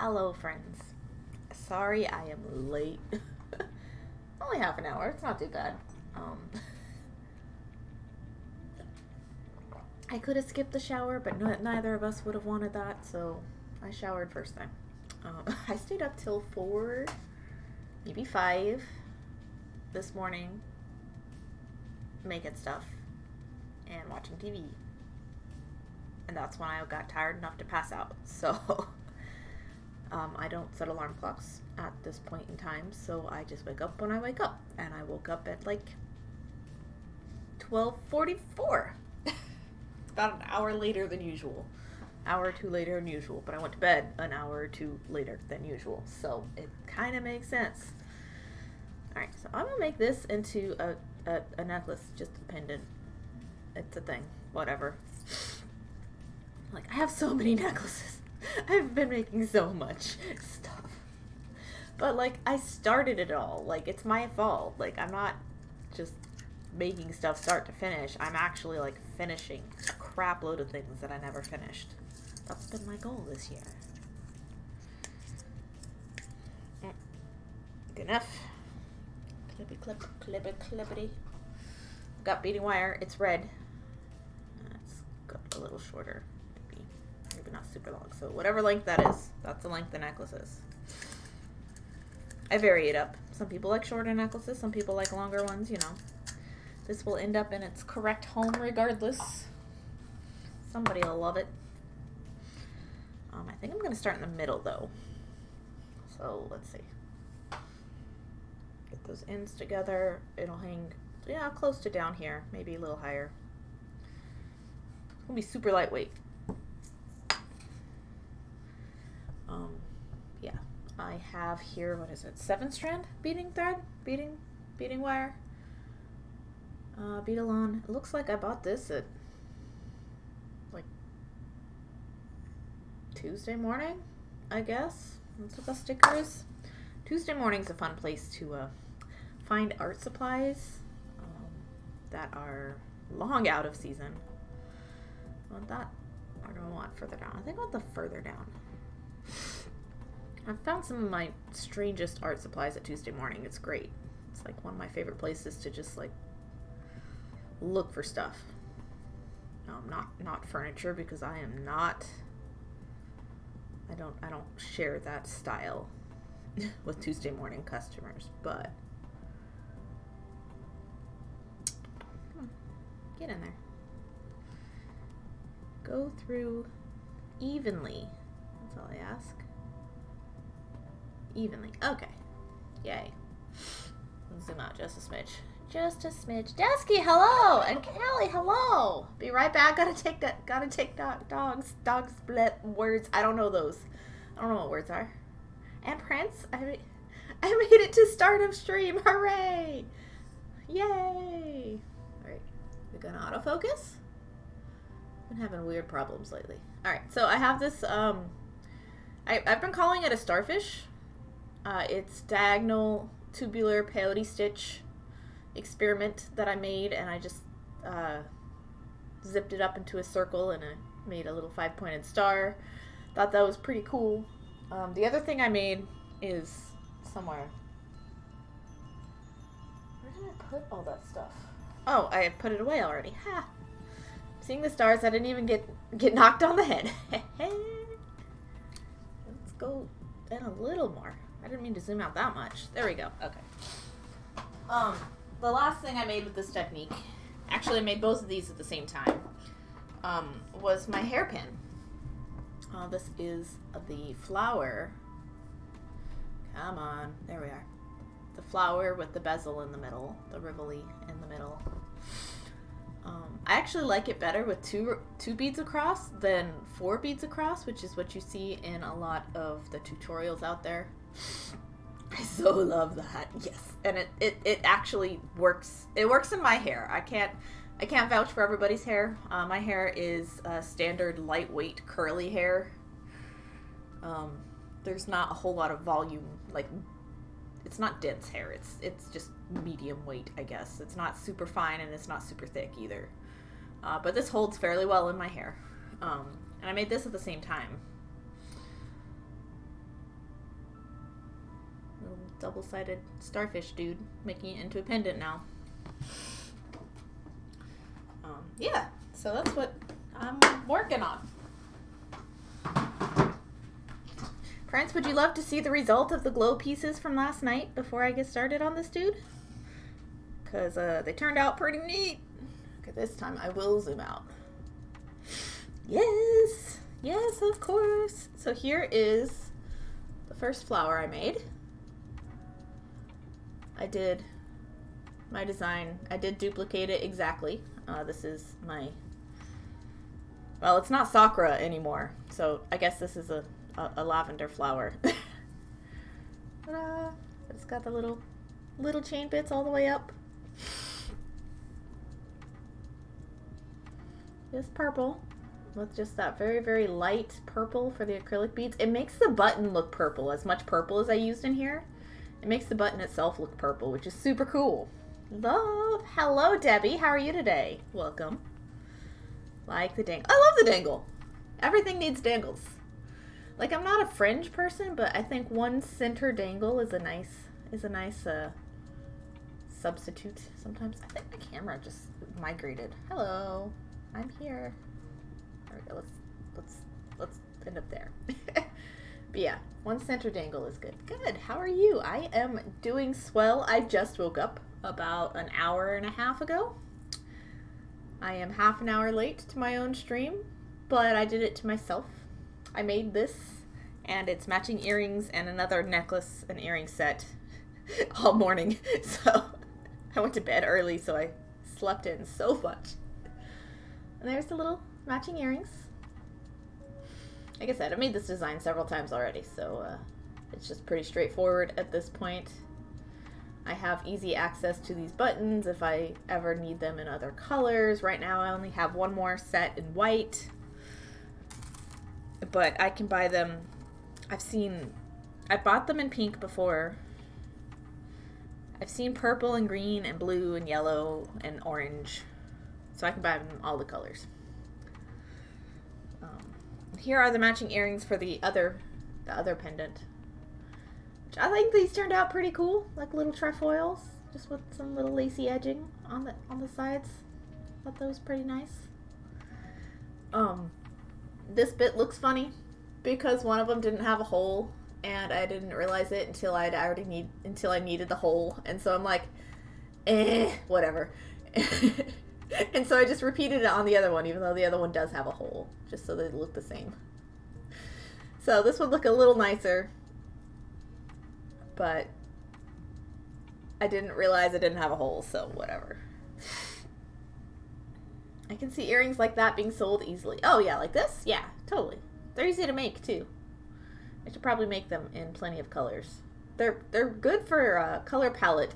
Hello, friends. Sorry I am late. Only half an hour. It's not too bad. I could have skipped the shower, but neither of us would have wanted that, so I showered first time. I stayed up till 4, maybe 5 this morning, making stuff and watching TV. And that's when I got tired enough to pass out. So I don't set alarm clocks at this point in time, so I just wake up when I wake up. And I woke up at like 12:44. About an hour later than usual. Hour or two later than usual. But I went to bed an hour or two later than usual. So it kind of makes sense. Alright, so I'm going to make this into a necklace. Just a pendant. It's a thing. Whatever. Like, I have so many necklaces. I've been making so much stuff. But, like, I started it all. Like, it's my fault. Like, I'm not just making stuff start to finish. I'm actually, like, finishing a crap load of things that I never finished. That's been my goal this year. Good enough. Clippy clip, clippy clippity. Got beading wire. It's red. It's got a little shorter. Maybe not super long. So whatever length that is, that's the length the necklace is. I vary it up. Some people like shorter necklaces. Some people like longer ones, you know. This will end up in its correct home regardless. Somebody will love it. I think I'm going to start in the middle though. So let's see. Get those ends together. It'll hang, yeah, close to down here. Maybe a little higher. It'll be super lightweight. Yeah. I have here, what is it? 7-strand beading thread? Beading wire. Bead-along. It looks like I bought this at like Tuesday morning, I guess. That's what the sticker is. Tuesday morning's a fun place to find art supplies that are long out of season. I want that, or do I want further down? I think I want the further down. I've found some of my strangest art supplies at Tuesday morning. It's great. It's like one of my favorite places to just like look for stuff. Not furniture, because I am not. I don't share that style with Tuesday morning customers. But come on, get in there. Go through evenly. That's all I ask. Evenly. Okay. Yay. Zoom out just a smidge. Just a smidge. Desky, hello! And Callie, hello! Be right back. Gotta take dogs split words. I don't know those. I don't know what words are. And Prince, I made it to start of stream. Hooray! Yay! Alright. We're gonna autofocus. Been having weird problems lately. Alright, so I have this, I've been calling it a starfish. It's diagonal tubular peyote stitch experiment that I made, and I just zipped it up into a circle and I made a little 5-pointed star. Thought that was pretty cool. The other thing I made is somewhere. Where did I put all that stuff? Oh, I had put it away already. Ha! Seeing the stars, I didn't even get knocked on the head. Let's go in a little more. I didn't mean to zoom out that much. There we go. Okay. The last thing I made with this technique, actually I made both of these at the same time, was my hairpin. This is the flower. Come on. There we are. The flower with the bezel in the middle, the rivoli in the middle. I actually like it better with two beads across than 4 beads across, which is what you see in a lot of the tutorials out there. I so love that. Yes. And it actually works. It works in my hair. I can't vouch for everybody's hair. My hair is standard lightweight curly hair. There's not a whole lot of volume, like it's not dense hair. It's just medium weight, I guess. It's not super fine and it's not super thick either. But this holds fairly well in my hair. And I made this at the same time. double-sided starfish dude, making it into a pendant now. Yeah, so that's what I'm working on. Prince, would you love to see the result of the glow pieces from last night before I get started on this dude? Because they turned out pretty neat. Okay, this time I will zoom out. Yes, yes, of course. So here is the first flower I made. I did my design. I did duplicate it exactly. This is my, well, it's not Sakura anymore. So I guess this is a lavender flower. Ta-da! It's got the little chain bits all the way up. This purple with just that very, very light purple for the acrylic beads. It makes the button look purple. As much purple as I used in here, it makes the button itself look purple, which is super cool. Love. Hello, Debbie. How are you today? Welcome. Like the dangle. I love the dangle. Everything needs dangles. Like, I'm not a fringe person, but I think one center dangle is a nice substitute sometimes. I think my camera just migrated. Hello. I'm here. There we go. Let's end up there. But yeah, one center dangle is good. Good. How are you? I am doing swell. I just woke up about an hour and a half ago. I am half an hour late to my own stream, but I did it to myself. I made this, and it's matching earrings and another necklace and earring set all morning. So I went to bed early, so I slept in so much. And there's the little matching earrings. Like I said, I made this design several times already, so it's just pretty straightforward at this point. I have easy access to these buttons if I ever need them in other colors. Right now I only have one more set in white, but I can buy them. I've bought them in pink before. I've seen purple and green and blue and yellow and orange, so I can buy them all the colors. Here are the matching earrings for the other pendant. Which I think these turned out pretty cool, like little trefoils, just with some little lacy edging on the sides. Thought that was pretty nice. This bit looks funny because one of them didn't have a hole, and I didn't realize it until I needed the hole, and so I'm like, whatever. And so I just repeated it on the other one, even though the other one does have a hole, just so they look the same. So this would look a little nicer, but I didn't realize it didn't have a hole, so whatever. I can see earrings like that being sold easily. Oh yeah, like this? Yeah, totally. They're easy to make too. I should probably make them in plenty of colors. They're good for color palette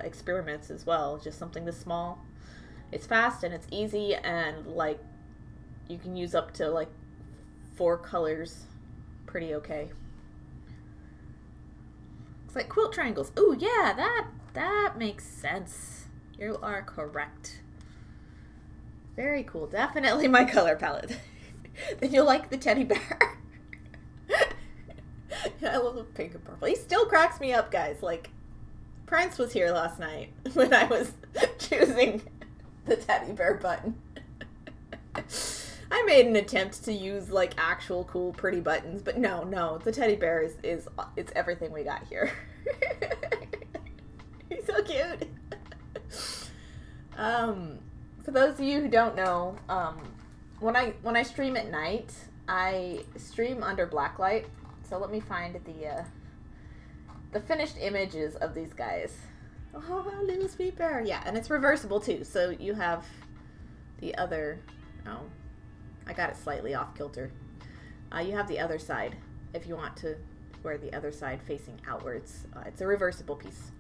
experiments as well, just something this small. It's fast and it's easy, and like you can use up to like 4 colors pretty okay. It's like quilt triangles. Ooh, yeah, that makes sense. You are correct. Very cool. Definitely my color palette. Then you'll like the teddy bear. I love the pink and purple. He still cracks me up, guys. Like, Prince was here last night when I was choosing the teddy bear button. I made an attempt to use like actual cool pretty buttons, but no, the teddy bear is it's everything we got here. He's so cute. For those of you who don't know, when I stream at night, I stream under blacklight. So let me find the finished images of these guys. Oh, little sweet bear. Yeah, and it's reversible too. So you have the other. Oh, I got it slightly off kilter. You have the other side if you want to wear the other side facing outwards. It's a reversible piece.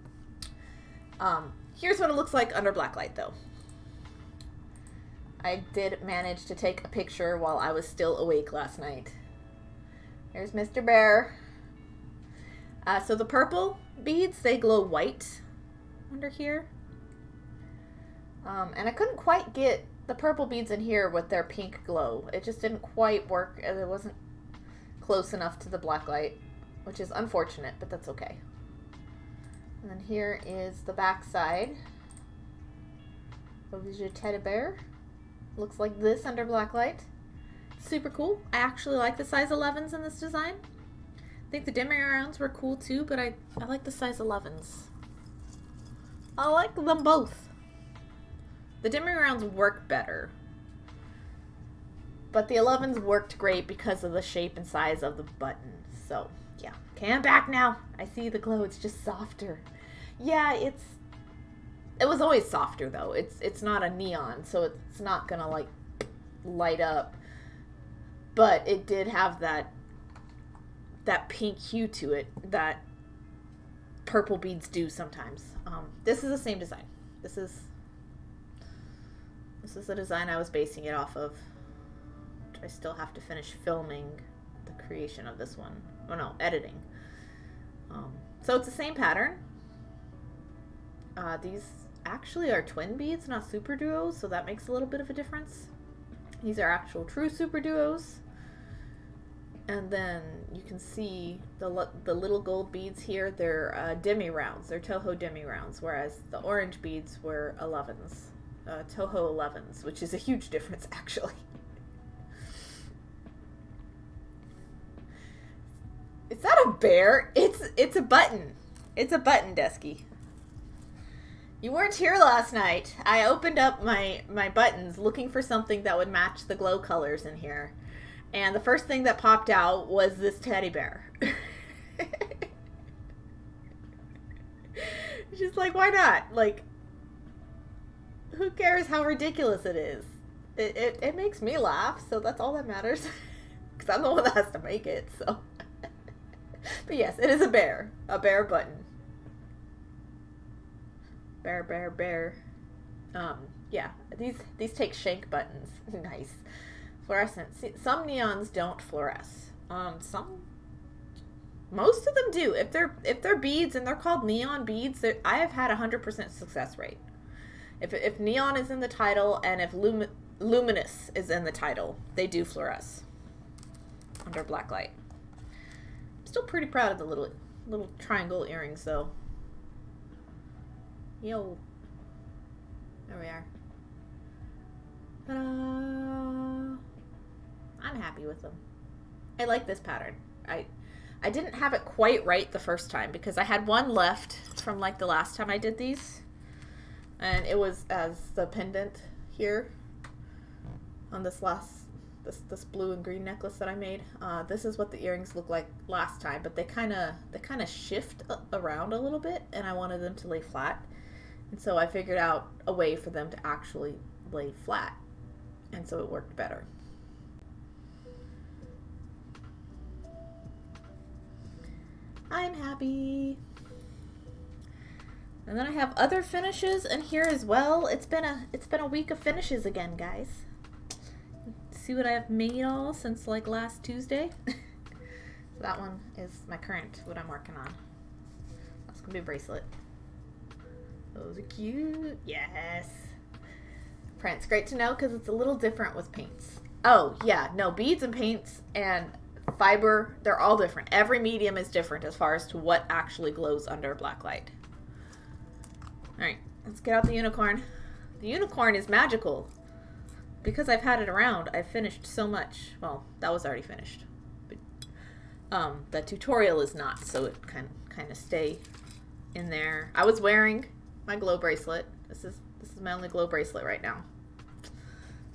Here's what it looks like under blacklight, though. I did manage to take a picture while I was still awake last night. There's Mr. Bear. So the purple beads, they glow white under here. And I couldn't quite get the purple beads in here with their pink glow. It just didn't quite work. It wasn't close enough to the black light, which is unfortunate, but that's okay. And then here is the back side of your teddy bear. Looks like this under black light. Super cool. I actually like the size 11s in this design. I think the demi-rounds were cool too, but I like the size 11s. I like them both. The demi-rounds work better, but the 11s worked great because of the shape and size of the button. So yeah, okay, I'm back now. I see the glow. It's just softer. Yeah, it was always softer though. It's not a neon, so it's not gonna like light up. But it did have that pink hue to it that purple beads do sometimes. This is the same design. This is the design I was basing it off of. I still have to finish filming the creation of this one. Oh no, editing. So it's the same pattern. These actually are twin beads, not super duos, so that makes a little bit of a difference. These are actual true super duos. And then you can see the little gold beads here. They're demi-rounds. They're Toho demi-rounds, whereas the orange beads were 11s. Toho 11s, which is a huge difference, actually. Is that a bear? It's a button. It's a button, Desky. You weren't here last night. I opened up my buttons looking for something that would match the glow colors in here. And the first thing that popped out was this teddy bear. Just like, why not? Like, who cares how ridiculous it is? It makes me laugh, so that's all that matters. Because I'm the one that has to make it, so. But yes, it is a bear button. Bear. Yeah, these take shank buttons. Nice. Fluorescent. See, some neons don't fluoresce. Most of them do. If they're beads and they're called neon beads, I have had 100% success rate. If neon is in the title and if luminous is in the title, they do fluoresce under black light. I'm still pretty proud of the little triangle earrings though. Yo. There we are. Ta-da! I'm happy with them. I like this pattern. I didn't have it quite right the first time because I had one left from like the last time I did these. And it was as the pendant here on this blue and green necklace that I made. This is what the earrings look like last time, but they kind of shift around a little bit, and I wanted them to lay flat. And so I figured out a way for them to actually lay flat. And so it worked better. I'm happy. And then I have other finishes in here as well. It's been a week of finishes again, guys. See what I've made all since like last Tuesday. So that one is my current, what I'm working on. That's gonna be a bracelet. Those are cute. Yes. Prints. Great to know because it's a little different with paints. Oh, yeah. No, beads and paints and fiber, they're all different. Every medium is different as far as to what actually glows under black light. Alright, let's get out the unicorn. The unicorn is magical. Because I've had it around, I've finished so much. Well, that was already finished. But the tutorial is not, so it can kind of stay in there. I was wearing my glow bracelet. This is my only glow bracelet right now. So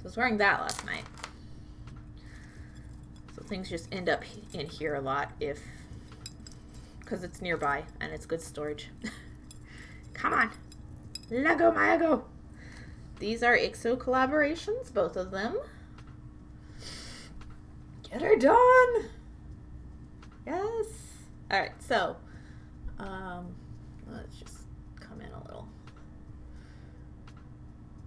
I was wearing that last night. So things just end up in here a lot because it's nearby and it's good storage. Come on. Lego my ego. These are IXO collaborations, both of them. Get her done. Yes. All right, so let's just come in a little.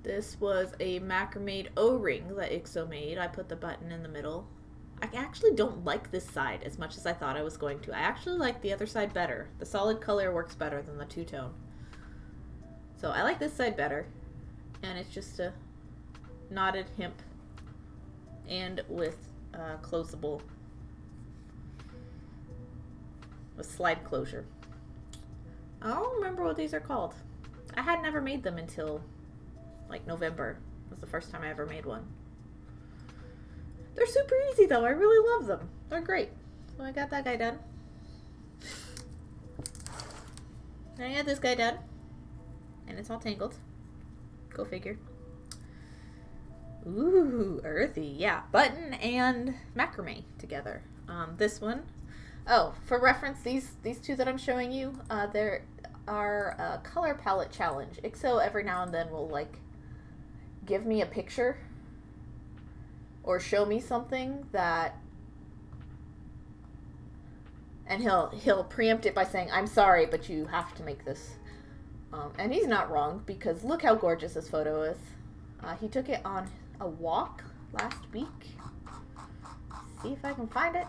This was a Macrame O-Ring that IXO made. I put the button in the middle. I actually don't like this side as much as I thought I was going to. I actually like the other side better. The solid color works better than the two-tone. So I like this side better. And it's just a knotted hemp and with closable, with slide closure. I don't remember what these are called. I had never made them until like November. Was the first time I ever made one. They're super easy though. I really love them. They're great. So I got that guy done. And I got this guy done. And it's all tangled. Go figure. Ooh, earthy. Yeah, button and macrame together. This one. Oh, for reference, these two that I'm showing you, there are a color palette challenge. Ixo every now and then will like give me a picture or show me something that, and he'll preempt it by saying, "I'm sorry, but you have to make this." And he's not wrong, because look how gorgeous this photo is. He took it on a walk last week. See if I can find it.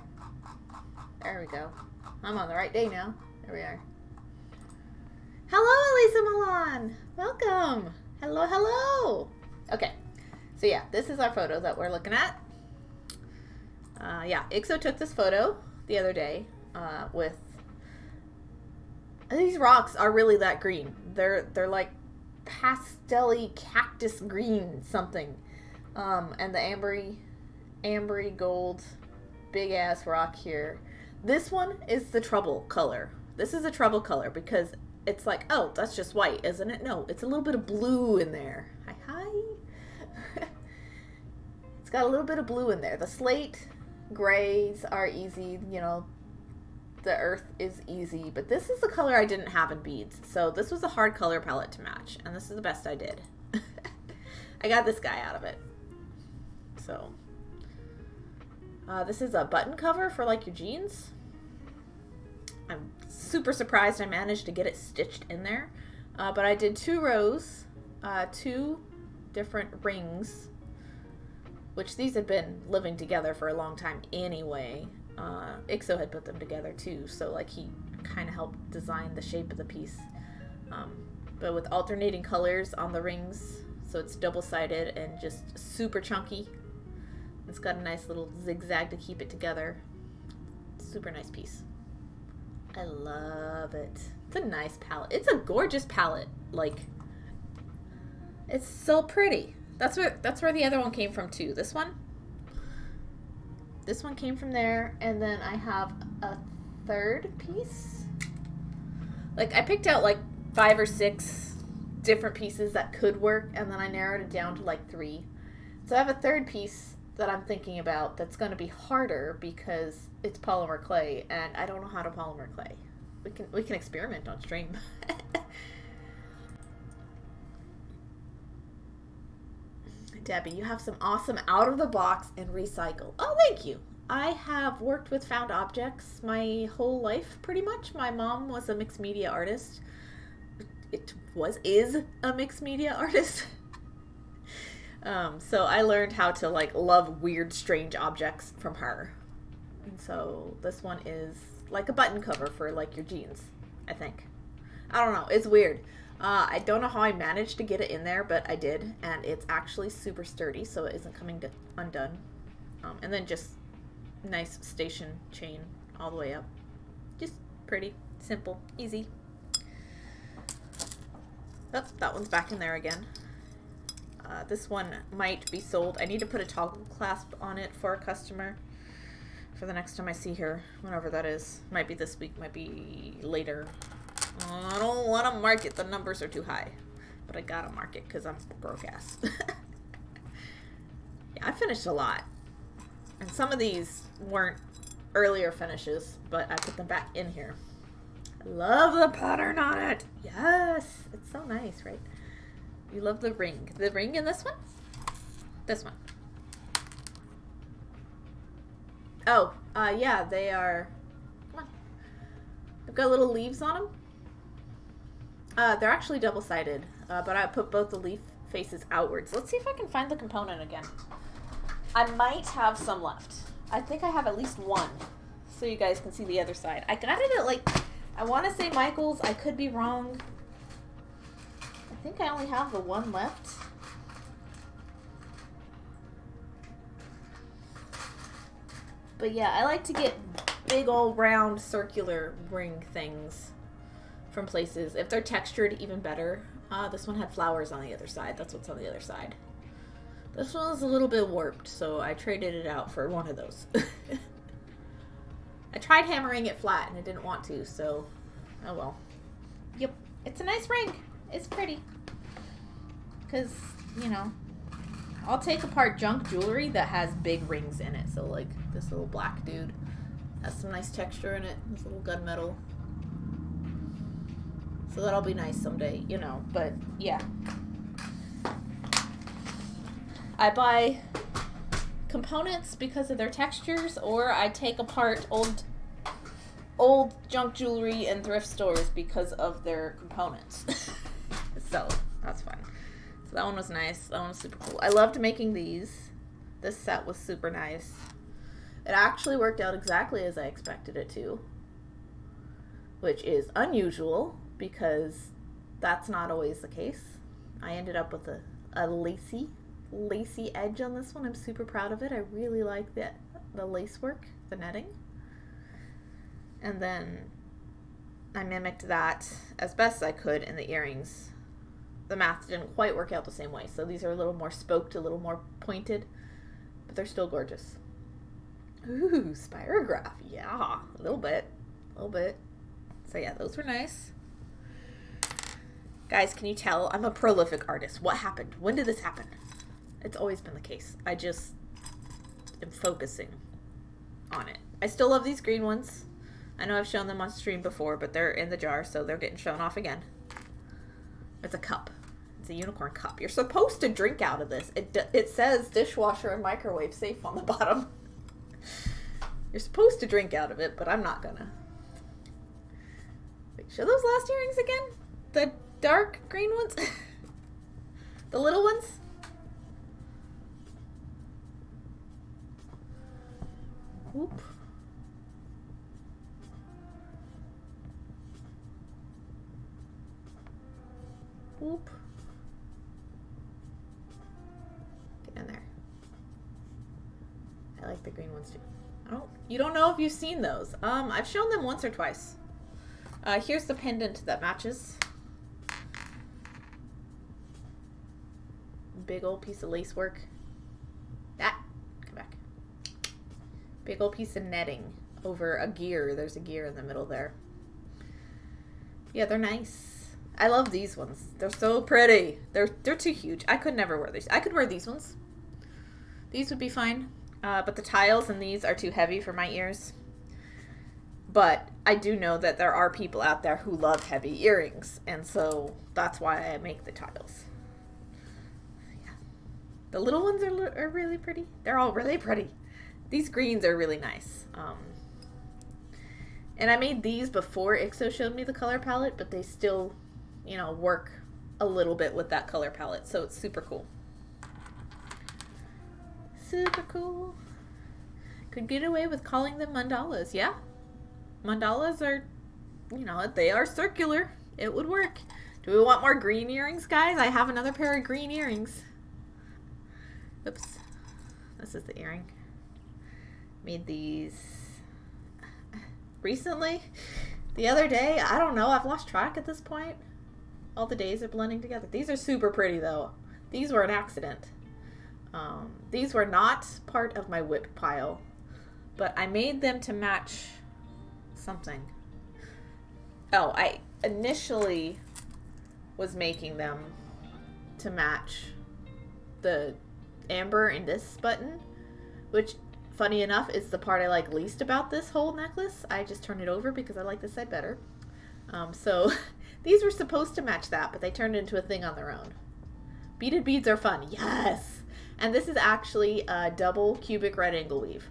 There we go. I'm on the right day now. There we are. Hello, Elisa Milan. Welcome. Hello, hello. Okay. So yeah, this is our photo that we're looking at. Yeah, Ixo took this photo the other day with... These rocks are really that green. They're like pastel-y cactus green something. And the ambery gold big ass rock here. This one is the trouble color. This is a trouble color because it's like, oh, that's just white, isn't it? No, it's a little bit of blue in there. Hi. It's got a little bit of blue in there. The slate grays are easy, you know, the earth is easy, but this is the color I didn't have in beads. So this was a hard color palette to match, and this is the best I did. I got this guy out of it. So this is a button cover for like your jeans. I'm super surprised I managed to get it stitched in there. But I did 2 rows, 2 different rings, which these had been living together for a long time anyway. Ixo had put them together too, so like he kind of helped design the shape of the piece. But with alternating colors on the rings, so it's double-sided and just super chunky. It's got a nice little zigzag to keep it together. Super nice piece. I love it. It's a nice palette. It's a gorgeous palette. Like, it's so pretty. That's where the other one came from too. This one came from there, and then I have a third piece. Like, I picked out like 5 or 6 different pieces that could work, and then I narrowed it down to like 3. So I have a third piece that I'm thinking about that's going to be harder because it's polymer clay, and I don't know how to polymer clay. We can experiment on stream. Debbie, you have some awesome out of the box and recycle. Oh, thank you. I have worked with found objects my whole life, pretty much. My mom was a mixed media artist. Is a mixed media artist. So I learned how to like love weird, strange objects from her. And so this one is like a button cover for like your jeans, I think. I don't know. It's weird. I don't know how I managed to get it in there, but I did. And it's actually super sturdy, so it isn't coming undone. And then just nice station chain all the way up. Just pretty, simple, easy. Oh, that one's back in there again. This one might be sold. I need to put a toggle clasp on it for a customer for the next time I see her, whenever that is. Might be this week, might be later. I don't want to mark it. The numbers are too high. But I gotta mark it because I'm broke ass. Yeah, I finished a lot. And some of these weren't earlier finishes, but I put them back in here. I love the pattern on it. Yes. It's so nice, right? You love the ring. The ring in this one? This one. Oh, yeah, they are... Come on. They've got little leaves on them. They're actually double-sided, but I put both the leaf faces outwards. Let's see if I can find the component again. I might have some left. I think I have at least one, so you guys can see the other side. I got it at, like, I want to say Michael's. I could be wrong. I think I only have the one left. But yeah, I like to get big old round circular ring things. from places. If they're textured, even better. This one had flowers on the other side. That's what's on the other side. This one was a little bit warped, so I traded it out for one of those. I tried hammering it flat and it didn't want to, so oh well. Yep, it's a nice ring. It's pretty. Because, you know, I'll take apart junk jewelry that has big rings in it. So like this little black dude has some nice texture in it. This little gunmetal. So that'll be nice someday, you know, but yeah. I buy components because of their textures, or I take apart old junk jewelry in thrift stores because of their components. So that's fine. So that one was nice. That one was super cool. I loved making these. This set was super nice. It actually worked out exactly as I expected it to, which is unusual because that's not always the case. I ended up with a lacy edge on this one. I'm super proud of it. I really like the lace work, the netting. And then I mimicked that as best as I could in the earrings. The math didn't quite work out the same way, so these are a little more spoked, a little more pointed, but they're still gorgeous. Ooh, spirograph. Yeah, a little bit. So yeah, those were nice. Guys, can you tell I'm a prolific artist? What happened? When did this happen? It's always been the case. I just am focusing on it. I still love these green ones. I know I've shown them on stream before, but they're in the jar, so they're getting shown off again. It's a cup. It's a unicorn cup. You're supposed to drink out of this. It says dishwasher and microwave safe on the bottom. You're supposed to drink out of it, but I'm not gonna. Wait, show those last earrings again? The dark green ones? The little ones? Whoop. Whoop. Get in there. I like the green ones too. You don't know if you've seen those. I've shown them once or twice. Here's the pendant that matches. Big old piece of lace work. Come back. Big old piece of netting over a gear. There's a gear in the middle there. Yeah, they're nice. I love these ones. They're so pretty. They're too huge. I could never wear these. I could wear these ones. These would be fine. But the tiles in these are too heavy for my ears. But I do know that there are people out there who love heavy earrings. And so that's why I make the tiles. Yeah. The little ones are really pretty. They're all really pretty. These greens are really nice. And I made these before Ixo showed me the color palette, but they still, you know, work a little bit with that color palette. So it's super cool. Super cool. Could get away with calling them mandalas. Yeah. Mandalas are, you know, they are circular. It would work. Do we want more green earrings, guys? I have another pair of green earrings. Oops. This is the earring. Made these recently. The other day. I don't know. I've lost track at this point. All the days are blending together. These are super pretty, though. These were an accident. These were not part of my WIP pile, but I made them to match something. Oh, I initially was making them to match the amber in this button, which, funny enough, is the part I like least about this whole necklace. I just turned it over because I like this side better. So these were supposed to match that, but they turned into a thing on their own. Beaded beads are fun. Yes! And this is actually a double cubic red angle weave.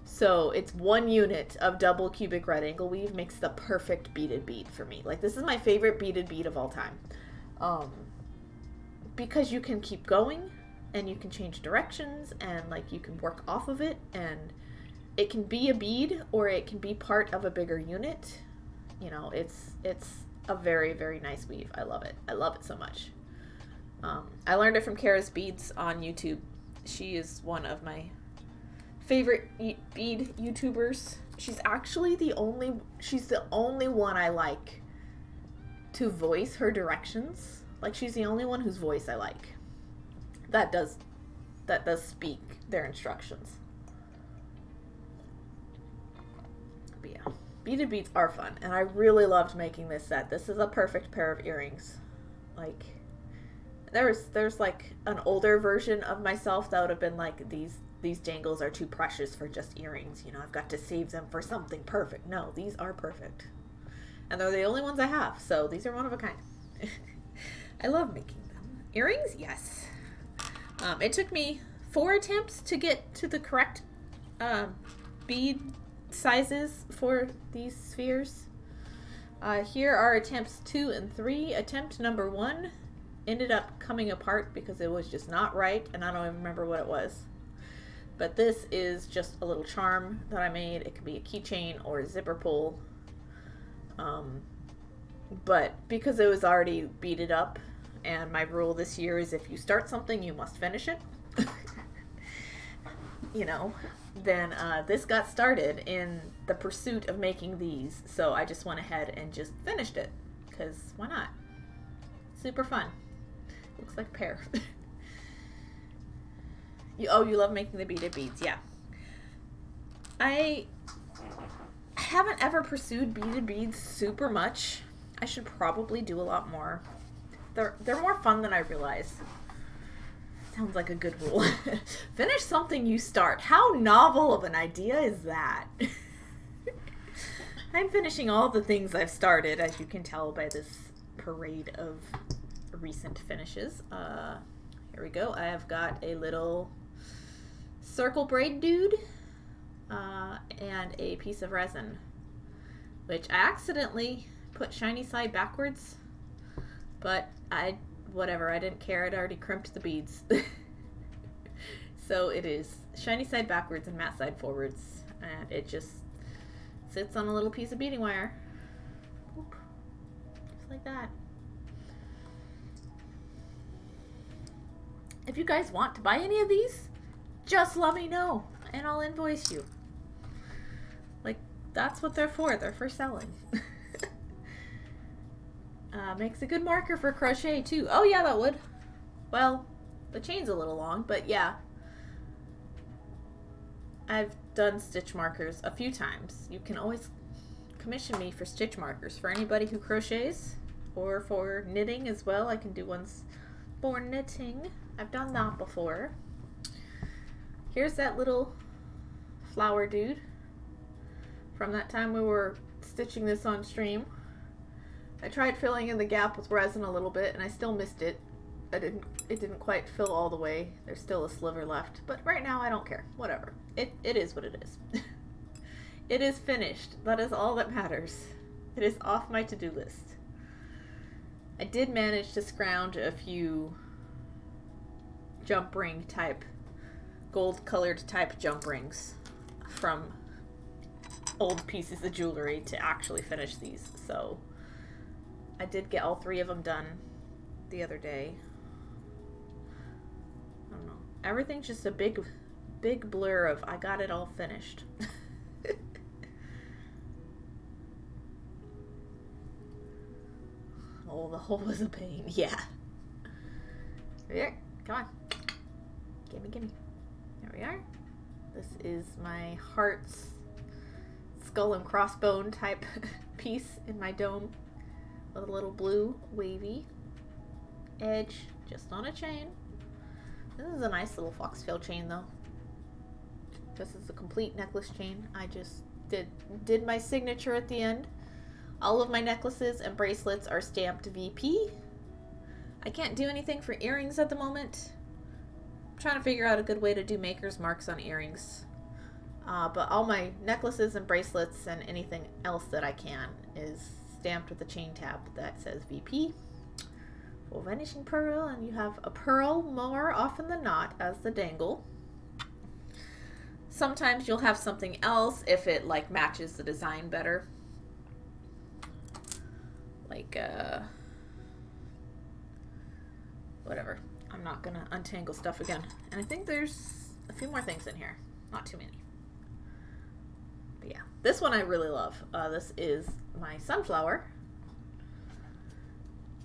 So it's one unit of double cubic red angle weave makes the perfect beaded bead for me. Like, this is my favorite beaded bead of all time. Because you can keep going and you can change directions and like you can work off of it, and it can be a bead or it can be part of a bigger unit. You know, it's a very, very nice weave. I love it. I love it so much. I learned it from Kara's Beads on YouTube. She is one of my favorite bead YouTubers. She's actually the only one I like to voice her directions. Like, she's the only one whose voice I like. That does speak their instructions. But yeah, beaded beads are fun, and I really loved making this set. This is a perfect pair of earrings. Like, there's like an older version of myself that would have been like, these jangles are too precious for just earrings. You know, I've got to save them for something perfect. No, these are perfect. And they're the only ones I have, so these are one of a kind. I love making them. Earrings? Yes. It took me 4 attempts to get to the correct bead sizes for these spheres. Here are attempts 2 and 3. Attempt number 1 ended up coming apart because it was just not right, and I don't even remember what it was. But this is just a little charm that I made. It could be a keychain or a zipper pull. But because it was already beaded up, and my rule this year is if you start something, you must finish it. You know, then this got started in the pursuit of making these. So I just went ahead and just finished it, because why not? Super fun. Looks like a pear. You love making the beaded beads. Yeah. I haven't ever pursued beaded beads super much. I should probably do a lot more. They're more fun than I realize. Sounds like a good rule. Finish something you start. How novel of an idea is that? I'm finishing all the things I've started, as you can tell by this parade of recent finishes. Here we go. I have got a little circle braid dude and a piece of resin, which I accidentally put shiny side backwards, but whatever, I didn't care. I'd already crimped the beads. So it is shiny side backwards and matte side forwards, and it just sits on a little piece of beading wire. Oop. Just like that. If you guys want to buy any of these, just let me know and I'll invoice you. Like, that's what they're for. They're for selling. Makes a good marker for crochet too. Oh yeah, that would. Well, the chain's a little long, but yeah. I've done stitch markers a few times. You can always commission me for stitch markers for anybody who crochets, or for knitting as well. I can do ones for knitting. I've done that before. Here's that little flower dude from that time we were stitching this on stream. I tried filling in the gap with resin a little bit and I still missed it. It didn't quite fill all the way. There's still a sliver left, but right now I don't care. Whatever. It is what it is. It is finished. That is all that matters. It is off my to-do list. I did manage to scrounge a few jump ring type, gold colored type jump rings from old pieces of jewelry to actually finish these. So I did get all 3 of them done the other day. I don't know. Everything's just a big blur of I got it all finished. Oh, the hole was a pain. Yeah. Here, come on. Gimme. There we are. This is my heart's skull and crossbone type piece in my dome with a little blue wavy edge just on a chain. This is a nice little foxtail chain though. This is a complete necklace chain. I just did my signature at the end. All of my necklaces and bracelets are stamped VP. I can't do anything for earrings at the moment. I'm trying to figure out a good way to do maker's marks on earrings. But all my necklaces and bracelets and anything else that I can is stamped with a chain tab that says VP for Vanishing Pearl, and you have a pearl more often than not as the dangle. Sometimes you'll have something else if it like matches the design better. Like whatever. I'm not gonna untangle stuff again. And I think there's a few more things in here. Not too many. But yeah, this one I really love. This is my sunflower.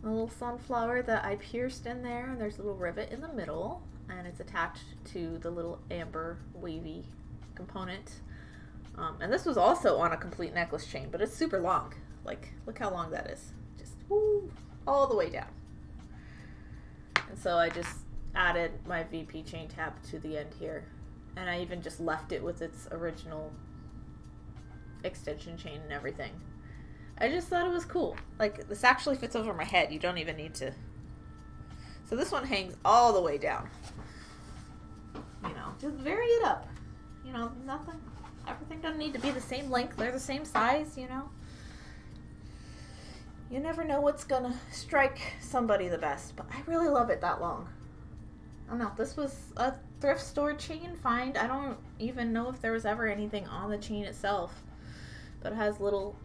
A little sunflower that I pierced in there, and there's a little rivet in the middle, and it's attached to the little amber wavy component. And this was also on a complete necklace chain, but it's super long. Like, look how long that is. Just woo, all the way down. And so I just added my VP chain tab to the end here. And I even just left it with its original extension chain and everything. I just thought it was cool. Like, this actually fits over my head. You don't even need to. So this one hangs all the way down. You know, just vary it up. You know, nothing. Everything doesn't need to be the same length. They're the same size, you know. You never know what's gonna strike somebody the best. But I really love it that long. I don't know. This was a thrift store chain find. I don't even know if there was ever anything on the chain itself. But it has little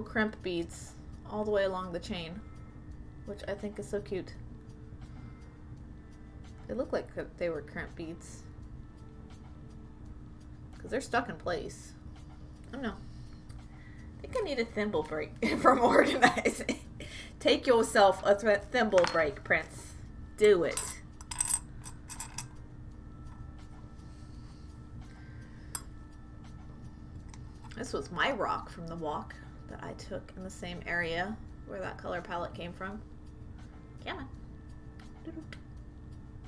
crimp beads all the way along the chain, which I think is so cute. They look like they were crimp beads because they're stuck in place. I don't know. I think I need a thimble break from organizing. Take yourself a thimble break, Prince. Do it. This was my rock from the walk that I took in the same area where that color palette came from. Come on.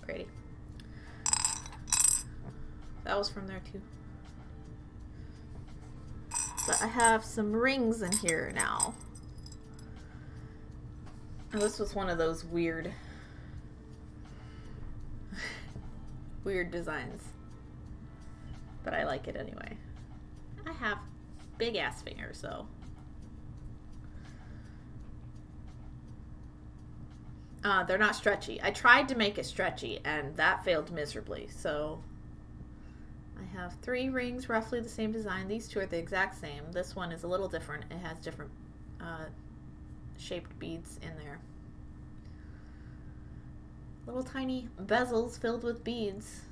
Pretty. That was from there too. But I have some rings in here now. And this was one of those weird designs. But I like it anyway. I have big ass fingers, so. They're not stretchy. I tried to make it stretchy, and that failed miserably. So I have 3 rings, roughly the same design. These 2 are the exact same. This one is a little different. It has different shaped beads in there. Little tiny bezels filled with beads.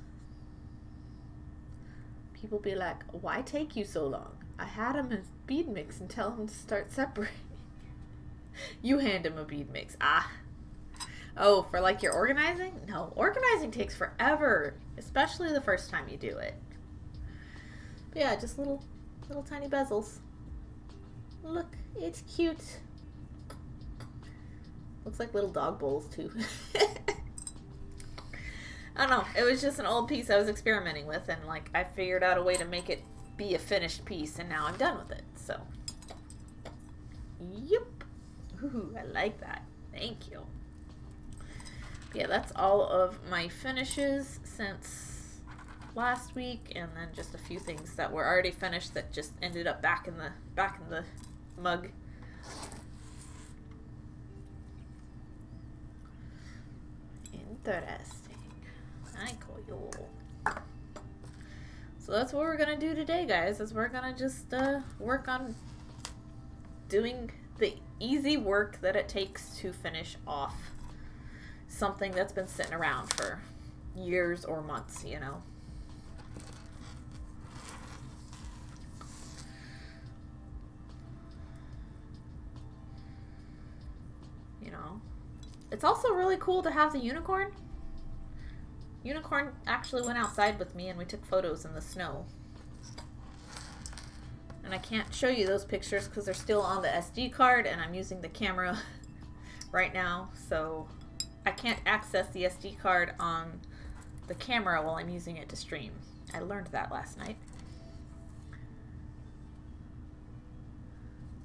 People be like, why take you so long? I had him in bead mix and tell him to start separating. You hand him a bead mix. Ah. Oh, for like your organizing? No, organizing takes forever, especially the first time you do it. But yeah, just little tiny bezels. Look, it's cute. Looks like little dog bowls too. I don't know. It was just an old piece I was experimenting with, and like I figured out a way to make it be a finished piece, and now I'm done with it. So, yep. Ooh, I like that. Thank you. Yeah, that's all of my finishes since last week, and then just a few things that were already finished that just ended up back in the mug. Interesting. I call you. So that's what we're gonna do today, guys. Is we're gonna just work on doing the easy work that it takes to finish off something that's been sitting around for years or months, you know. You know. It's also really cool to have the unicorn. Unicorn actually went outside with me and we took photos in the snow. And I can't show you those pictures because they're still on the SD card and I'm using the camera right now. So I can't access the SD card on the camera while I'm using it to stream. I learned that last night.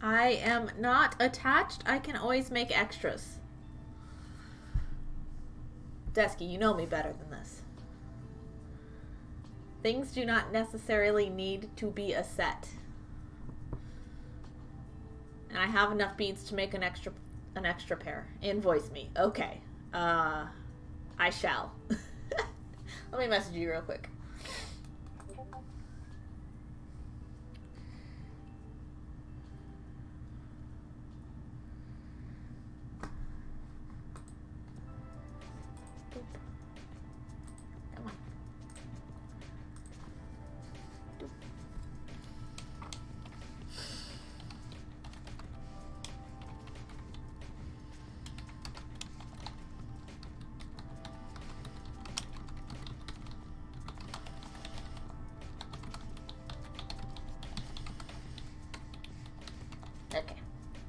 I am not attached. I can always make extras. Desky, you know me better than this. Things do not necessarily need to be a set. And I have enough beads to make an extra pair. Invoice me. Okay. I shall. Let me message you real quick.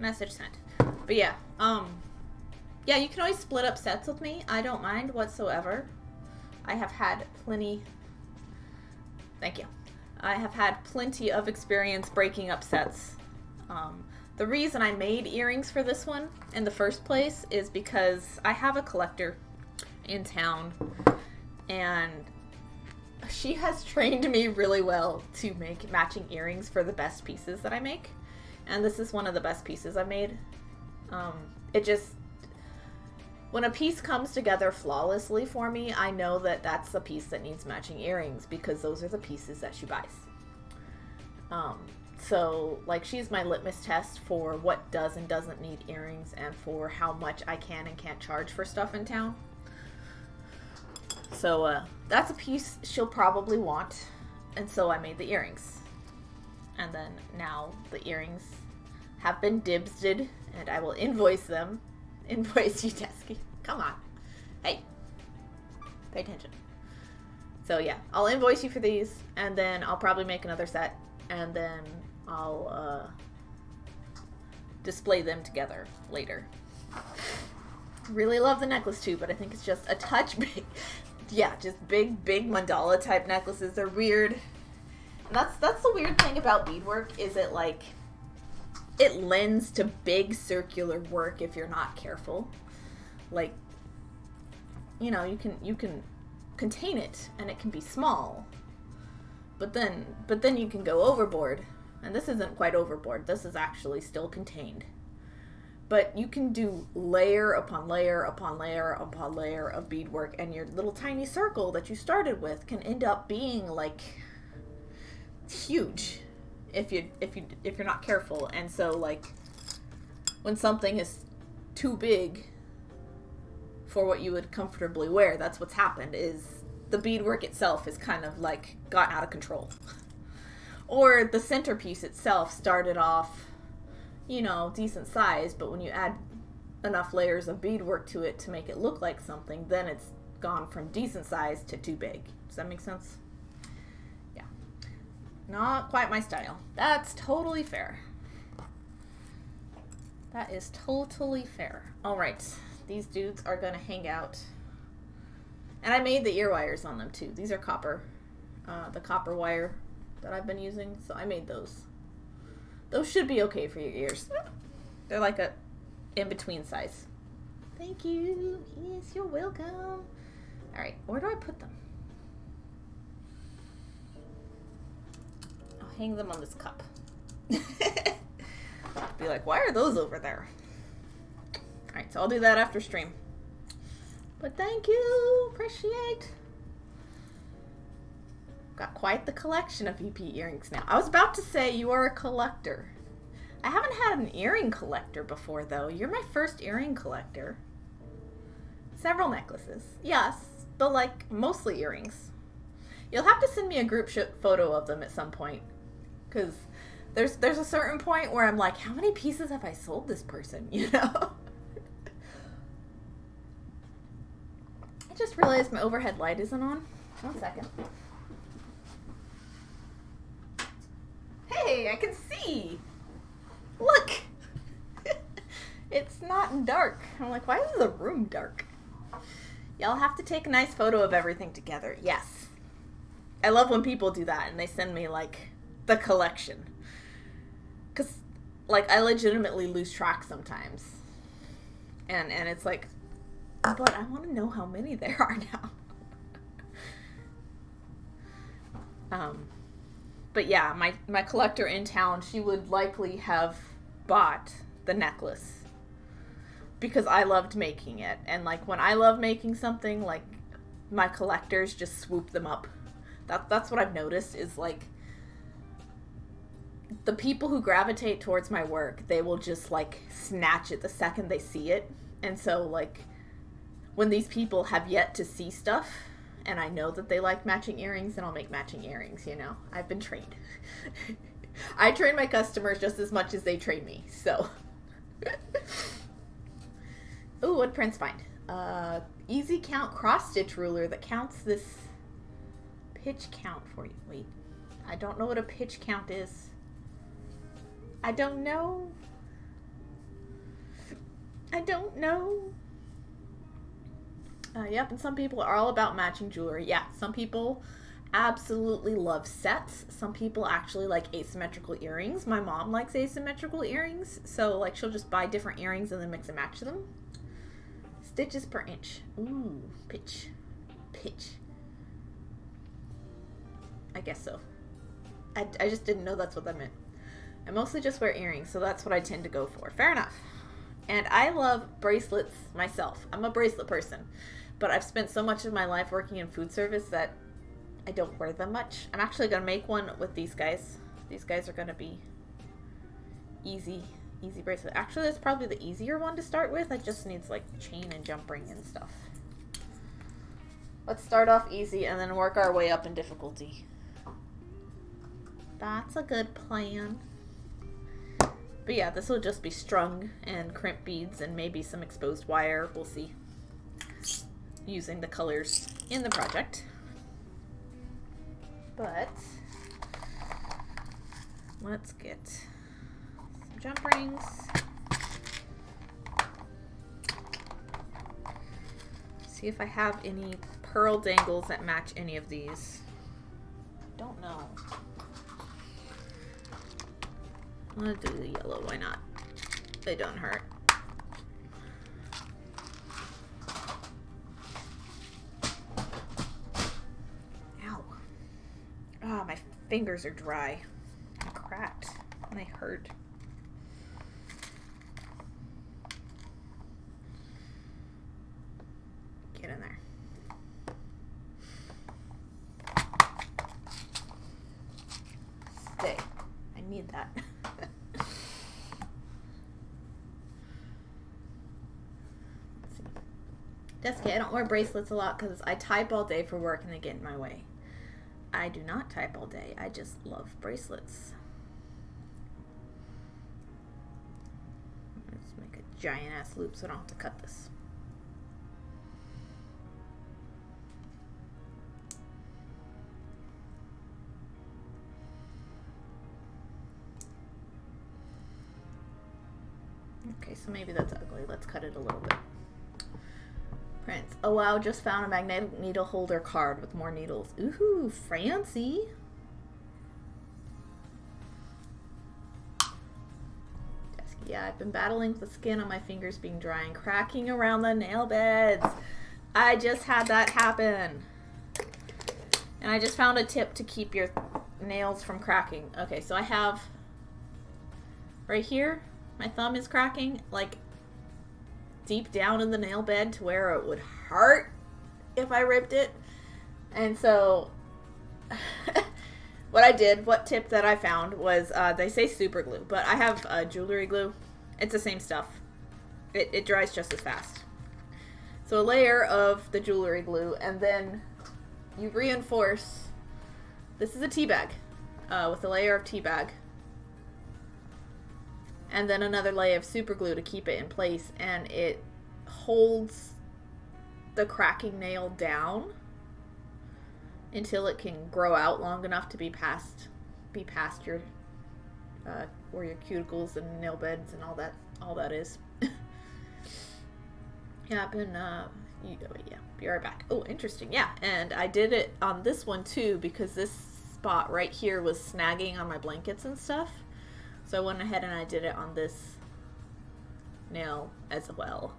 Message sent. But yeah, yeah, you can always split up sets with me. I don't mind whatsoever. I have had plenty... Thank you. I have had plenty of experience breaking up sets. The reason I made earrings for this one in the first place is because I have a collector in town, and she has trained me really well to make matching earrings for the best pieces that I make. And this is one of the best pieces I've made. It just... When a piece comes together flawlessly for me, I know that that's the piece that needs matching earrings, because those are the pieces that she buys. So, like, she's my litmus test for what does and doesn't need earrings, and for how much I can and can't charge for stuff in town. So, that's a piece she'll probably want, and so I made the earrings. And then now the earrings have been dibsed, and I will invoice them. Invoice you, Tesky. Come on. Hey. Pay attention. So yeah, I'll invoice you for these, and then I'll probably make another set, and then I'll display them together later. Really love the necklace too, but I think it's just a touch big. Yeah, just big mandala type necklaces. They're weird. And that's the weird thing about beadwork, is it like... It lends to big circular work if you're not careful. Like, you know, you can contain it, and it can be small. But then you can go overboard. And this isn't quite overboard. This is actually still contained. But you can do layer upon layer upon layer upon layer of beadwork, and your little tiny circle that you started with can end up being like huge. If you're not careful. And so, like, when something is too big for what you would comfortably wear, that's what's happened, is the beadwork itself is kind of like gotten out of control. Or the centerpiece itself started off, you know, decent size, but when you add enough layers of beadwork to it to make it look like something, then it's gone from decent size to too big. Does that make sense? Not quite my style. That's totally fair. That is totally fair. Alright, these dudes are gonna hang out. And I made the ear wires on them too. These are copper. The copper wire that I've been using. So I made those. Those should be okay for your ears. They're like a in-between size. Thank you. Yes, you're welcome. Alright, where do I put them? Hang them on this cup. Be like, why are those over there? Alright, so I'll do that after stream. But thank you. Appreciate. Got quite the collection of EP earrings now. I was about to say you are a collector. I haven't had an earring collector before, though. You're my first earring collector. Several necklaces. Yes, but like mostly earrings. You'll have to send me a group photo of them at some point. Because there's a certain point where I'm like, how many pieces have I sold this person, you know? I just realized my overhead light isn't on. 1 second. Hey, I can see! Look! It's not dark. I'm like, why is the room dark? Y'all have to take a nice photo of everything together. Yes. I love when people do that and they send me, like, the collection. Because, like, I legitimately lose track sometimes. And it's like, but I want to know how many there are now. But yeah, my collector in town, she would likely have bought the necklace. Because I loved making it. And, like, when I love making something, like, my collectors just swoop them up. That's what I've noticed is, like, the people who gravitate towards my work, they will just, like, snatch it the second they see it. And so, like, when these people have yet to see stuff, and I know that they like matching earrings, then I'll make matching earrings, you know? I've been trained. I train my customers just as much as they train me, so. Ooh, what'd Prince find? Easy count cross-stitch ruler that counts this pitch count for you. Wait, I don't know what a pitch count is. I don't know. I don't know. Yep, and some people are all about matching jewelry. Yeah, some people absolutely love sets. Some people actually like asymmetrical earrings. My mom likes asymmetrical earrings, so like she'll just buy different earrings and then mix and match them. Stitches per inch. Ooh, pitch. I guess so. I just didn't know that's what that meant. I mostly just wear earrings, so that's what I tend to go for. Fair enough. And I love bracelets myself. I'm a bracelet person, but I've spent so much of my life working in food service that I don't wear them much. I'm actually going to make one with these guys. These guys are going to be easy bracelet. Actually, it's probably the easier one to start with. It just needs like chain and jump ring and stuff. Let's start off easy and then work our way up in difficulty. That's a good plan. But yeah, this will just be strung and crimp beads and maybe some exposed wire. We'll see. Using the colors in the project. But let's get some jump rings. See if I have any pearl dangles that match any of these. Don't know. I'm gonna do the yellow, why not? They don't hurt. Ow. Ah, my fingers are dry and cracked and they hurt. Get in there. Stay. I need that. That's okay. I don't wear bracelets a lot because I type all day for work and they get in my way. I do not type all day. I just love bracelets. Let's make a giant ass loop so I don't have to cut this. Okay, so maybe that's ugly. Let's cut it a little bit. Prints. Oh wow, just found a magnetic needle holder card with more needles. Ooh, fancy. Yeah, I've been battling the skin on my fingers being dry and cracking around the nail beds. I just had that happen. And I just found a tip to keep your nails from cracking. Okay, so I have right here, my thumb is cracking, like deep down in the nail bed to where it would hurt if I ripped it. And so what tip that I found was, they say super glue, but I have jewelry glue. It's the same stuff. It dries just as fast. So a layer of the jewelry glue, and then you reinforce. This is a tea bag with a layer of tea bag. And then another layer of super glue to keep it in place, and it holds the cracking nail down until it can grow out long enough to be past your where your cuticles and nail beds and all that is. Yeah, I've been be right back. Oh, interesting. Yeah, and I did it on this one too because this spot right here was snagging on my blankets and stuff. So I went ahead and I did it on this nail as well.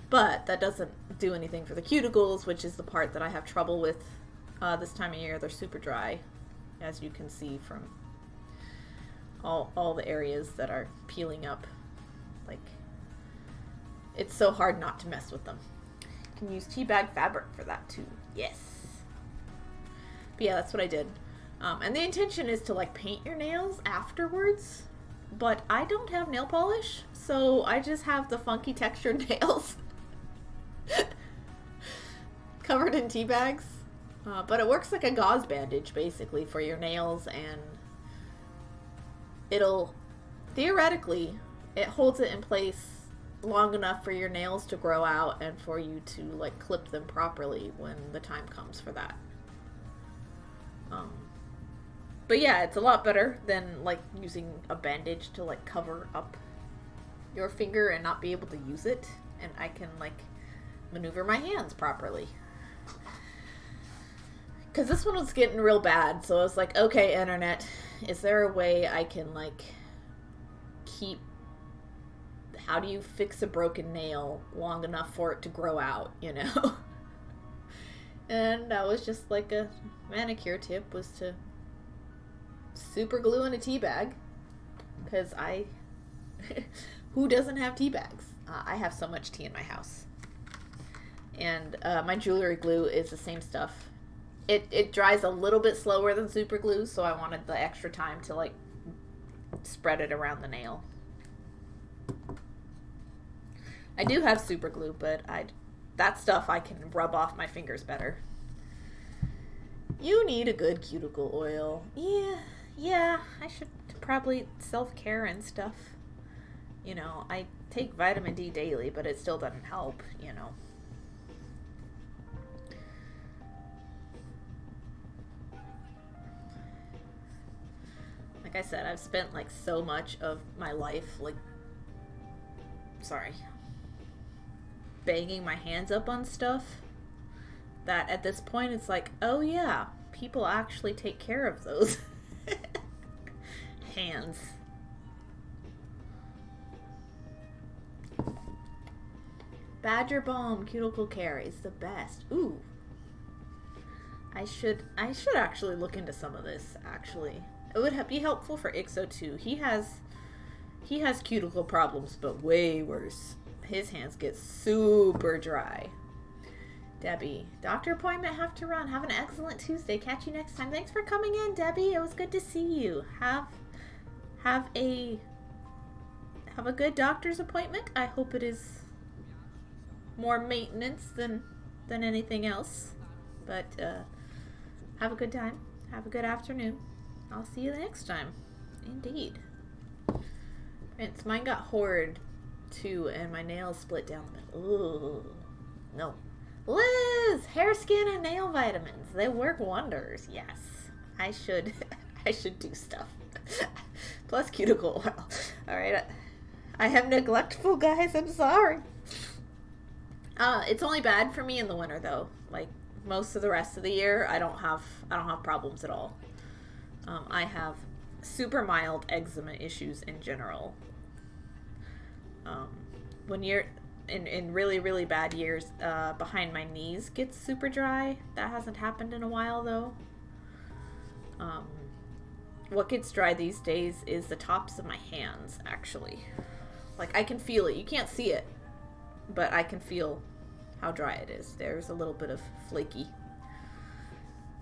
But that doesn't do anything for the cuticles, which is the part that I have trouble with this time of year. They're super dry, as you can see from all the areas that are peeling up. Like, it's so hard not to mess with them. You can use tea bag fabric for that too. Yes. But yeah, that's what I did. And the intention is to like paint your nails afterwards. But I don't have nail polish, so I just have the funky textured nails covered in tea bags. But it works like a gauze bandage, basically, for your nails, and it'll, theoretically, it holds it in place long enough for your nails to grow out and for you to, like, clip them properly when the time comes for that. But yeah, it's a lot better than like using a bandage to like cover up your finger and not be able to use it, and I can like maneuver my hands properly. Because this one was getting real bad, so I was like, okay, internet, is there a way I can like keep, how do you fix a broken nail long enough for it to grow out, you know? And that was just like a manicure tip, was to super glue in a tea bag, because who doesn't have tea bags? I have so much tea in my house. And my jewelry glue is the same stuff. It dries a little bit slower than super glue, so I wanted the extra time to like spread it around the nail. I do have super glue, but that stuff I can rub off my fingers better. You need a good cuticle oil. Yeah, I should probably self-care and stuff. You know, I take vitamin D daily, but it still doesn't help, you know. Like I said, I've spent like so much of my life banging my hands up on stuff that at this point it's like, oh yeah, people actually take care of those hands. Badger Balm Cuticle Care is the best. Ooh. I should actually look into some of this, actually. It would be helpful for Ixo too. He has cuticle problems, but way worse. His hands get super dry. Debbie, doctor appointment, have to run. Have an excellent Tuesday. Catch you next time. Thanks for coming in, Debbie. It was good to see you. Have a good doctor's appointment. I hope it is more maintenance than anything else. But have a good time. Have a good afternoon. I'll see you next time. Indeed. Prince, mine got horrid too, and my nails split down the middle. Ooh. No. Liz! Hair, skin, and nail vitamins. They work wonders. Yes. I should do stuff. Plus cuticle oil. Alright. I am neglectful, guys. I'm sorry. It's only bad for me in the winter though. Like most of the rest of the year, I don't have problems at all. I have super mild eczema issues in general. When you're in really, really bad years, behind my knees gets super dry. That hasn't happened in a while though. What gets dry these days is the tops of my hands, actually. Like, I can feel it. You can't see it, but I can feel how dry it is. There's a little bit of flaky.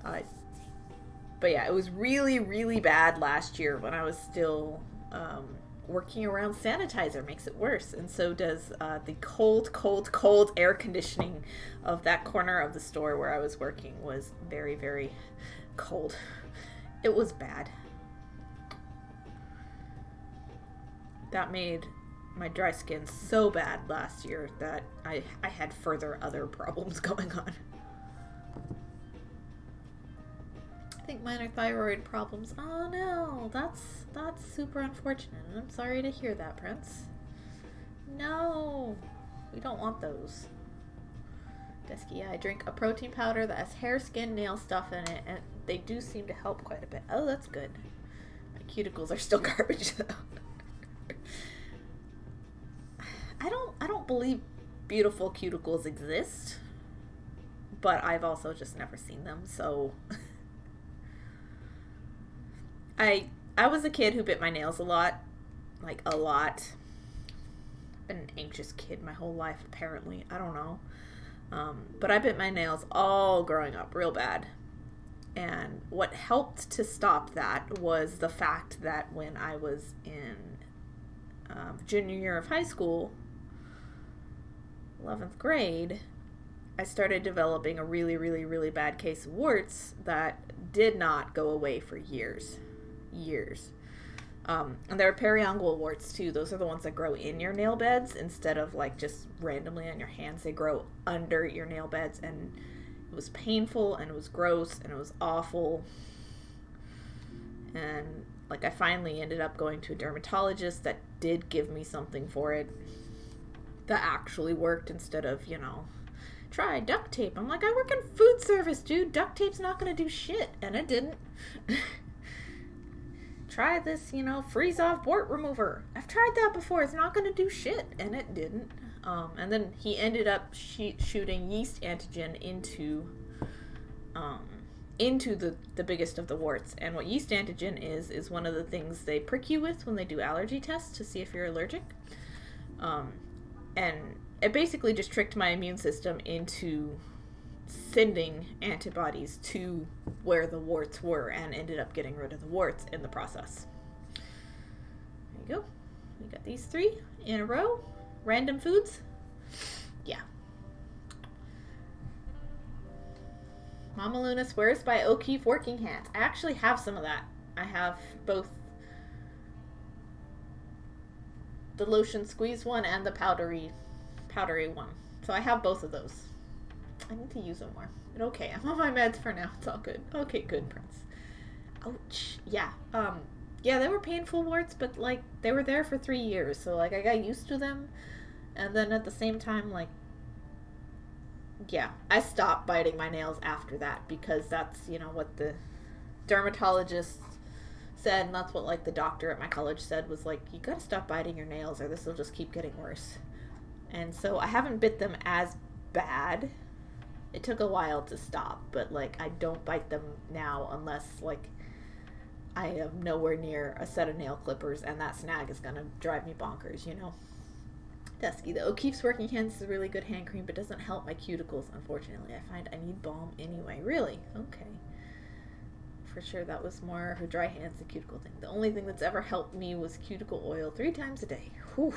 But yeah, it was really, really bad last year when I was still working around sanitizer. Makes it worse. And so does the cold air conditioning of that corner of the store where I was working was very, very cold. It was bad. That made my dry skin so bad last year that I had further other problems going on. I think mine are thyroid problems. Oh no, that's super unfortunate. I'm sorry to hear that, Prince. No, we don't want those. Desky, yeah, I drink a protein powder that has hair, skin, nail stuff in it, and they do seem to help quite a bit. Oh, that's good. My cuticles are still garbage though. I don't believe beautiful cuticles exist, but I've also just never seen them, so I was a kid who bit my nails a lot. Like, a lot. I've been an anxious kid my whole life, apparently. I don't know. But I bit my nails all growing up real bad. And what helped to stop that was the fact that when I was in junior year of high school, 11th grade, I started developing a really, really, really bad case of warts that did not go away for years. And there are periungual warts too. Those are the ones that grow in your nail beds instead of like just randomly on your hands. They grow under your nail beds, and it was painful and it was gross and it was awful. And Like, I finally ended up going to a dermatologist that did give me something for it that actually worked instead of, you know, try duct tape. I'm like, I work in food service, dude. Duct tape's not gonna do shit. And it didn't. Try this, you know, freeze-off wart remover. I've tried that before. It's not gonna do shit. And it didn't. And then he ended up shooting yeast antigen into the biggest of the warts. And what yeast antigen is one of the things they prick you with when they do allergy tests to see if you're allergic. And it basically just tricked my immune system into sending antibodies to where the warts were and ended up getting rid of the warts in the process. There you go. We got these 3 in a row. Random foods. Yeah. Mama Luna swears by O'Keefe working hands. I actually have some of that. I have both the lotion squeeze one and the powdery one. So I have both of those. I need to use them more. But okay, I'm on my meds for now. It's all good. Okay, good, Prince. Ouch. Yeah. Yeah, they were painful warts, but like they were there for 3 years, so like I got used to them. And then at the same time, like, yeah, I stopped biting my nails after that because that's, you know, what the dermatologist said, and that's what like the doctor at my college said was like, you gotta stop biting your nails or this will just keep getting worse. And so I haven't bit them as bad. It took a while to stop, but like I don't bite them now unless like I am nowhere near a set of nail clippers and that snag is gonna drive me bonkers, you know. Dusky, the O'Keefe's working hands is a really good hand cream, but doesn't help my cuticles, unfortunately. I find I need balm anyway. Really? Okay. For sure that was more of a dry hands and cuticle thing. The only thing that's ever helped me was cuticle oil 3 times a day. Whew.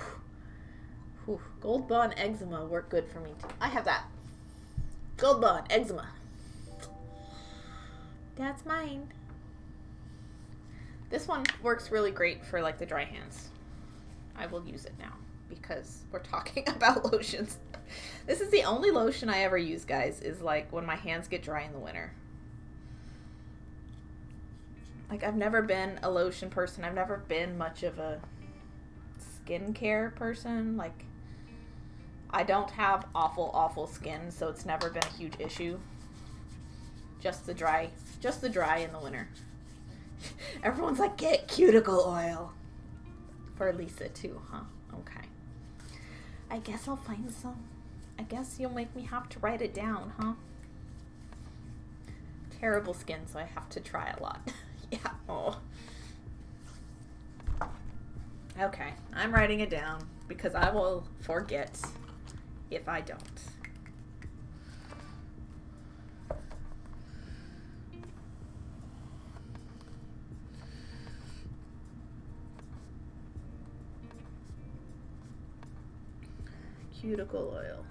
Whew. Gold Bond eczema worked good for me too. I have that. Gold Bond eczema. That's mine. This one works really great for like the dry hands. I will use it now because we're talking about lotions. This is the only lotion I ever use, guys, is like when my hands get dry in the winter. Like, I've never been a lotion person. I've never been much of a skincare person. Like, I don't have awful skin, so it's never been a huge issue. Just the dry in the winter. Everyone's like, get cuticle oil. For Lisa too, huh? Okay. I guess I'll find some. I guess you'll make me have to write it down, huh? Terrible skin, so I have to try a lot. Yeah. Oh. Okay. I'm writing it down because I will forget if I don't. Cuticle oil.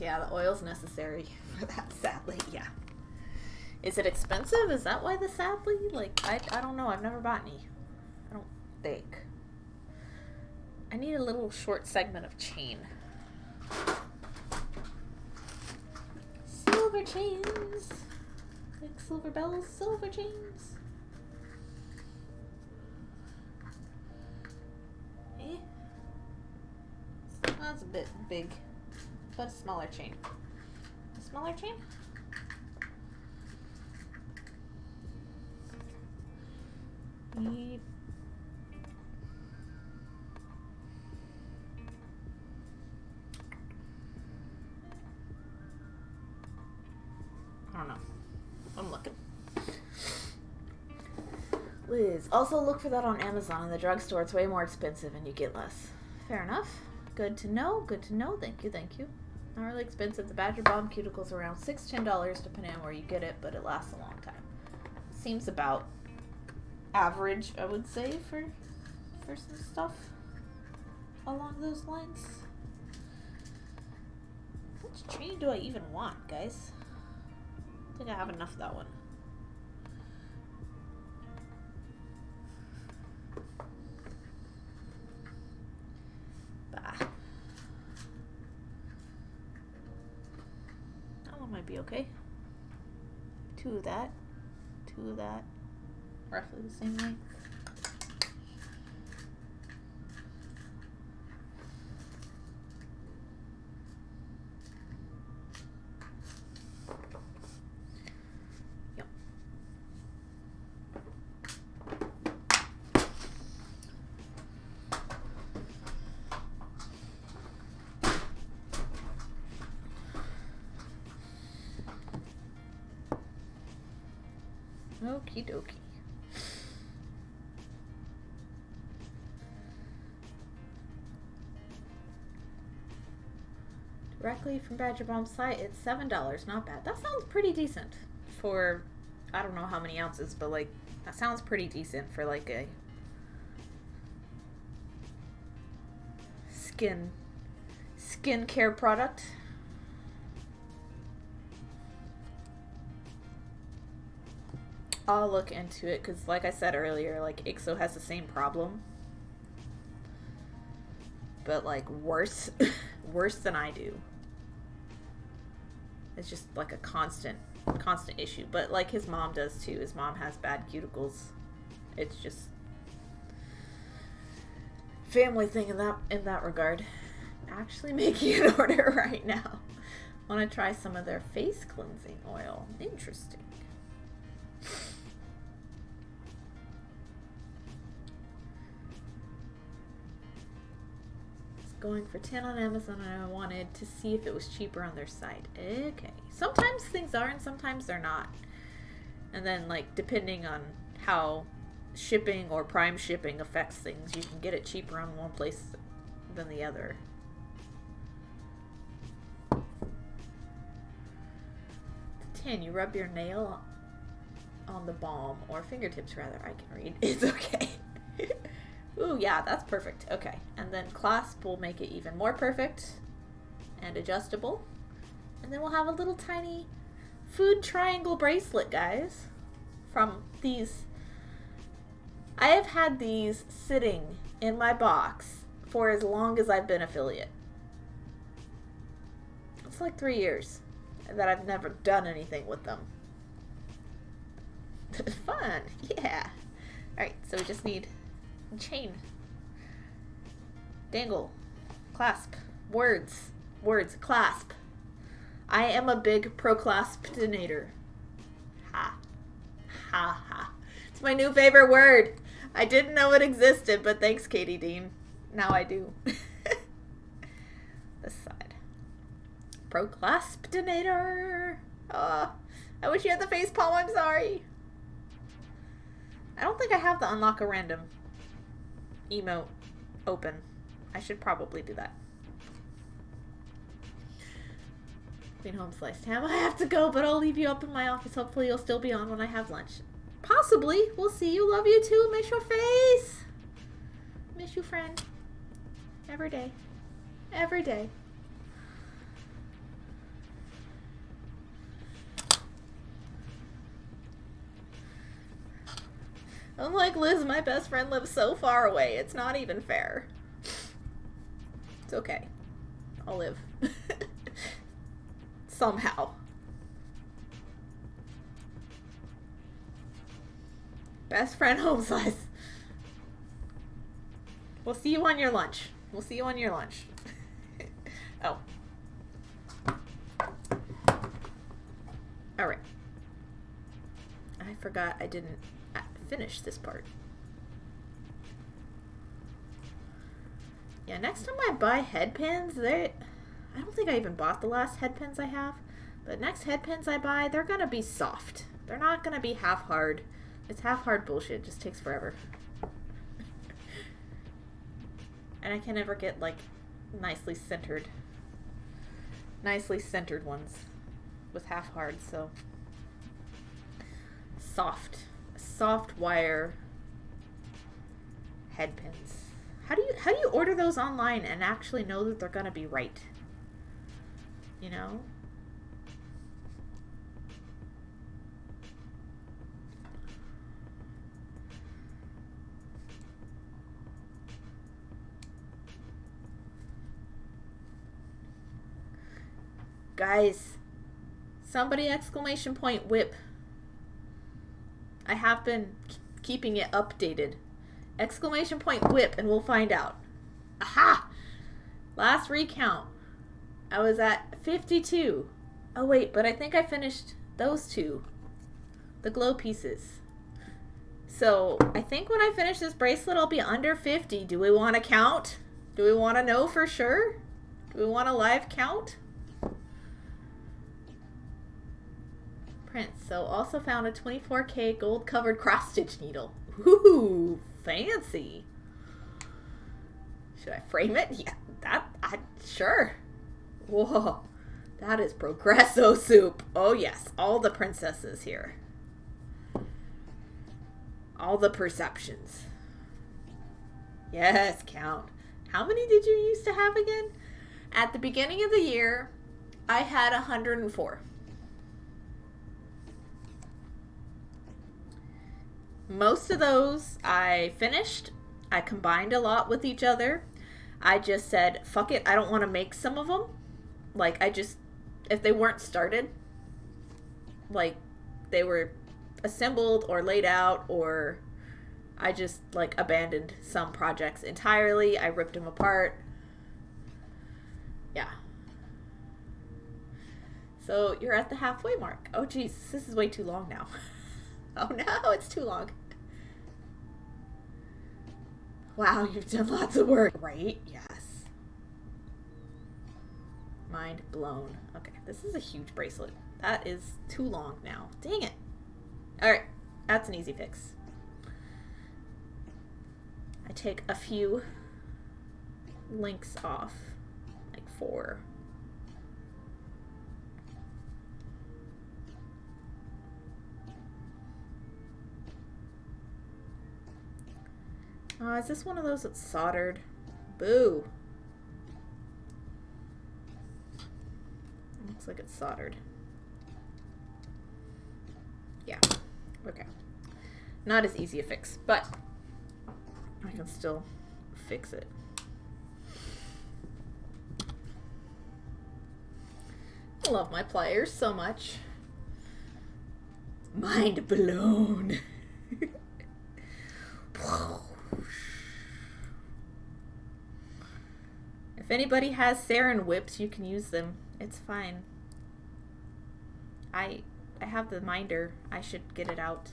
Yeah, the oil's necessary for that, sadly. Yeah. Is it expensive? Is that why the sadly? Like, I don't know. I've never bought any. I don't think. I need a little short segment of chain. Silver chains. Like silver bells, silver chains. Eh. That's a bit big. But a smaller chain. A smaller chain? Need... I don't know. I'm looking. Liz, also look for that on Amazon in the drugstore. It's way more expensive and you get less. Fair enough. Good to know. Good to know. Thank you. Thank you. Not really expensive. The Badger Balm cuticles around $6-10 depending on where you get it, but it lasts a long time. Seems about average, I would say, for some stuff along those lines. Which chain do I even want, guys? I think I have enough of that one. be okay. 2 of that. 2 of that. Roughly the same length. Yep. Okie dokie. Directly from Badger Bomb's site, it's $7. Not bad. That sounds pretty decent for, I don't know how many ounces, but like, that sounds pretty decent for like a skincare product. I'll look into it because, like I said earlier, like IXO has the same problem, but like worse, worse than I do. It's just like a constant issue. But like his mom does too. His mom has bad cuticles. It's just family thing in that regard. I'm actually making an order right now. Want to try some of their face cleansing oil. Interesting. Going for 10 on Amazon, and I wanted to see if it was cheaper on their site. Okay. Sometimes things are and sometimes they're not. And then, like, depending on how shipping or prime shipping affects things, you can get it cheaper on one place than the other. The 10, you rub your nail on the balm, or fingertips rather, I can read. It's okay. Ooh, yeah, that's perfect. Okay. And then clasp will make it even more perfect and adjustable. And then we'll have a little tiny food triangle bracelet, guys, from these. I have had these sitting in my box for as long as I've been affiliate. It's like 3 years that I've never done anything with them. Fun. Yeah. All right, so we just need chain, dangle, clasp, words, clasp. I am a big procrastinator. Ha. Ha ha. It's my new favorite word. I didn't know it existed, but thanks, Katie Dean. Now I do. This side. Procrastinator. I wish you had the face palm. I'm sorry. I don't think I have the unlock a random emote open. I should probably do that. Queen Home Sliced Ham. I have to go, but I'll leave you up in my office. Hopefully you'll still be on when I have lunch. Possibly. We'll see you. Love you too. Miss your face. Miss you, friend. Every day. Every day. Unlike Liz, my best friend lives so far away. It's not even fair. It's okay. I'll live. Somehow. Best friend home slice. We'll see you on your lunch. We'll see you on your lunch. Oh. Alright. I forgot I didn't finish this part. Yeah, next time I buy headpins, I don't think I even bought the last headpins I have, but next headpins I buy, they're gonna be soft. They're not gonna be half hard. It's half hard bullshit. It just takes forever. And I can never get like nicely centered ones with half hard, so soft wire head pins. How do you order those online and actually know that they're gonna be right? You know? Guys, Somebody exclamation point WIP. I have been keeping it updated. Exclamation point WIP and we'll find out. Aha! Last recount. I was at 52. Oh wait, but I think I finished those two. The glow pieces. So I think when I finish this bracelet, I'll be under 50. Do we want to count? Do we want to know for sure? Do we want a live count? Prints. So also found a 24K gold covered cross stitch needle. Ooh, fancy. Should I frame it? Yeah, sure. Whoa, that is Progresso soup. Oh yes, all the princesses here. All the perceptions. Yes, count. How many did you used to have again? At the beginning of the year, I had 104. Most of those I finished. I combined a lot with each other. I just said, fuck it, I don't want to make some of them. Like, if they weren't started, like, they were assembled or laid out, or I just, like, abandoned some projects entirely. I ripped them apart. Yeah. So, you're at the halfway mark. Oh, geez, this is way too long now. Oh, no, it's too long. Wow, you've done lots of work. Right? Yes. Mind blown. Okay, this is a huge bracelet. That is too long now. Dang it. Alright, that's an easy fix. I take a few links off. Like 4. Is this one of those that's soldered? Boo. Looks like it's soldered. Yeah. Okay. Not as easy a fix, but I can still fix it. I love my pliers so much. Mind blown. If anybody has sarin whips, you can use them. It's fine. I have the minder. I should get it out.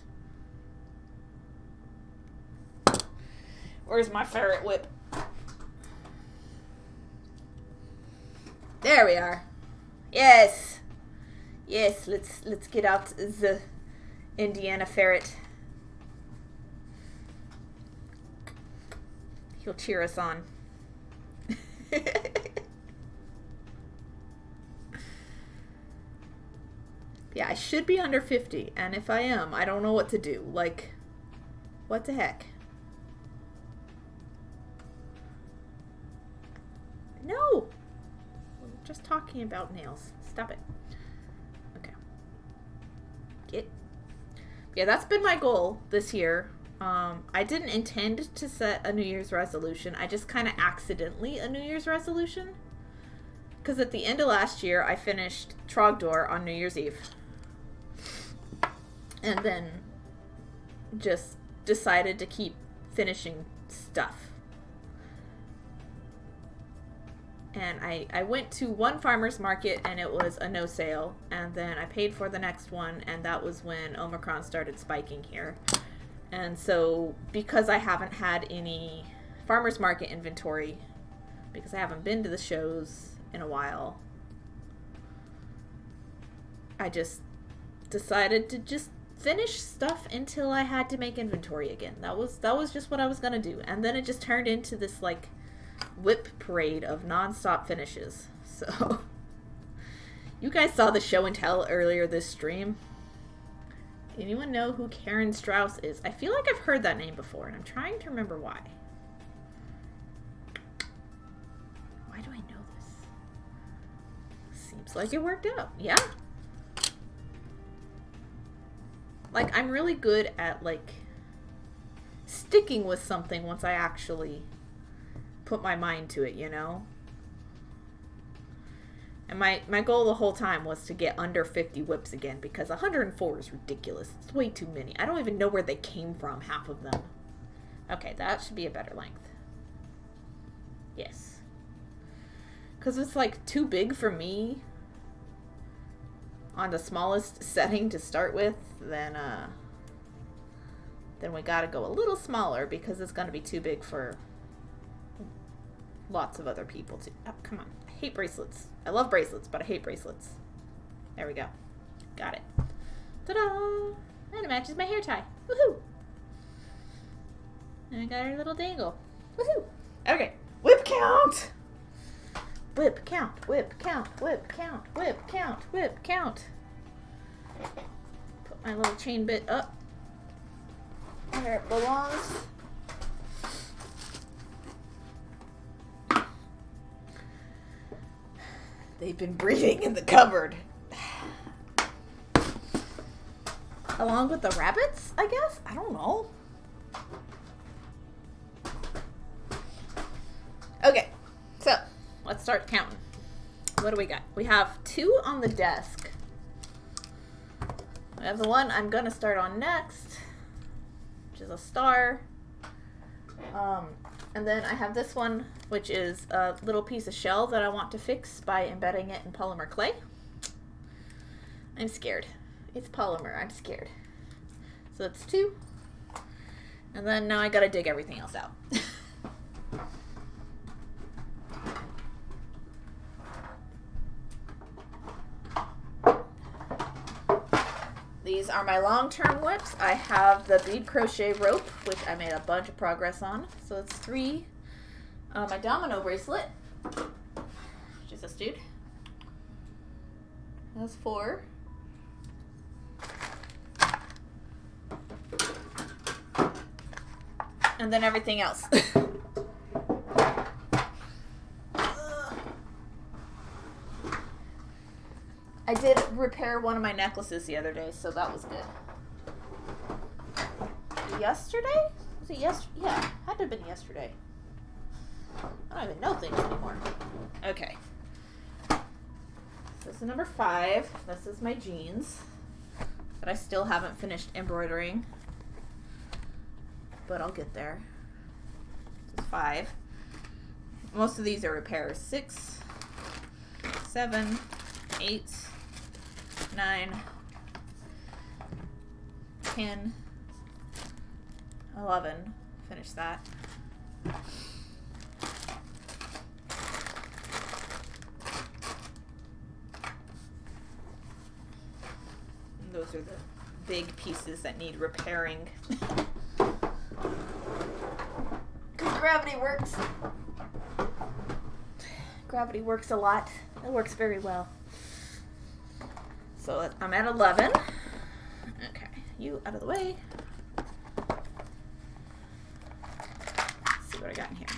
Where's my ferret whip? There we are. Yes. Yes, let's get out the Indiana ferret. He'll cheer us on. Yeah, I should be under 50, and if I am, I don't know what to do. Like, what the heck? No! We're just talking about nails. Stop it. Okay. Yeah, that's been my goal this year. I didn't intend to set a New Year's resolution. I just kind of accidentally a New Year's resolution. Because at the end of last year, I finished Trogdor on New Year's Eve. And then just decided to keep finishing stuff. And I went to one farmer's market and it was a no sale. And then I paid for the next one, and that was when Omicron started spiking here. And so, because I haven't had any farmer's market inventory, because I haven't been to the shows in a while, I just decided to just finish stuff until I had to make inventory again. That was just what I was gonna do. And then it just turned into this, like, WIP parade of non-stop finishes. So, you guys saw the show and tell earlier this stream. Anyone know who Karen Strauss is? I feel like I've heard that name before, and I'm trying to remember why. Why do I know this? Seems like it worked out. Yeah. Like, I'm really good at, like, sticking with something once I actually put my mind to it, you know? And my goal the whole time was to get under 50 whips again, because 104 is ridiculous. It's way too many. I don't even know where they came from, half of them. Okay, that should be a better length. Yes. Because it's like too big for me on the smallest setting to start with, then we gotta go a little smaller, because it's gonna be too big for lots of other people too. Oh, come on. I hate bracelets. I love bracelets, but I hate bracelets. There we go. Got it. Ta-da! And it matches my hair tie. Woohoo! And I got our little dangle. Woohoo! Okay. Whip count! Whip count, whip count, whip count, whip count, whip count. Put my little chain bit up where it belongs. They've been breeding in the cupboard. Along with the rabbits, I guess? I don't know. Okay, so let's start counting. What do we got? We have 2 on the desk. We have the one I'm gonna start on next, which is a star. And then I have this one, which is a little piece of shell that I want to fix by embedding it in polymer clay. I'm scared. It's polymer. I'm scared. So that's 2. And then now I gotta dig everything else out. These are my long-term whips. I have the bead crochet rope, which I made a bunch of progress on. So it's 3. My domino bracelet, which is this dude. That's 4. And then everything else. I did repair one of my necklaces the other day, so that was good. Yesterday? Was it yesterday? Yeah, had to have been yesterday. I don't even know things anymore. Okay. This is number 5. This is my jeans that I still haven't finished embroidering, but I'll get there. This is 5. Most of these are repairs. 6, 7, 8, 9, 10, 11. Finish that. And those are the big pieces that need repairing. Because gravity works. Gravity works a lot. It works very well. So I'm at 11. Okay, you out of the way. Let's see what I got in here.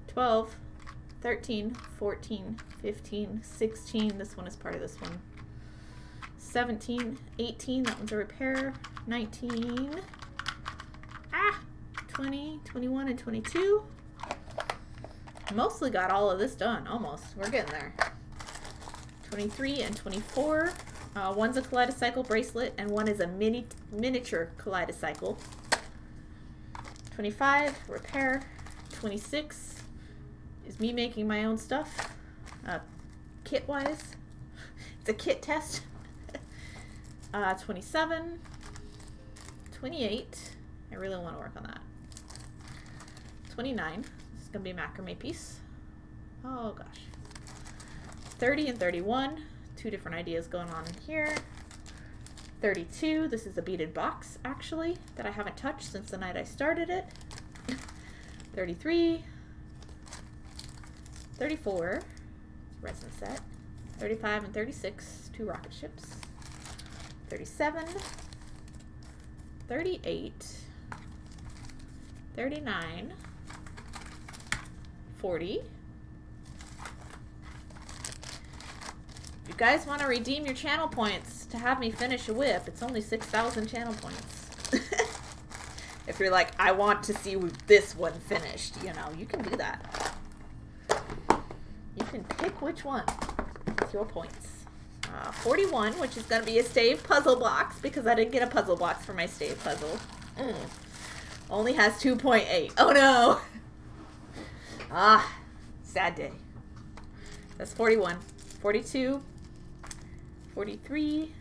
12, 13, 14, 15, 16. This one is part of this one. 17, 18. That one's a repair. 19. 20, 21, and 22. Mostly got all of this done. Almost. We're getting there. 23 and 24. One's a kaleidocycle bracelet, and one is a miniature kaleidocycle. 25, repair. 26 is me making my own stuff, kit-wise. It's a kit test. 27, 28. I really want to work on that. 29. This is going to be a macrame piece. Oh, gosh. 30 and 31, 2 different ideas going on in here. 32, this is a beaded box, actually, that I haven't touched since the night I started it. 33, 34, resin set. 35 and 36, 2 rocket ships. 37, 38, 39, 40. If you guys want to redeem your channel points to have me finish a whip, it's only 6,000 channel points. If you're like, I want to see this one finished, you know, you can do that. You can pick which one. with your points. 41, which is going to be a stave puzzle box because I didn't get a puzzle box for my stave puzzle. Only has 2.8. Oh no! Sad day. That's 41. 42. 43.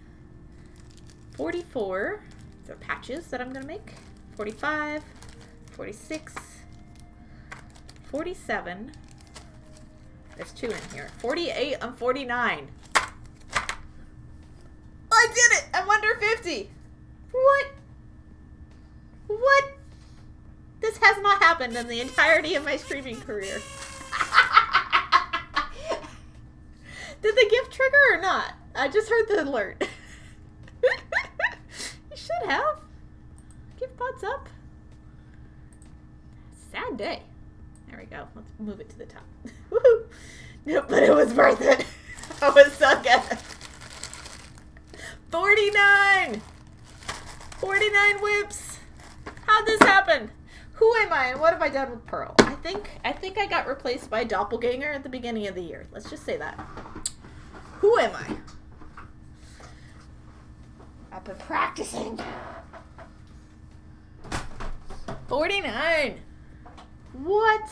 44. These are patches that I'm going to make. 45. 46. 47. There's 2 in here. 48 and 49. I did it! I'm under 50! What? What? This has not happened in the entirety of my streaming career. Did the gift trigger or not? I just heard the alert. You should have. Gift pod's up. Sad day. There we go. Let's move it to the top. Woohoo! Nope, but it was worth it. That was so good. 49! 49 whips! How'd this happen? Who am I and what have I done with Pearl? I think I got replaced by a doppelganger at the beginning of the year. Let's just say that. Who am I? I've been practicing. 49! What?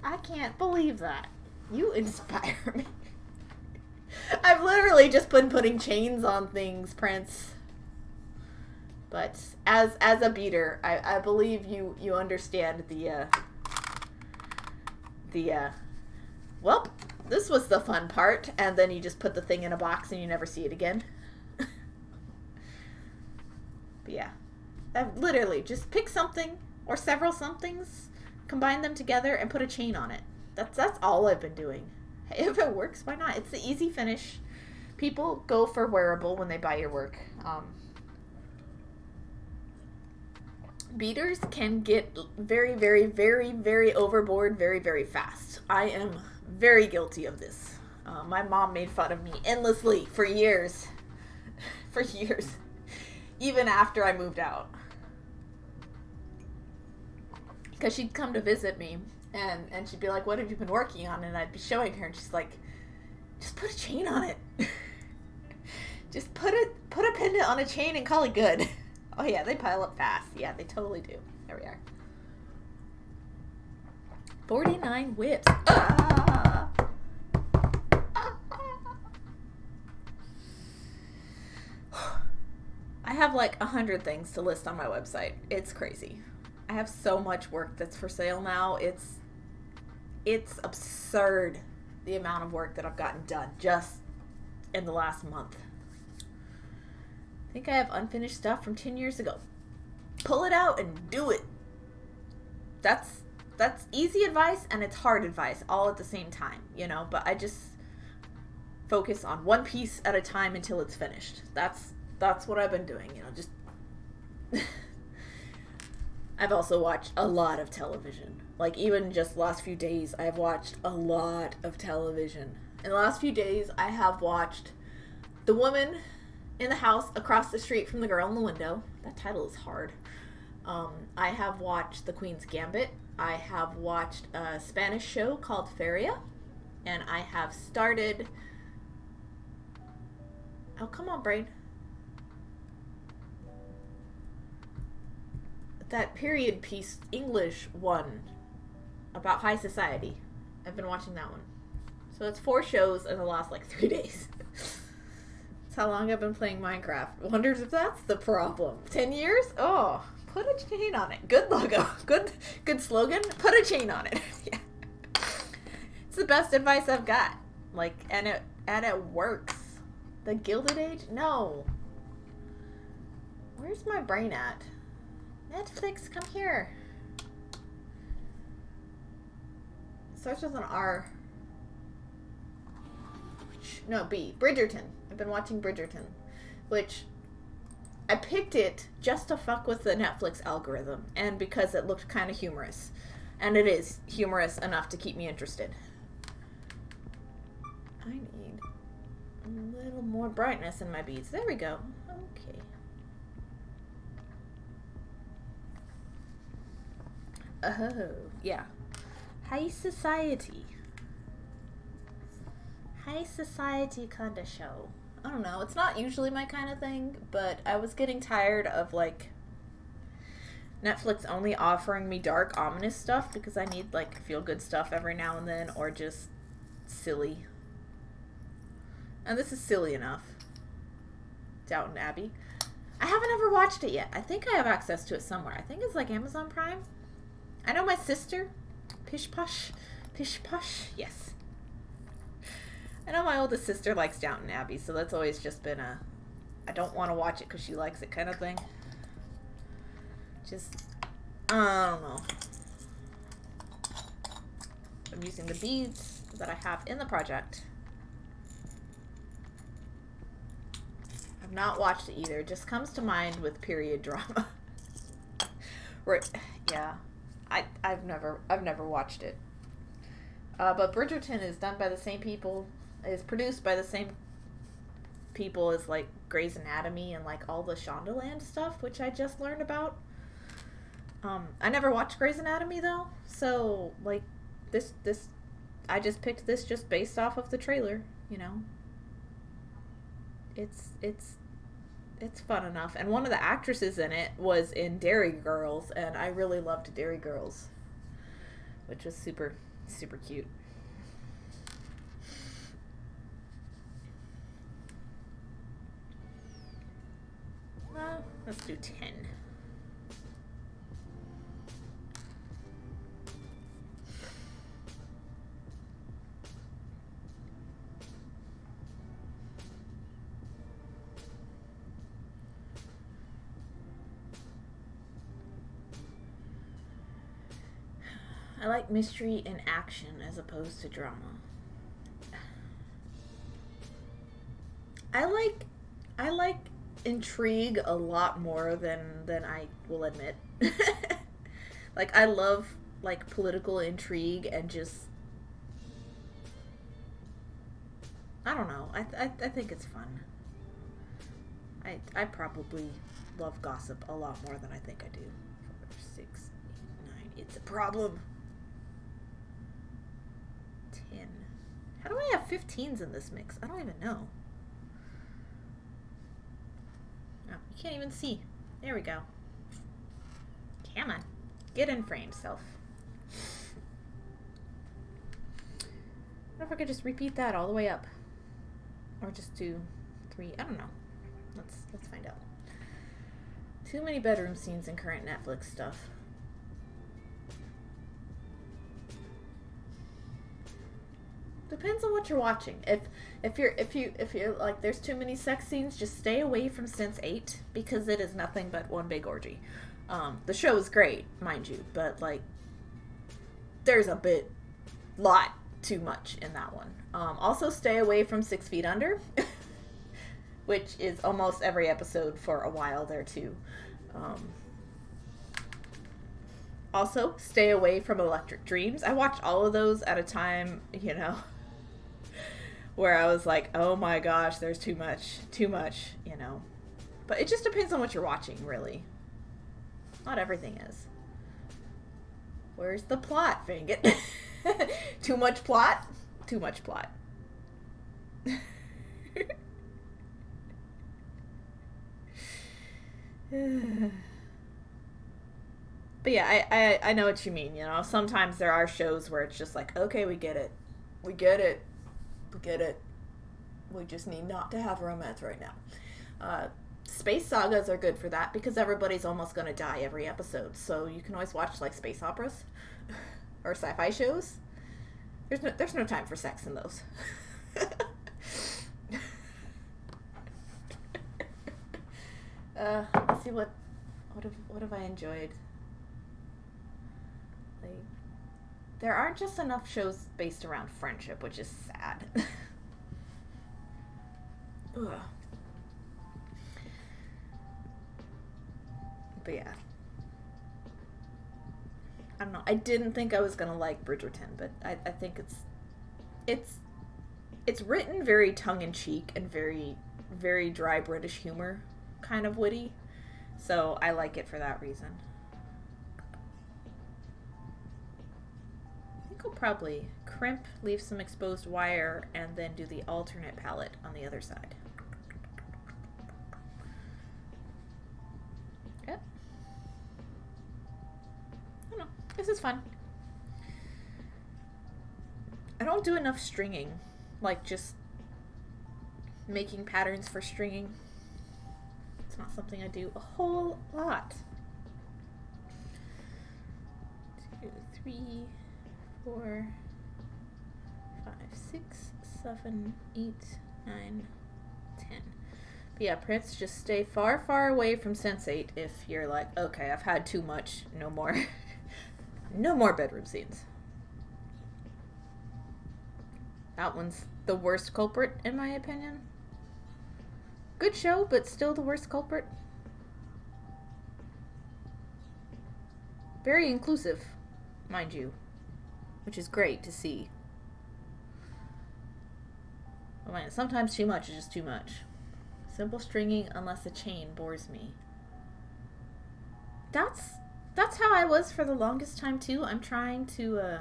I can't believe that. You inspire me. I've literally just been putting chains on things, Prince. But as a beater, I believe you understand well, this was the fun part, and then you just put the thing in a box and you never see it again. But yeah, I've literally just pick something or several somethings, combine them together, and put a chain on it. That's all I've been doing. If it works, why not? It's the easy finish. People go for wearable when they buy your work. Beaters can get very, very, very, very overboard very, very fast. I am very guilty of this. My mom made fun of me endlessly for years. For years. Even after I moved out. Because she'd come to visit me. And she'd be like, what have you been working on? And I'd be showing her, and she's like, just put a chain on it. Just put a pendant on a chain and call it good. Oh yeah, they pile up fast. Yeah, they totally do. There we are. 49 whips. Ah! I have like 100 things to list on my website. It's crazy. I have so much work that's for sale now. It's absurd the amount of work that I've gotten done just in the last month. I think I have unfinished stuff from 10 years ago. Pull it out and do it. That's easy advice and it's hard advice all at the same time, you know, but I just focus on one piece at a time until it's finished. That's what I've been doing, you know, just I've also watched a lot of television. Like, even just the last few days, I've watched a lot of television. In the last few days, I have watched The Woman in the House Across the Street from the Girl in the Window. That title is hard. I have watched The Queen's Gambit. I have watched a Spanish show called Feria. And I have started... Oh, come on, brain. That period piece English one about high society. I've been watching that one. So it's 4 shows in the last like 3 days. That's how long I've been playing Minecraft. Wonders if that's the problem. 10 years? Oh, put a chain on it. Good logo. Good slogan. Put a chain on it. Yeah. It's the best advice I've got. Like, and it works. The Gilded Age? No. Where's my brain at? Netflix, come here. Starts with an R. No, B. Bridgerton. I've been watching Bridgerton. Which, I picked it just to fuck with the Netflix algorithm. And because it looked kind of humorous. And it is humorous enough to keep me interested. I need a little more brightness in my beads. There we go. Okay. Oh, yeah. High society. high society kind of show. I don't know. It's not usually my kind of thing, but I was getting tired of, like, Netflix only offering me dark, ominous stuff because I need, like, feel-good stuff every now and then, or just silly. And this is silly enough. Downton Abbey. I haven't ever watched it yet. I think I have access to it somewhere. I think it's, like, Amazon Prime. I know my sister, Pish Posh, yes. I know my oldest sister likes Downton Abbey, so that's always just been a, I don't want to watch it because she likes it kind of thing. Just, I don't know. I'm using the beads that I have in the project. I've not watched it either. It just comes to mind with period drama. Right, yeah. I've never watched it. But Bridgerton is done by the same people, is produced by the same people as, like, Grey's Anatomy and, like, all the Shondaland stuff, which I just learned about. I never watched Grey's Anatomy, though, so, like, this, I just picked this just based off of the trailer, you know. It's fun enough, and one of the actresses in it was in Derry Girls, and I really loved Derry Girls, which was super, super cute. Let's do 10. I like mystery and action as opposed to drama. I like intrigue a lot more than I will admit. Like, I love, like, political intrigue and just, I don't know. I think it's fun. I probably love gossip a lot more than I think I do. 4, 6, 8, 9. It's a problem. 10. How do I have 15s in this mix? I don't even know. Oh, you can't even see. There we go. Come on. Get in frame, self. What if I could just repeat that all the way up? Or just do 3? I don't know. Let's find out. Too many bedroom scenes in current Netflix stuff. Depends on what you're watching. If you're like, there's too many sex scenes, just stay away from Sense 8 because it is nothing but one big orgy. The show is great, mind you, but, like, there's a lot too much in that one. Also, stay away from 6 Feet Under, which is almost every episode for a while there too. Also, stay away from Electric Dreams. I watched all of those at a time, you know, where I was like, oh my gosh, there's too much, you know. But it just depends on what you're watching, really. Not everything is. Where's the plot, Fingit? Too much plot? Too much plot. But yeah, I know what you mean, you know. Sometimes there are shows where it's just like, okay, we get it. We get it. We get it. We just need not to have romance right now. Space sagas are good for that because everybody's almost going to die every episode. So you can always watch, like, space operas or sci-fi shows. There's no time for sex in those. Let's see what have I enjoyed. Like, there aren't just enough shows based around friendship, which is sad. Ugh. But yeah, I don't know. I didn't think I was gonna like Bridgerton, but I think it's written very tongue-in-cheek and very, very dry British humor, kind of witty. So I like it for that reason. I think I'll probably crimp, leave some exposed wire, and then do the alternate palette on the other side. Yep. I don't know. This is fun. I don't do enough stringing, like just making patterns for stringing. It's not something I do a whole lot. 2, 3, 4, 5, 6, 7, 8, 9, 10. But yeah, Prince, just stay far, far away from Sensate if you're like, okay, I've had too much, no more. No more bedroom scenes. That one's the worst culprit, in my opinion. Good show, but still the worst culprit. Very inclusive, mind you, which is great to see. Oh man, sometimes too much is just too much. Simple stringing unless a chain bores me. That's how I was for the longest time too. I'm trying to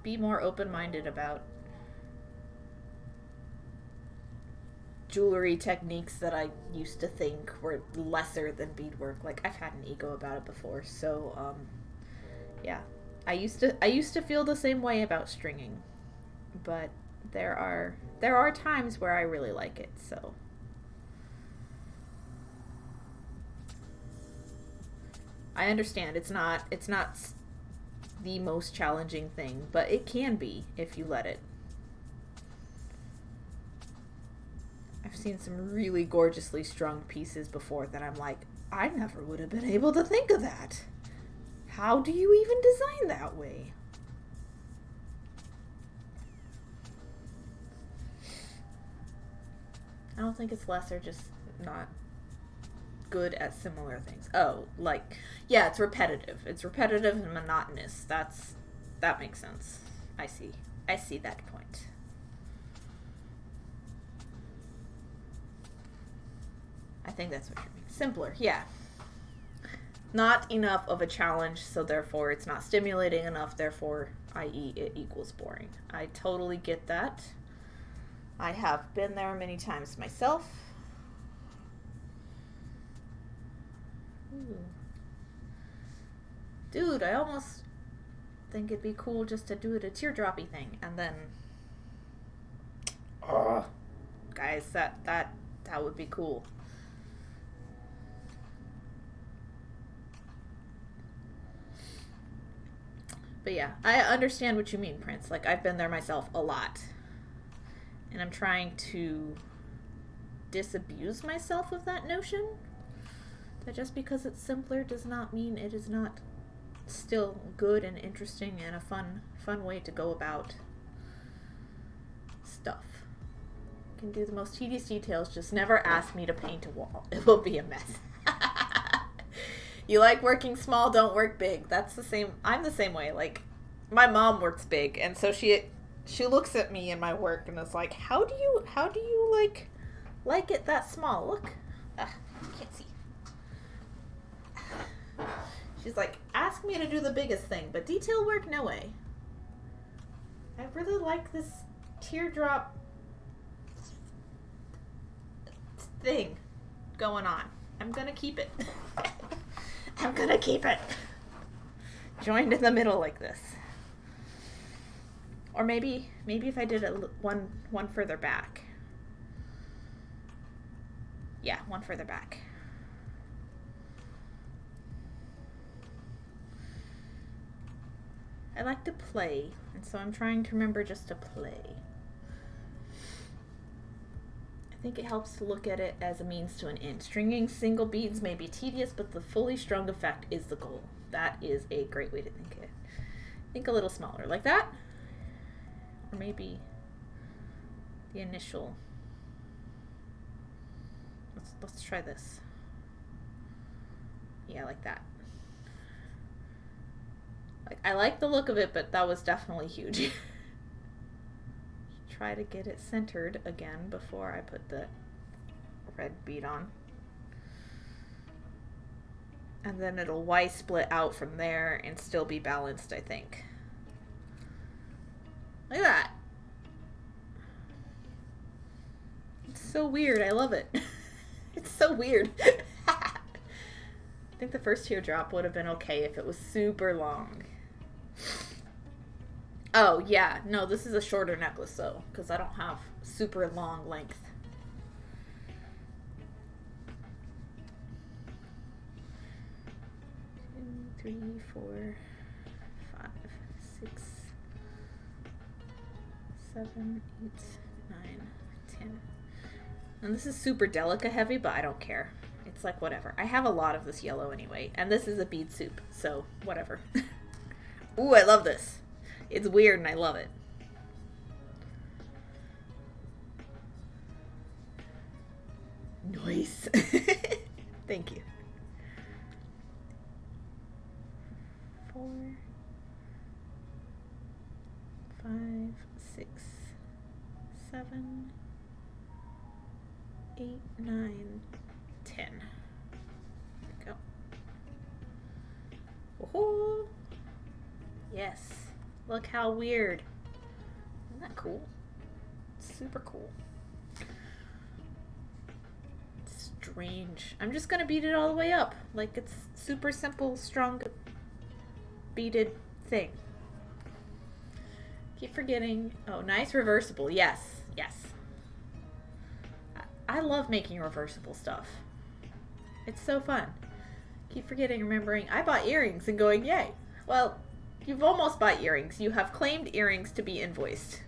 be more open-minded about jewelry techniques that I used to think were lesser than beadwork. Like, I've had an ego about it before, so yeah. I used to feel the same way about stringing, but there are times where I really like it, so. I understand it's not the most challenging thing, but it can be if you let it. I've seen some really gorgeously strung pieces before that I'm like, I never would have been able to think of that. How do you even design that way? I don't think it's lesser, just not good at similar things. Oh, like, yeah, it's repetitive. It's repetitive and monotonous. That makes sense. I see that point. I think that's what you mean. Simpler, yeah. Not enough of a challenge, so therefore it's not stimulating enough, therefore, i.e., it equals boring. I totally get that. I have been there many times myself. Ooh. Dude, I almost think it'd be cool just to do it a teardroppy thing, and then, guys, that would be cool. But yeah, I understand what you mean, Prince. Like, I've been there myself a lot, and I'm trying to disabuse myself of that notion. That just because it's simpler does not mean it is not still good and interesting and a fun way to go about stuff. You can do the most tedious details, just never ask me to paint a wall. It will be a mess. You like working small, don't work big. That's the same. I'm the same way. Like, my mom works big, and so she looks at me and my work and is like, how do you like it that small? Look. I can't see. She's like, ask me to do the biggest thing, but detail work, no way. I really like this teardrop thing going on. I'm gonna keep it. I'm gonna keep it. Joined in the middle like this. Or maybe if I did it one further back. Yeah, one further back. I like to play, and so I'm trying to remember just to play. I think it helps to look at it as a means to an end. Stringing single beads may be tedious, but the fully strung effect is the goal. That is a great way to think of it. Think a little smaller, like that. Or maybe the initial. Let's try this. Yeah, like that. Like, I like the look of it, but that was definitely huge. Try to get it centered again before I put the red bead on. And then it'll Y split out from there and still be balanced, I think. Look at that. It's so weird. I love it. It's so weird. I think the first teardrop would have been okay if it was super long. Oh, yeah. No, this is a shorter necklace, though, because I don't have super long length. Two, 3, 4, 5, 6, 7, 8, 9, 10. And this is super Delica heavy, but I don't care. It's like whatever. I have a lot of this yellow anyway, and this is a bead soup, so whatever. Ooh, I love this. It's weird and I love it. Nice. Thank you. 4, 5, 6, 7, 8, 9, 10. There we go. Woohoo! Yes. Look how weird. Isn't that cool? Super cool. Strange. I'm just gonna bead it all the way up. Like it's super simple, strong beaded thing. Keep forgetting. Oh, nice reversible. Yes. Yes. I love making reversible stuff. It's so fun. Keep forgetting, remembering. I bought earrings and going, yay. Well, you've almost bought earrings. You have claimed earrings to be invoiced.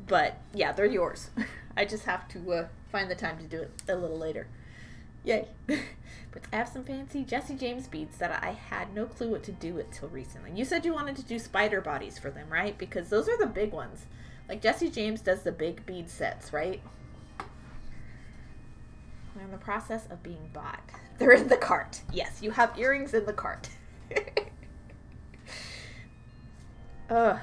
But, yeah, they're yours. I just have to find the time to do it a little later. Yay. But I have some fancy Jesse James beads that I had no clue what to do with till recently. You said you wanted to do spider bodies for them, right? Because those are the big ones. Like, Jesse James does the big bead sets, right? They're in the process of being bought. They're in the cart. Yes, you have earrings in the cart. Ugh.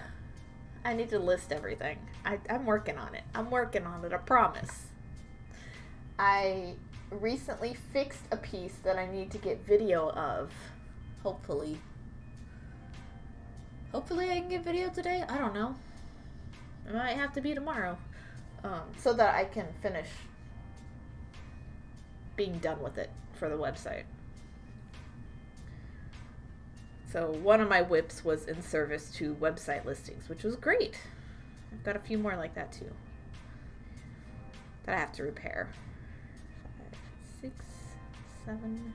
I need to list everything. I'm working on it. I'm working on it, I promise. I recently fixed a piece that I need to get video of. Hopefully. Hopefully I can get video today. I don't know. It might have to be tomorrow. So that I can finish being done with it for the website. So one of my WIPs was in service to website listings, which was great. I've got a few more like that too that I have to repair. 5, 6, 7,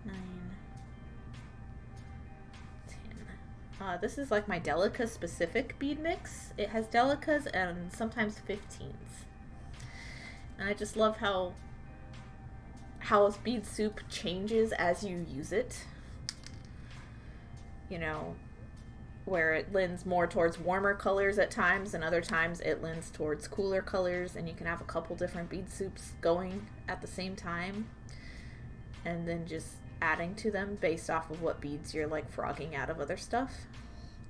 8, 9, 10. This is like my Delica specific bead mix. It has Delicas and sometimes 15s. And I just love how bead soup changes as you use it. You know, where it lends more towards warmer colors at times, and other times it lends towards cooler colors, and you can have a couple different bead soups going at the same time, and then just adding to them based off of what beads you're like frogging out of other stuff.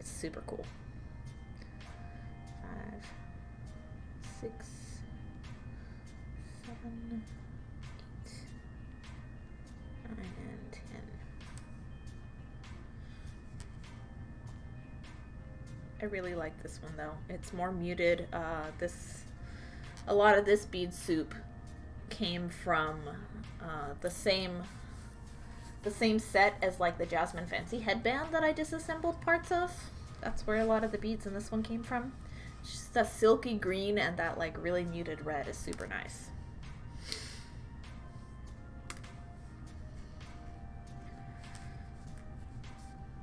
It's super cool. 5, 6, 7, 8, 9, and 10. I really like this one though. It's more muted. A lot of this bead soup came from the same set as like the Jasmine Fancy headband that I disassembled parts of. That's where a lot of the beads in this one came from. It's just that silky green and that like really muted red is super nice.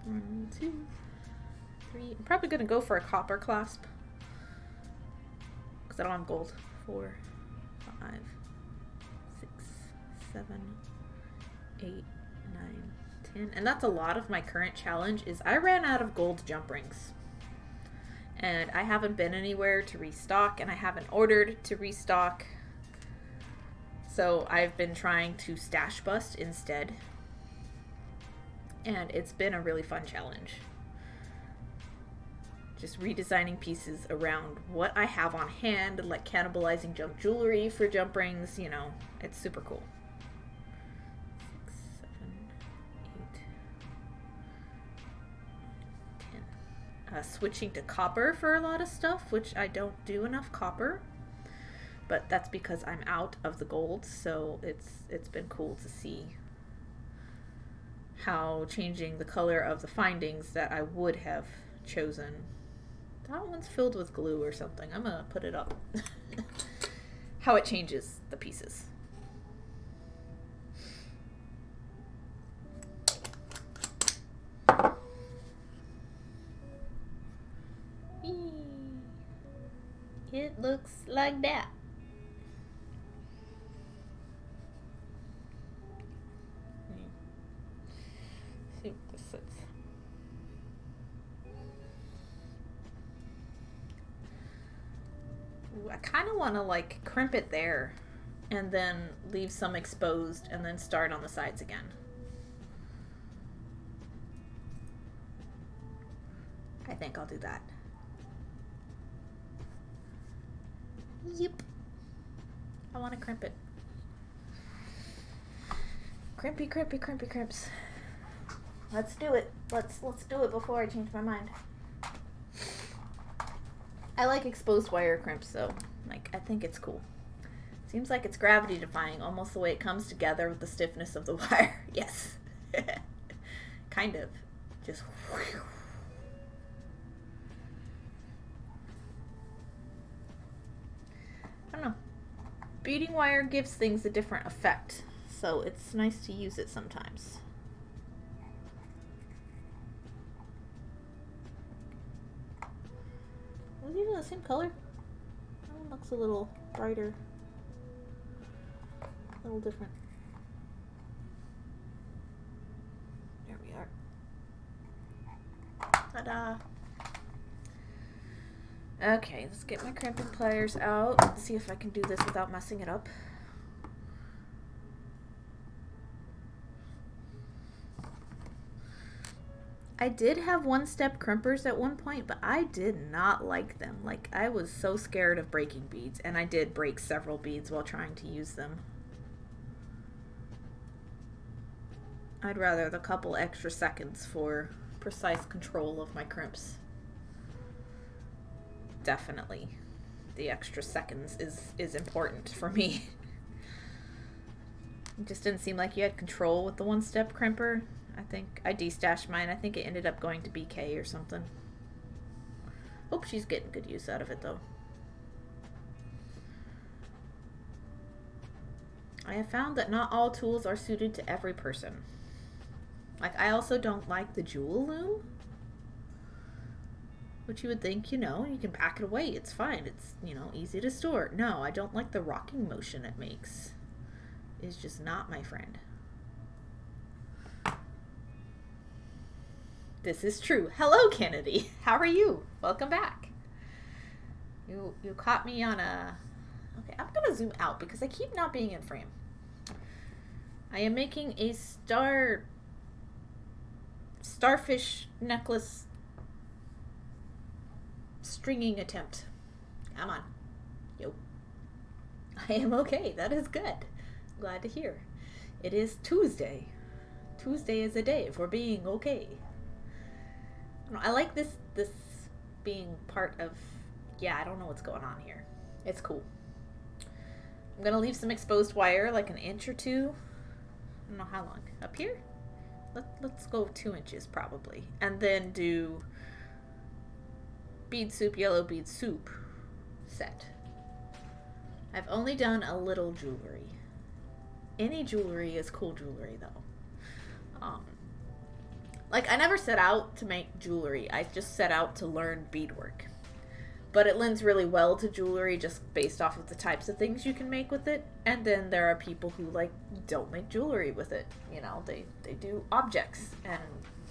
One, 2, 3. I'm probably gonna go for a copper clasp because I don't have gold. 4, 5, 6, 7, 8, 9, 10. And that's a lot of my current challenge is I ran out of gold jump rings. And I haven't been anywhere to restock, and I haven't ordered to restock. So I've been trying to stash bust instead. And it's been a really fun challenge. Just redesigning pieces around what I have on hand, like cannibalizing junk jewelry for jump rings, you know, it's super cool. 6, 7, 8, 10. switching to copper for a lot of stuff, which I don't do enough copper. But that's because I'm out of the gold, so it's been cool to see how changing the color of the findings that I would have chosen. That one's filled with glue or something. I'm gonna put it up. How it changes the pieces. It looks like that. See what this is. Ooh, I kind of want to like crimp it there and then leave some exposed and then start on the sides again. I think I'll do that. Yep. I want to crimp it. Crimpy, crimpy, crimpy crimps. Let's do it. Let's do it before I change my mind. I like exposed wire crimps though. Like, I think it's cool. Seems like it's gravity defying, almost the way it comes together with the stiffness of the wire. Yes. Kind of. Just whew. I don't know. Beading wire gives things a different effect, so it's nice to use it sometimes. Was it even the same color? That one looks a little brighter. A little different. There we are. Ta-da! Okay, let's get my crimping pliers out. Let's see if I can do this without messing it up. I did have one-step crimpers at one point, but I did not like them. Like, I was so scared of breaking beads, and I did break several beads while trying to use them. I'd rather the couple extra seconds for precise control of my crimps. Definitely. The extra seconds is important for me. It just didn't seem like you had control with the one-step crimper. I think I destashed mine. I think it ended up going to BK or something. Hope she's getting good use out of it though. I have found that not all tools are suited to every person. Like, I also don't like the jewel loom. Which you would think, you know, you can pack it away. It's fine. It's, you know, easy to store. No, I don't like the rocking motion it makes. It's just not my friend. This is true. Hello, Kennedy. How are you? Welcome back. You caught me on a... Okay, I'm going to zoom out because I keep not being in frame. I am making a starfish necklace stringing attempt. Come on. Yo. I am okay. That is good. Glad to hear. It is Tuesday. Tuesday is a day for being okay. I like this being part of... Yeah, I don't know what's going on here. It's cool. I'm going to leave some exposed wire, like an inch or two. I don't know how long. Up here? Let's go 2 inches probably. And then do bead soup, yellow bead soup set. I've only done a little jewelry. Any jewelry is cool jewelry though. Like, I never set out to make jewelry. I just set out to learn beadwork. But it lends really well to jewelry just based off of the types of things you can make with it. And then there are people who, like, don't make jewelry with it. You know, they do objects and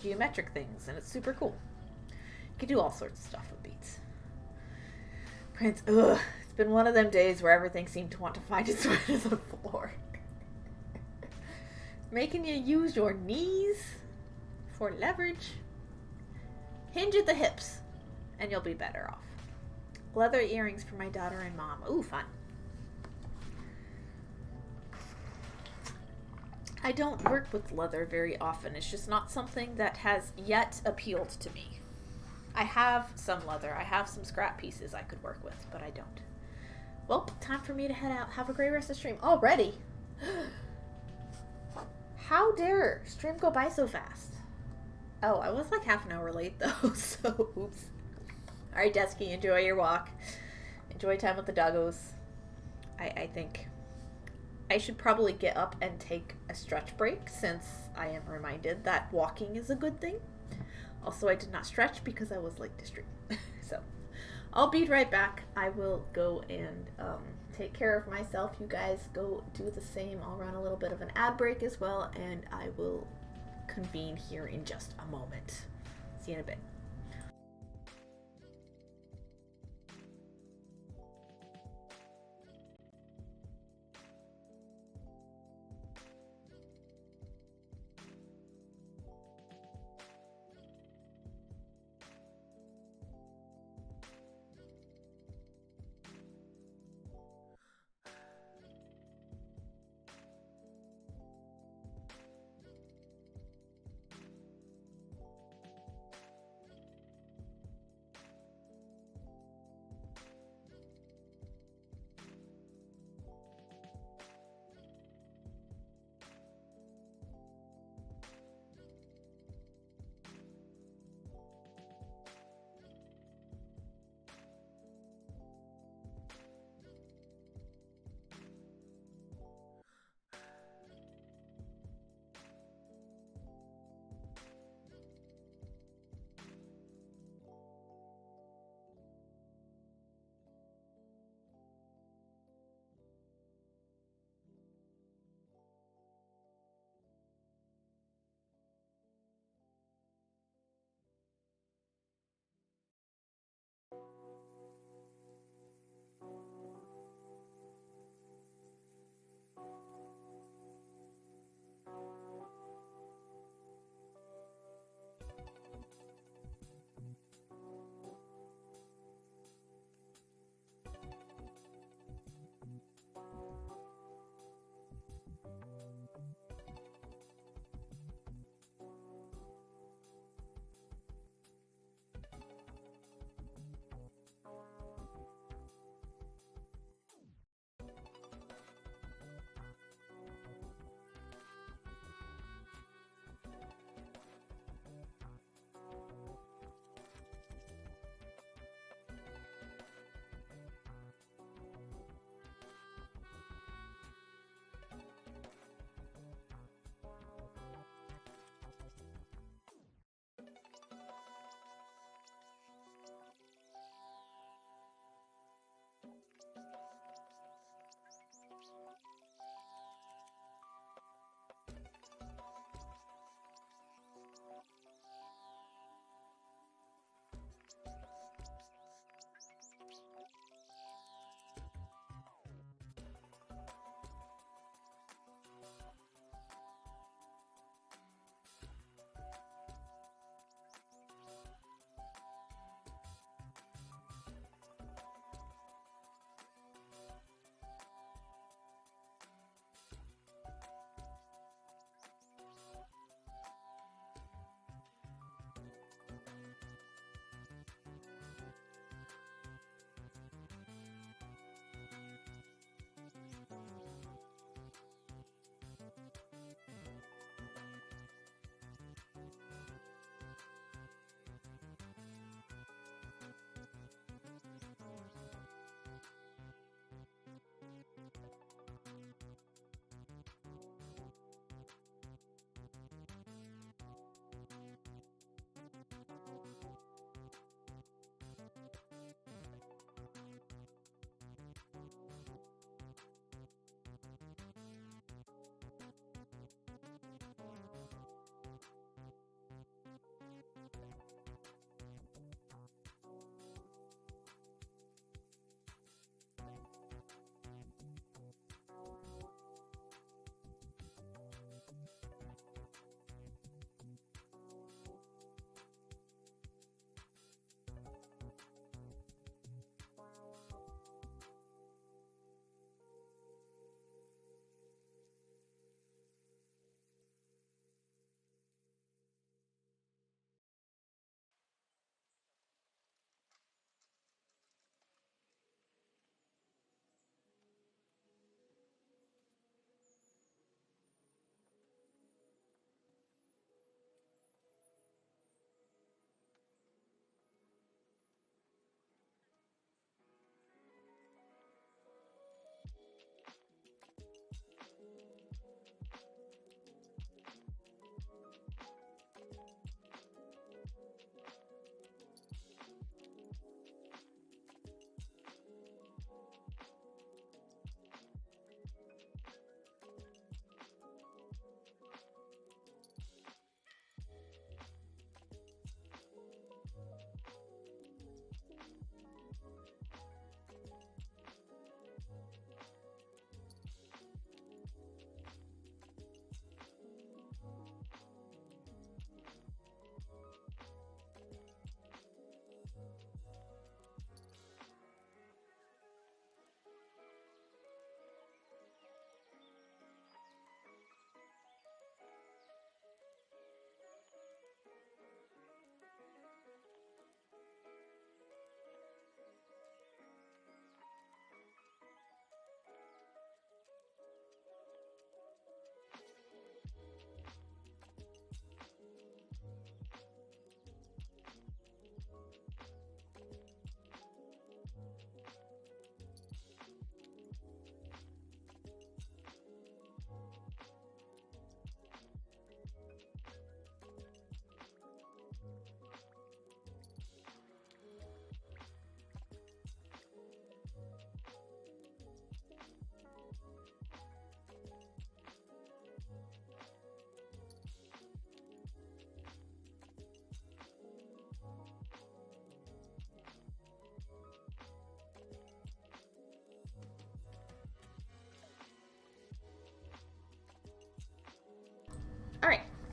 geometric things, and it's super cool. You can do all sorts of stuff with beads. Prince, ugh. It's been one of them days where everything seemed to want to find its way to the floor. Making you use your knees for leverage. Hinge at the hips, and you'll be better off. Leather earrings for my daughter and mom. Ooh, fun. I don't work with leather very often. It's just not something that has yet appealed to me. I have some leather. I have some scrap pieces I could work with, but I don't. Well, time for me to head out. Have a great rest of stream. Already? How dare stream go by so fast? Oh, I was like half an hour late though, so oops. Alright, Desky, enjoy your walk. Enjoy time with the doggos. I think I should probably get up and take a stretch break since I am reminded that walking is a good thing. Also, I did not stretch because I was late to stream. So, I'll be right back. I will go and take care of myself. You guys go do the same. I'll run a little bit of an ad break as well, and I will convene here in just a moment. See you in a bit.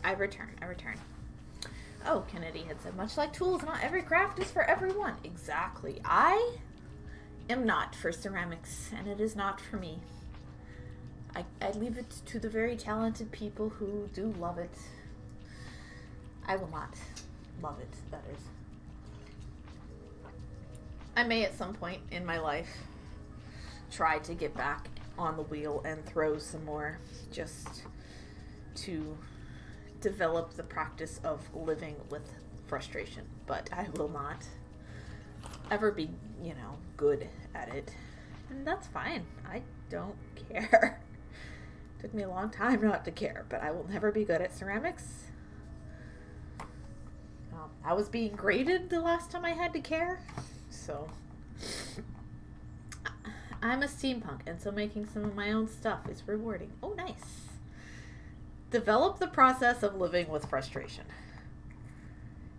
I return. Oh, Kennedy had said, much like tools, not every craft is for everyone. Exactly. I am not for ceramics, and it is not for me. I leave it to the very talented people who do love it. I will not love it, that is. I may at some point in my life try to get back on the wheel and throw some more, just to develop the practice of living with frustration. But I will not ever be, good at it. And that's fine. I don't care. Took me a long time not to care, but I will never be good at ceramics. I was being graded the last time I had to care, so I'm a steampunk, and so making some of my own stuff is rewarding. Oh, nice. Develop the process of living with frustration.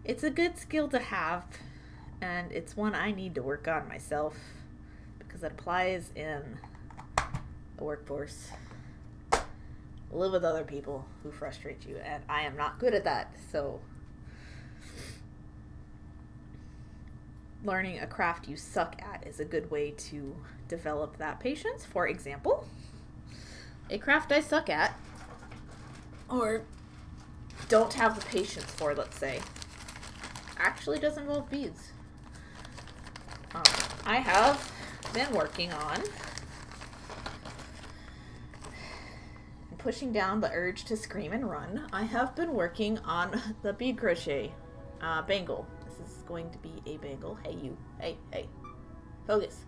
It's a good skill to have, and it's one I need to work on myself, because it applies in the workforce. Live with other people who frustrate you, and I am not good at that, so learning a craft you suck at is a good way to develop that patience. For example, a craft I suck at, or don't have the patience for, let's say, actually does involve beads. I have been working on pushing down the urge to scream and run. I have been working on the bead crochet bangle. This is going to be a bangle. Hey, you. Hey. Focus.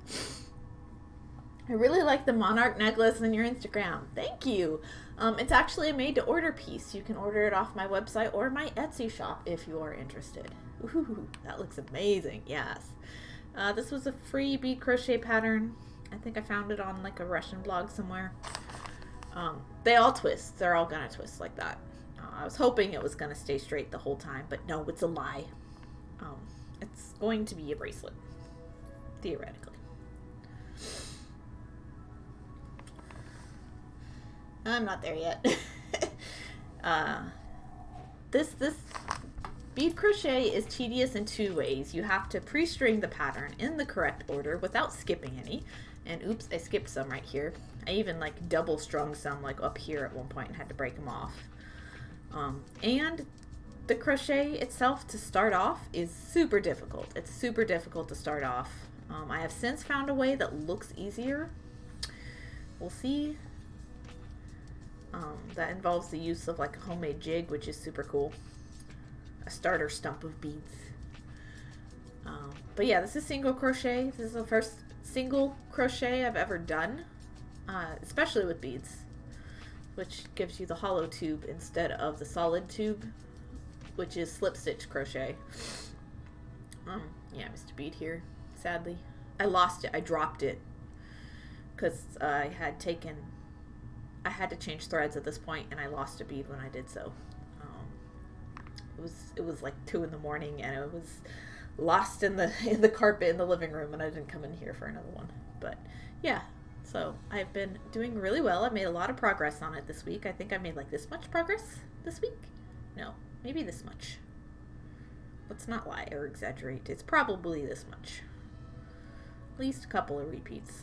I really like the monarch necklace on your Instagram. Thank you. It's actually a made-to-order piece. You can order it off my website or my Etsy shop if you are interested. Ooh, that looks amazing. Yes. This was a free bead crochet pattern. I think I found it on like a Russian blog somewhere. They all twist. They're all gonna twist like that. I was hoping it was gonna stay straight the whole time, but no, it's a lie. It's going to be a bracelet, theoretically. I'm not there yet. This bead crochet is tedious in two ways. You have to pre-string the pattern in the correct order without skipping any. And oops, I skipped some right here. I even like double strung some like up here at one point and had to break them off. And the crochet itself to start off is super difficult. It's super difficult to start off. I have since found a way that looks easier. We'll see. That involves the use of like a homemade jig, which is super cool. A starter stump of beads. But yeah, this is single crochet. This is the first single crochet I've ever done, especially with beads, which gives you the hollow tube instead of the solid tube, which is slip stitch crochet. Yeah, I missed a bead here, sadly. I lost it. I dropped it because I had to change threads at this point, and I lost a bead when I did so. It was like 2 a.m, and it was lost in the carpet in the living room, and I didn't come in here for another one. But yeah, so I've been doing really well. I made a lot of progress on it this week. I think I made like this much progress this week. No, maybe this much. Let's not lie or exaggerate. It's probably this much. At least a couple of repeats.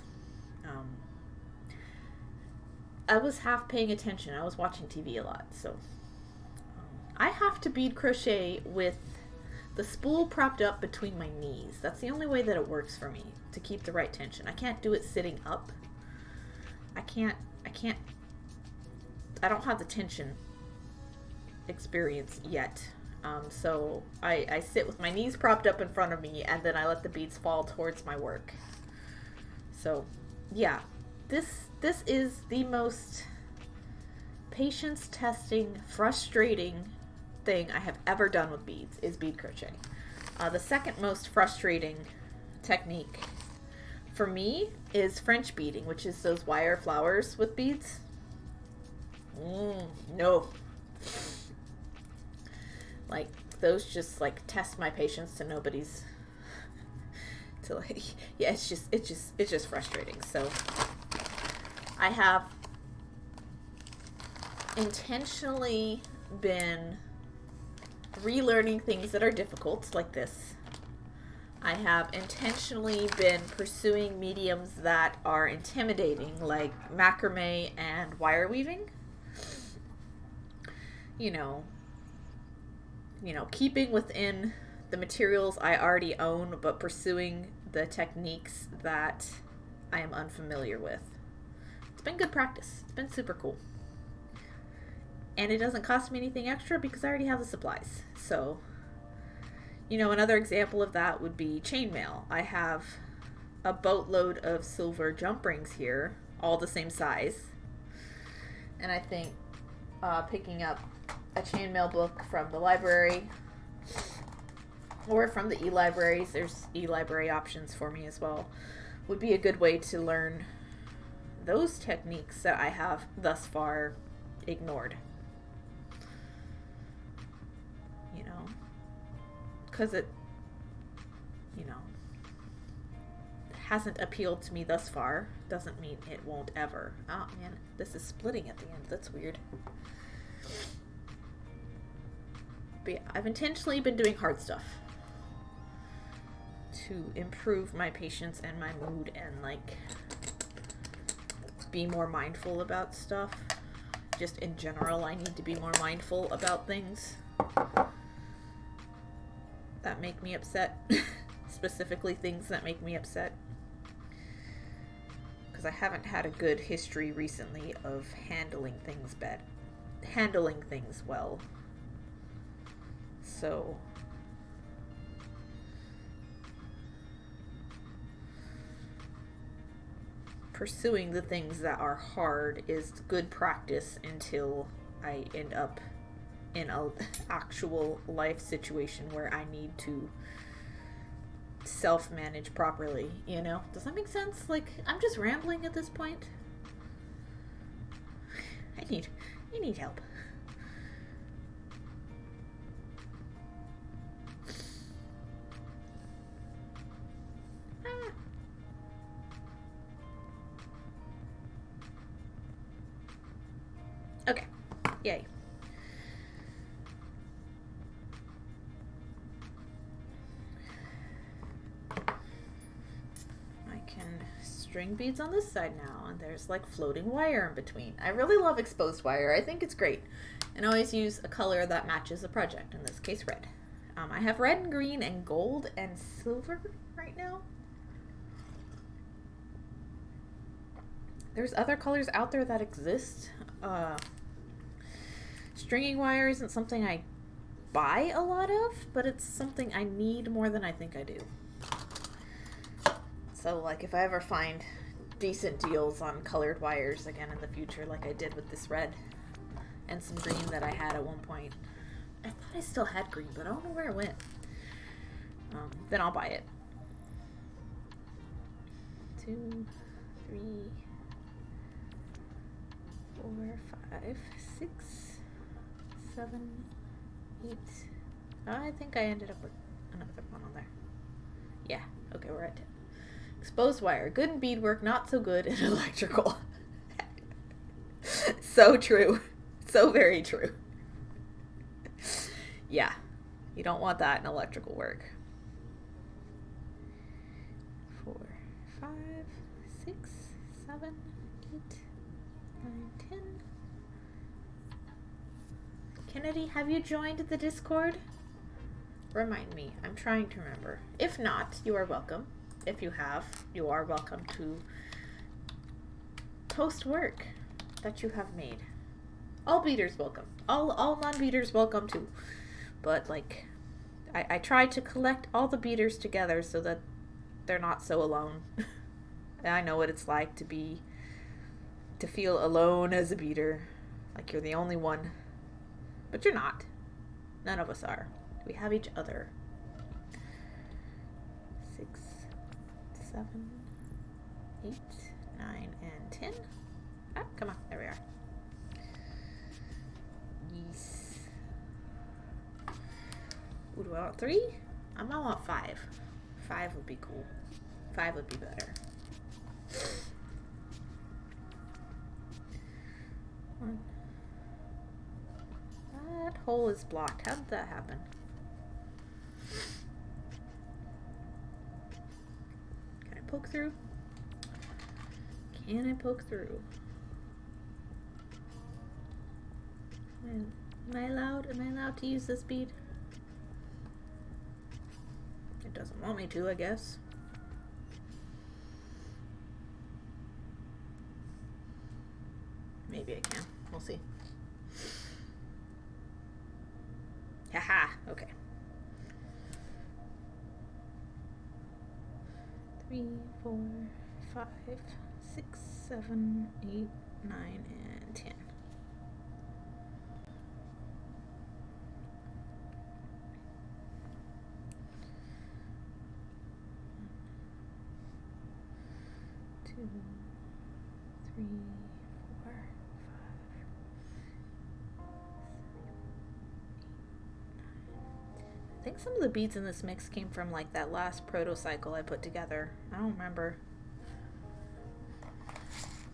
I was half paying attention. I was watching TV a lot, so I have to bead crochet with the spool propped up between my knees. That's the only way that it works for me to keep the right tension. I can't do it sitting up. I don't have the tension experience yet. So I sit with my knees propped up in front of me, and then I let the beads fall towards my work. So yeah, this is the most patience testing, frustrating thing I have ever done with beads is bead crochet. The second most frustrating technique for me is French beading, which is those wire flowers with beads. No. Like, those just like test my patience to nobody's to like, yeah, it's just frustrating. So I have intentionally been relearning things that are difficult, like this. I have intentionally been pursuing mediums that are intimidating, like macrame and wire weaving. You know, keeping within the materials I already own, but pursuing the techniques that I am unfamiliar with. It's been good practice. It's been super cool. And it doesn't cost me anything extra because I already have the supplies. So, another example of that would be chainmail. I have a boatload of silver jump rings here, all the same size. And I think picking up a chainmail book from the library or from the e-libraries, there's e-library options for me as well, would be a good way to learn those techniques that I have thus far ignored. Because it hasn't appealed to me thus far, doesn't mean it won't ever. Oh man, this is splitting at the end. That's weird. But yeah, I've intentionally been doing hard stuff to improve my patience and my mood and be more mindful about stuff. Just in general, I need to be more mindful about things that make me upset. Specifically things that make me upset. Because I haven't had a good history recently of handling things well. So pursuing the things that are hard is good practice until I end up in an actual life situation where I need to self-manage properly, Does that make sense? I'm just rambling at this point. I need help. Okay. Yay. String beads on this side now, and there's floating wire in between. I really love exposed wire. I think it's great, and always use a color that matches the project, in this case red. I have red and green and gold and silver right now. There's other colors out there that exist. Stringing wire isn't something I buy a lot of, but it's something I need more than I think I do. So, if I ever find decent deals on colored wires again in the future, like I did with this red and some green that I had at one point. I thought I still had green, but I don't know where it went. Then I'll buy it. 2, 3, 4, 5, 6, 7, 8. I think I ended up with another one on there. Yeah, okay, we're at 10. Exposed wire, good in beadwork, not so good in electrical. So true. So very true. Yeah, you don't want that in electrical work. 4, 5, 6, 7, 8, 9, 10. Kennedy, have you joined the Discord? Remind me. I'm trying to remember. If not, you are welcome. If you have, you are welcome to post work that you have made. All beaters welcome. All non-beaters welcome too. But I try to collect all the beaters together so that they're not so alone. And I know what it's like to feel alone as a beater. Like you're the only one. But you're not. None of us are. We have each other. 6, 7, 8, 9, and 10. Ah, come on. There we are. Yes. Ooh, do I want 3? I might want 5. 5 would be cool. 5 would be better. 1, 5, hole is blocked. How did that happen? Can I poke through? Can I poke through? Am I allowed? Am I allowed to use this bead? It doesn't want me to, I guess. Maybe I can. We'll see. Haha, okay. 3, 4, 5, 6, 7, 8, 9, and 10. Two, 3, 4, 5. I think some of the beads in this mix came from like that last proto cycle I put together. I don't remember.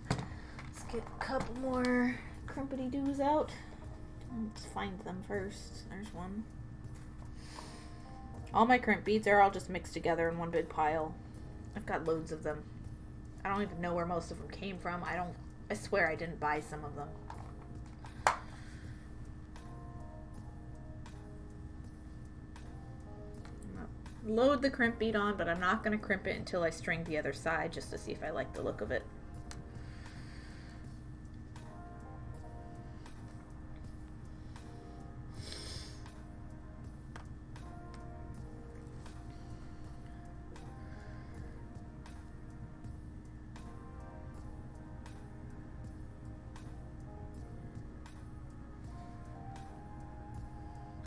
Let's get a couple more crimpity doos out. Let's find them first. There's one. All my crimp beads are all just mixed together in one big pile. I've got loads of them. I don't even know where most of them came from. I swear I didn't buy some of them. Load the crimp bead on, but I'm not going to crimp it until I string the other side just to see if I like the look of it.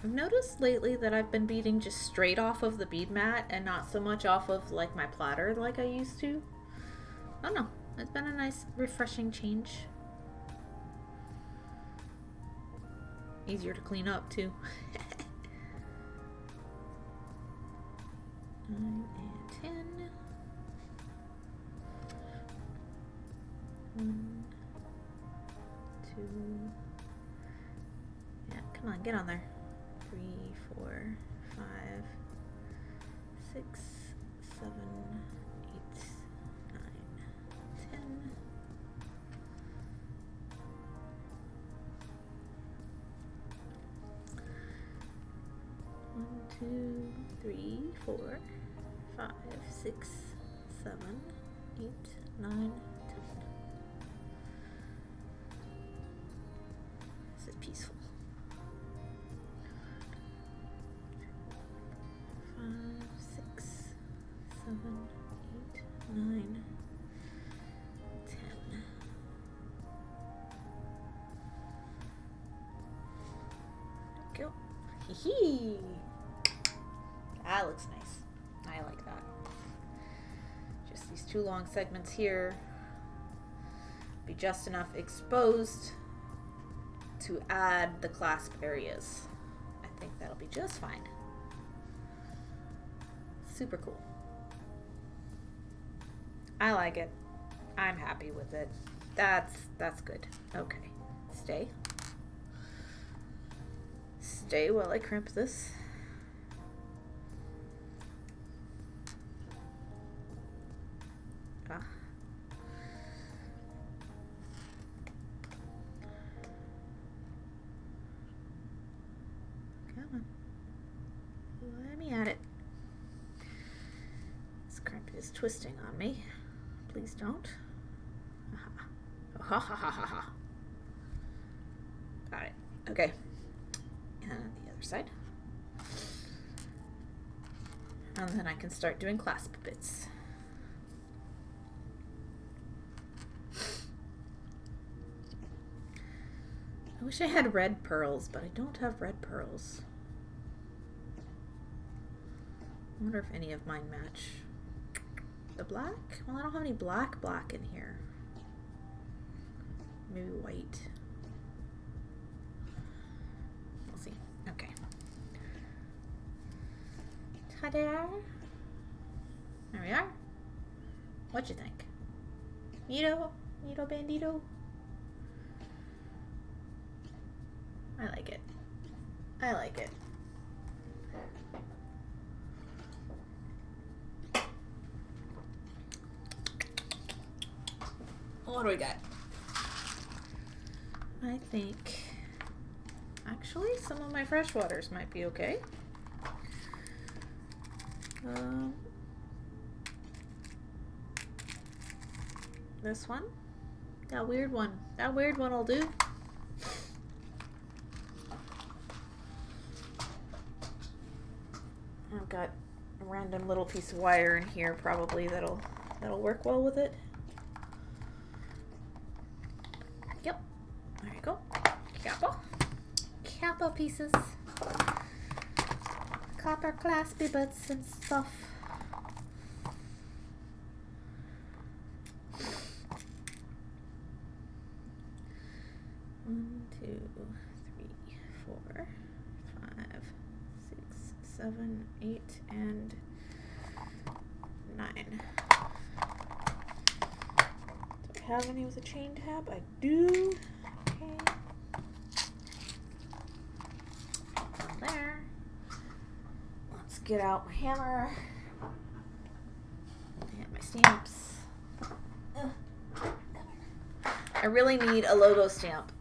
I've noticed lately that I've been beading just straight off of the bead mat and not so much off of like my platter like I used to. I don't know. It's been a nice refreshing change. Easier to clean up too. 9 and 10. 1, 2. Yeah, come on, get on there. 3, 4, 5, 6, 7, 8, 9, 10. 1, 2, 3, 4, 5, 6, 7, 8, 9, 10. This is peaceful. 5, 6, 7, 8, 9, 10. Go. Hee hee. That looks nice. I like that. Just these 2 long segments here. Be just enough exposed to add the clasp areas. I think that'll be just fine. Super cool. I like it. I'm happy with it. That's good. Okay. Stay. Stay while I crimp this. Ah. Come on. Let me at it. This crimp is twisting on me. Please don't. Ha ha ha ha ha. Got it. Okay. And the other side. And then I can start doing clasp bits. I wish I had red pearls, but I don't have red pearls. I wonder if any of mine match. The black? Well, I don't have any black in here. Maybe white. We'll see. Okay. Ta-da! There we are. What you think? Neato? Neato bandito? I like it. I like it. What do we got? I think actually some of my fresh waters might be okay. This one, that weird one will do. I've got a random little piece of wire in here probably that'll work well with it. Yep, there you go. Kappa pieces, copper claspy bits and stuff. 1, 2, 3, 4, 5, 6, 7, 8, and 9. Do I have any with a chain tab? I do. Okay. Down there. Let's get out my hammer and my stamps. I really need a logo stamp.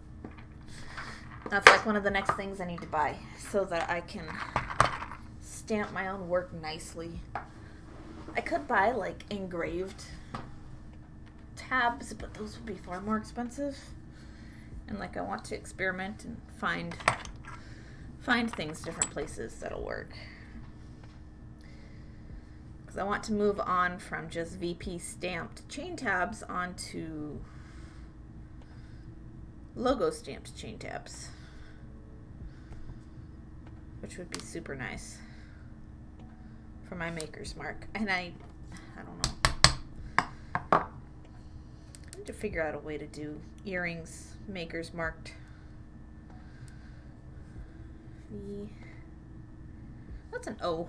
That's like one of the next things I need to buy so that I can stamp my own work nicely. I could buy like engraved tabs, but those would be far more expensive. And like I want to experiment and find things different places that'll work. Because I want to move on from just VP stamped chain tabs onto logo stamped chain tabs, which would be super nice for my maker's mark. And I don't know. I need to figure out a way to do earrings maker's marked. That's an O.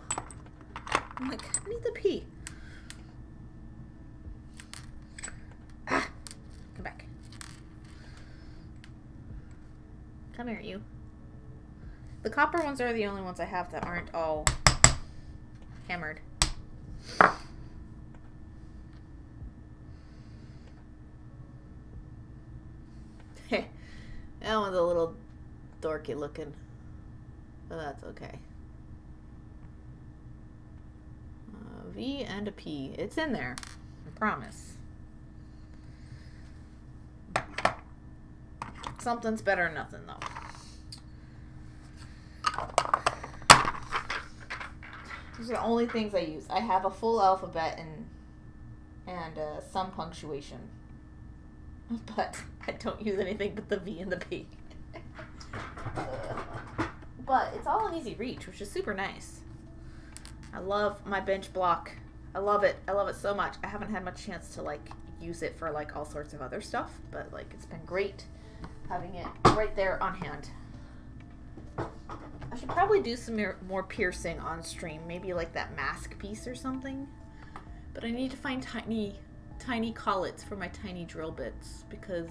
I'm like, I need the P. Ah, come back. Come here, you. The copper ones are the only ones I have that aren't all hammered. That one's a little dorky looking, but that's okay. V and a P. It's in there. I promise. Something's better than nothing, though. These are the only things I use. I have a full alphabet and some punctuation, but I don't use anything but the V and the P. But it's all in easy reach, which is super nice. I love my bench block. I love it. I love it so much. I haven't had much chance to like use it for like all sorts of other stuff, but like it's been great having it right there on hand. I should probably do some more piercing on stream, maybe like that mask piece or something. But I need to find tiny collets for my tiny drill bits, because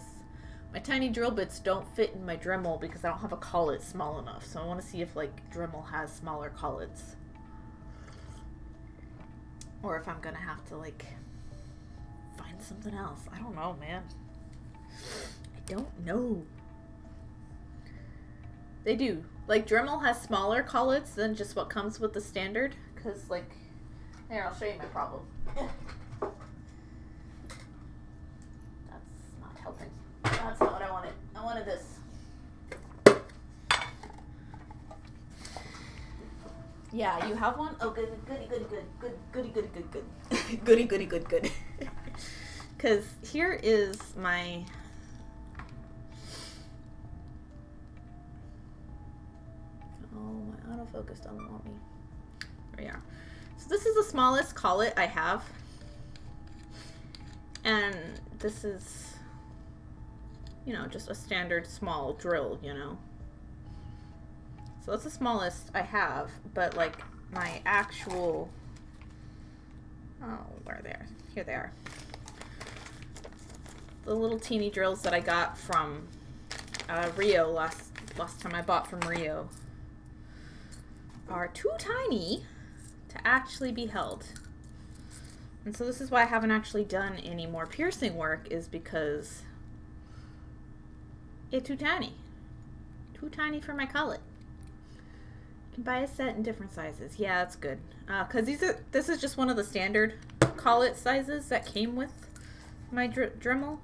my tiny drill bits don't fit in my Dremel because I don't have a collet small enough. So I want to see if like Dremel has smaller collets, or if I'm gonna have to like find something else. I don't know, man. I don't know. They do. Like, Dremel has smaller collets than just what comes with the standard. Because, like, here, I'll show you my problem. That's not helping. That's not what I wanted. I wanted this. Yeah, you have one? Oh, good. Goody. Because here is my... Oh, my autofocus doesn't want me. There we are. So this is the smallest collet I have. And this is, you know, just a standard small drill, you know. So that's the smallest I have, but like my actual, oh, where are they? Here they are. The little teeny drills that I got from Rio last time I bought from Rio. are too tiny to actually be held. And so this is why I haven't actually done any more piercing work, is because it's too tiny. Too tiny for my collet. You can buy a set in different sizes. Yeah, that's good. Because this is just one of the standard collet sizes that came with my Dremel.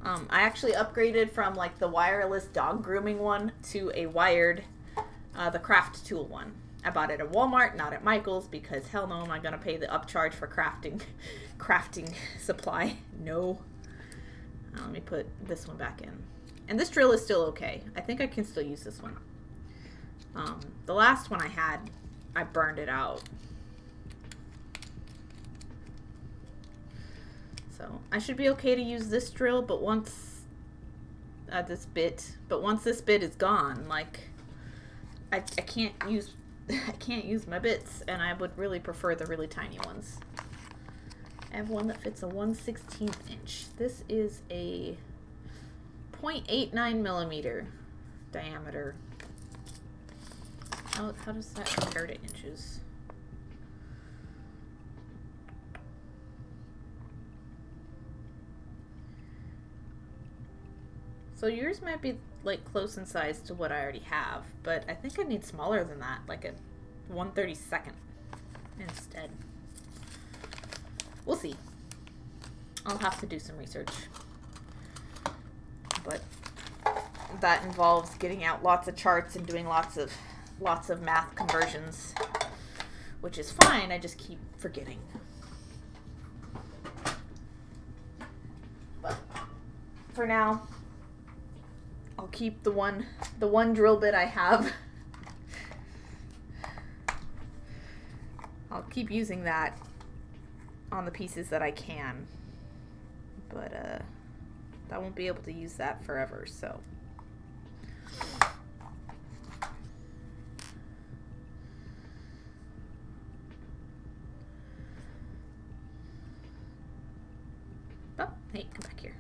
I actually upgraded from like the wireless dog grooming one to a wired, the craft tool one. I bought it at Walmart, not at Michael's, because hell no am I going to pay the upcharge for crafting supply. No. Let me put this one back in. And this drill is still okay. I think I can still use this one. The last one I had, I burned it out. So I should be okay to use this drill, but once this bit is gone, like I can't use my bits, and I would really prefer the really tiny ones. I have one that fits a 1/16 inch. This is a 0.89 millimeter diameter. How does that compare to inches? So yours might be like close in size to what I already have, but I think I need smaller than that, like a 1/32 instead. We'll see. I'll have to do some research. But that involves getting out lots of charts and doing lots of math conversions, which is fine. I just keep forgetting. But for now, I'll keep the one drill bit I have. I'll keep using that on the pieces that I can, but I won't be able to use that forever, so. Oh, hey, come back here.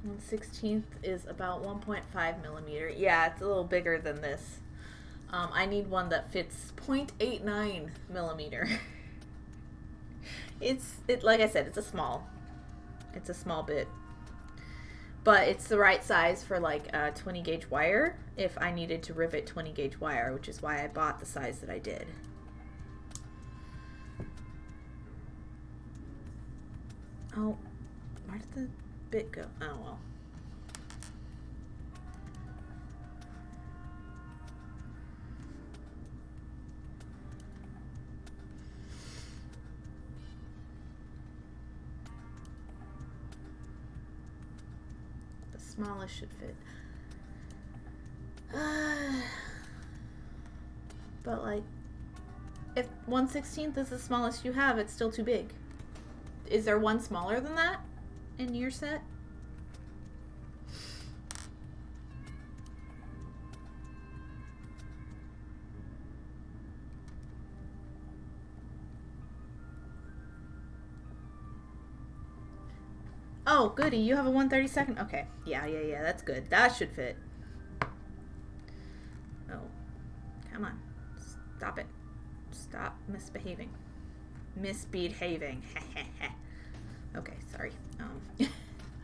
One 1/16 is about 1.5 millimeter. Yeah, it's a little bigger than this. I need one that fits 0.89 millimeter. Like I said, it's a small bit, but it's the right size for like a 20 gauge wire if I needed to rivet 20 gauge wire, which is why I bought the size that I did. Oh, where did the bit go? Oh well. The smallest should fit. But like, if 1/16 is the smallest you have, it's still too big. Is there one smaller than that in your set? Oh, goody, you have a 1/32. Okay, yeah, that's good. That should fit. Oh, come on. Stop it. Stop misbehaving. Misbehaving. Okay, sorry.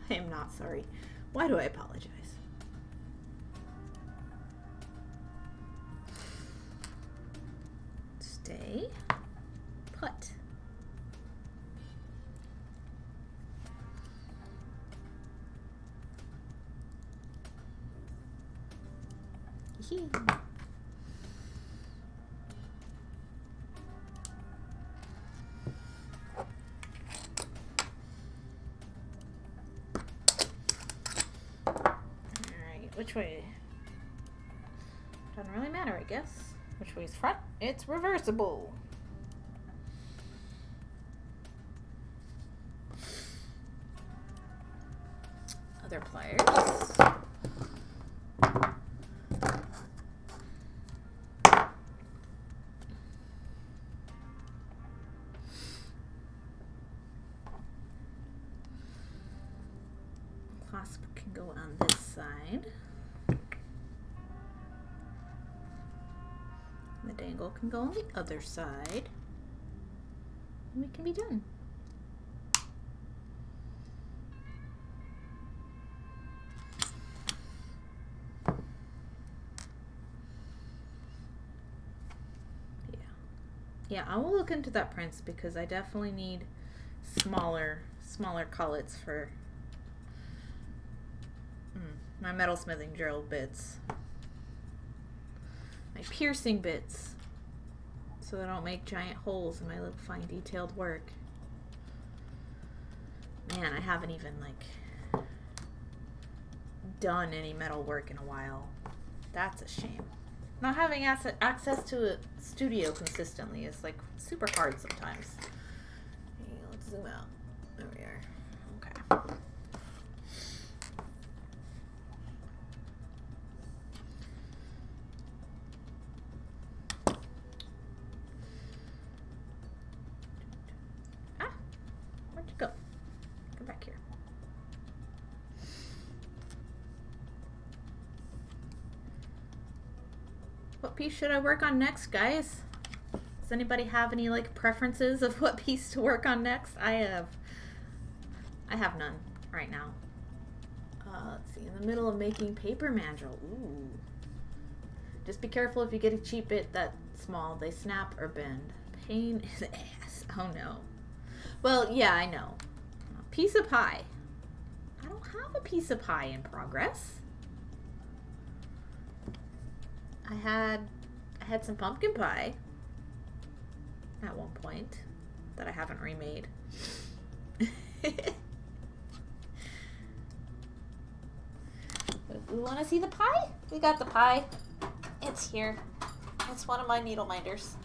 I am not sorry. Why do I apologize? Stay put. which way? Doesn't really matter, I guess. Which way's front? It's reversible. Other pliers. Clasp can go on this side. The dangle can go on the other side. And we can be done. Yeah, I will look into that prints because I definitely need smaller cullets for my metalsmithing drill bits. My piercing bits. So that I don't make giant holes in my little fine detailed work. Man, I haven't even like done any metal work in a while. That's a shame. Not having access to a studio consistently is like super hard sometimes. Hey, let's zoom out. There we are. Okay. Ah, where'd you go? Come back here. What piece should I work on next, guys? Does anybody have any like preferences of what piece to work on next? I have none right now. Let's see, in the middle of making paper mandrel. Ooh. Just be careful if you get a cheap bit that small. They snap or bend. Pain in the ass. Oh no. Well, yeah, I know. Piece of pie. I don't have a piece of pie in progress. I had some pumpkin pie at one point that I haven't remade. We want to see the pie? We got the pie. It's here. It's one of my needle minders.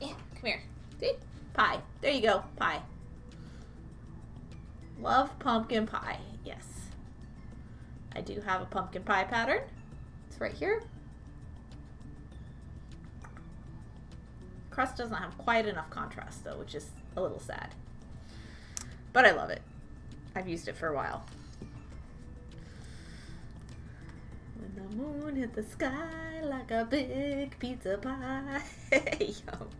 Yeah, come here. See? Pie. There you go. Pie. Love pumpkin pie. Yes. I do have a pumpkin pie pattern. It's right here. Crust doesn't have quite enough contrast though, which is a little sad. But I love it. I've used it for a while. When the moon hit the sky like a big pizza pie. Yum.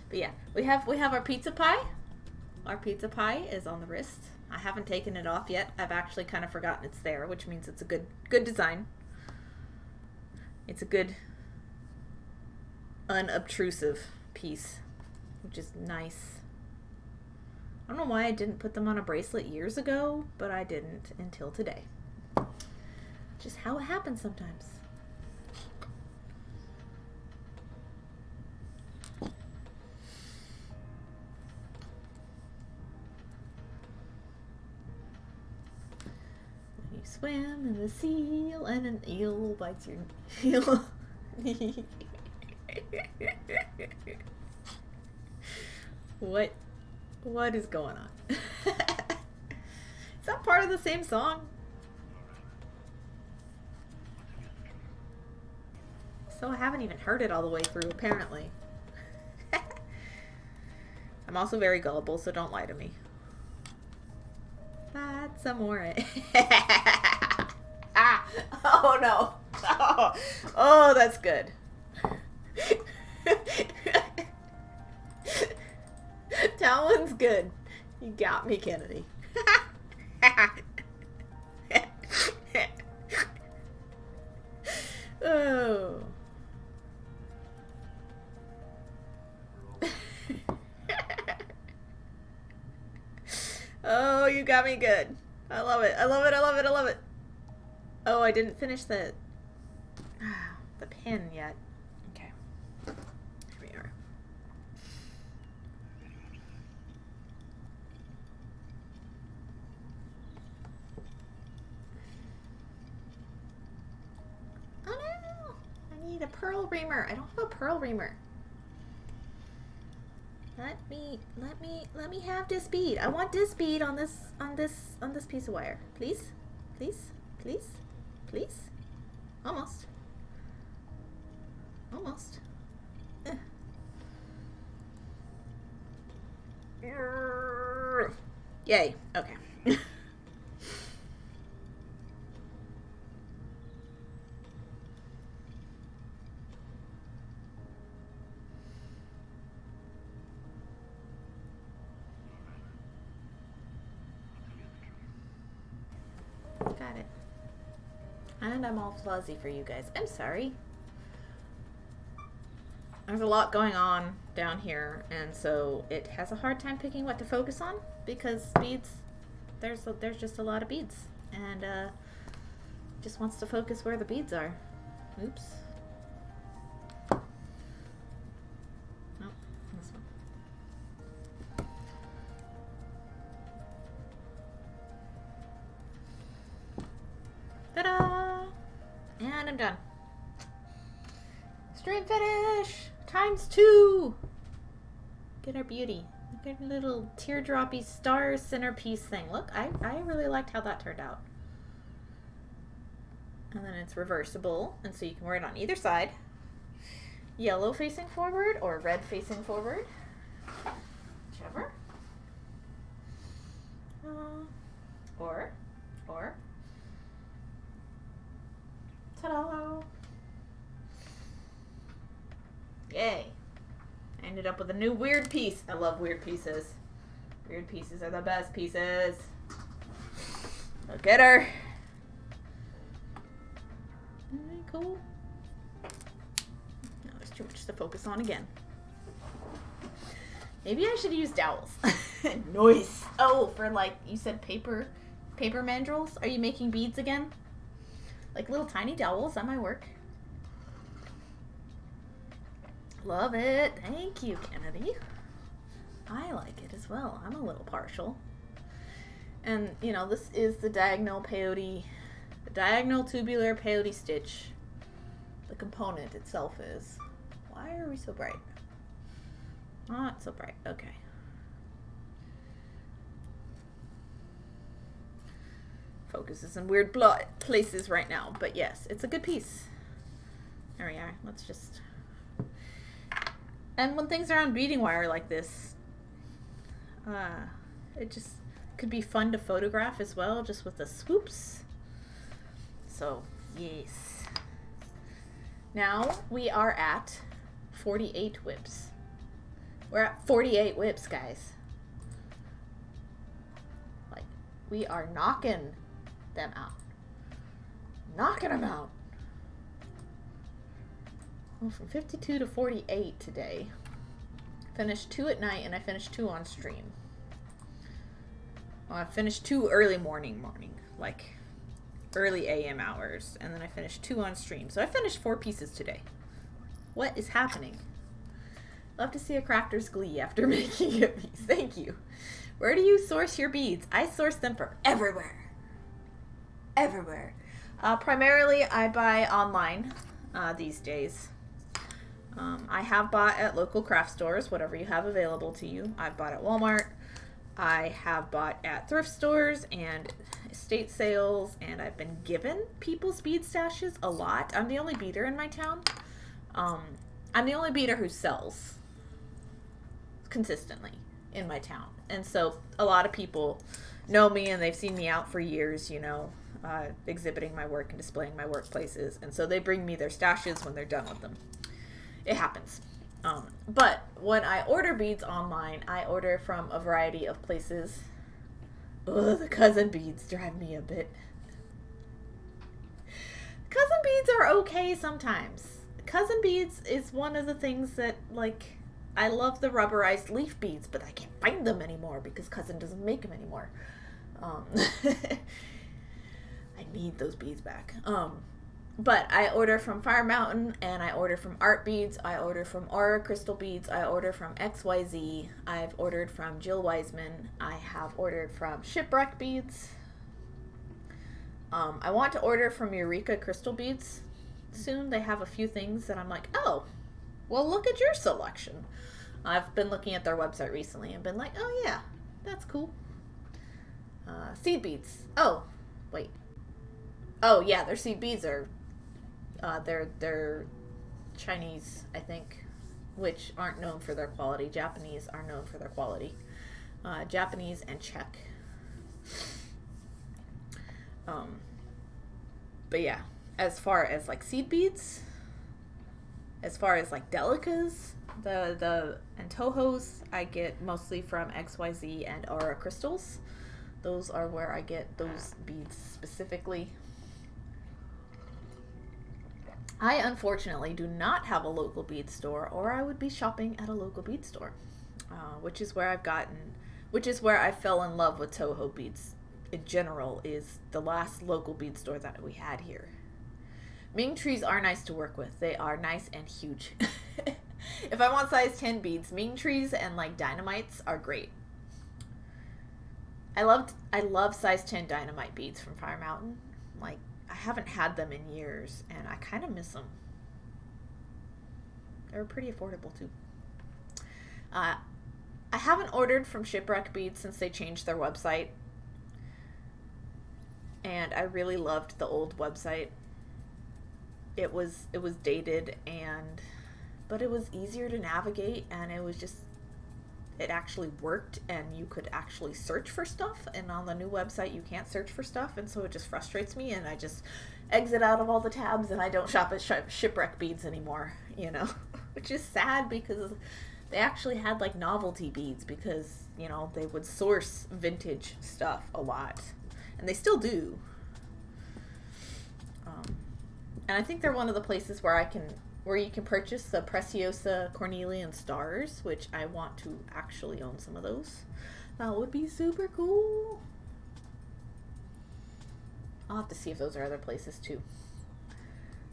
But yeah, we have our pizza pie. Our pizza pie is on the wrist. I haven't taken it off yet. I've actually kind of forgotten it's there, which means it's a good design. It's a good unobtrusive piece, which is nice. I don't know why I didn't put them on a bracelet years ago, but I didn't until today. Just how it happens sometimes. Swim in the seal and an eel bites your heel. What is going on? Is that part of the same song? So I haven't even heard it all the way through, apparently. I'm also very gullible, so don't lie to me. That's amore. Ah! Oh no! Oh, that's good. That one's good. You got me, Kennedy. Oh. Oh, you got me good. I love it. I love it. I love it. I love it. Oh, I didn't finish the pin yet. Okay. Here we are. need a pearl reamer. I don't have a pearl reamer. Let me have this bead. I want this bead on this piece of wire. Please? Please? Please? Please? Almost. Almost. Yay. Okay. Got it. And I'm all fuzzy for you guys. I'm sorry. There's a lot going on down here, and so it has a hard time picking what to focus on because beads, there's just a lot of beads, and just wants to focus where the beads are. Oops. Nope, this one. Ta-da! And I'm done. Stream finish! ×2! Get our beauty. Look at a little teardroppy star centerpiece thing. Look, I really liked how that turned out. And then it's reversible, and so you can wear it on either side. Yellow facing forward or red facing forward. Whichever. Or. Ta-da! Yay. I ended up with a new weird piece. I love weird pieces. Weird pieces are the best pieces. Look at her. Cool. Now there's too much to focus on again. Maybe I should use dowels. Nice. Oh, for like, you said paper mandrels? Are you making beads again? Like little tiny dowels, that might work. Love it. Thank you, Kennedy. I like it as well. I'm a little partial. And, you know, this is the diagonal peyote, the diagonal tubular peyote stitch. The component itself is. Why are we so bright? Not so bright. Okay. Focus is in weird places right now. But yes, it's a good piece. There we are. Let's just... And when things are on beading wire like this, it just could be fun to photograph as well, just with the swoops. So, yes. Now we are at 48 WIPs. We're at 48 WIPs, guys. Like, we are knocking them out. Knocking them out. Well, from 52 to 48 today. Finished 2 at night, and I finished 2 on stream. Well, I finished 2 early morning, like early AM hours, and then I finished 2 on stream. So I finished 4 pieces today. What is happening? Love to see a crafter's glee after making a piece. Thank you. Where do you source your beads? I source them from everywhere. Everywhere. Primarily, I buy online these days. I have bought at local craft stores, whatever you have available to you. I've bought at Walmart. I have bought at thrift stores and estate sales, and I've been given people's bead stashes a lot. I'm the only beader in my town. I'm the only beader who sells consistently in my town. And so a lot of people know me, and they've seen me out for years, you know, exhibiting my work and displaying my workplaces. And so they bring me their stashes when they're done with them. It happens. But when I order beads online, I order from a variety of places. Ugh, the cousin beads drive me a bit. Cousin beads are okay sometimes. Cousin beads is one of the things that, like, I love the rubberized leaf beads, but I can't find them anymore because Cousin doesn't make them anymore. I need those beads back. But I order from Fire Mountain, and I order from Art Beads, I order from Aura Crystal Beads, I order from XYZ, I've ordered from Jill Wiseman, I have ordered from Shipwreck Beads. I want to order from Eureka Crystal Beads soon. They have a few things that I'm like, oh, well, look at your selection. I've been looking at their website recently and been like, oh yeah, that's cool. Seed beads. Oh, wait. Oh yeah, their seed beads are, they're Chinese, I think, which aren't known for their quality. Japanese are known for their quality. Japanese and Czech. But yeah, as far as like seed beads, as far as like delicas, the Antojos I get mostly from XYZ and Aura Crystals. Those are where I get those beads specifically. I unfortunately do not have a local bead store, or I would be shopping at a local bead store, which is where I fell in love with Toho beads in general, is the last local bead store that we had here. Ming trees are nice to work with. They are nice and huge. If I want size 10 beads, Ming trees and like dynamites are great. I love size 10 dynamite beads from Fire Mountain. Like, I haven't had them in years, and I kind of miss them. They were pretty affordable too. I haven't ordered from Shipwreck Beads since they changed their website, and I really loved the old website. It was dated, but it was easier to navigate, and it actually worked, and you could actually search for stuff, and on the new website you can't search for stuff, and so it just frustrates me, and I just exit out of all the tabs, and I don't shop at Shipwreck Beads anymore, you know, which is sad because they actually had like novelty beads, because, you know, they would source vintage stuff a lot, and they still do. And I think they're one of the places where you can purchase the Preciosa Cornelian stars, which I want to actually own some of those. That would be super cool. I'll have to see if those are other places too.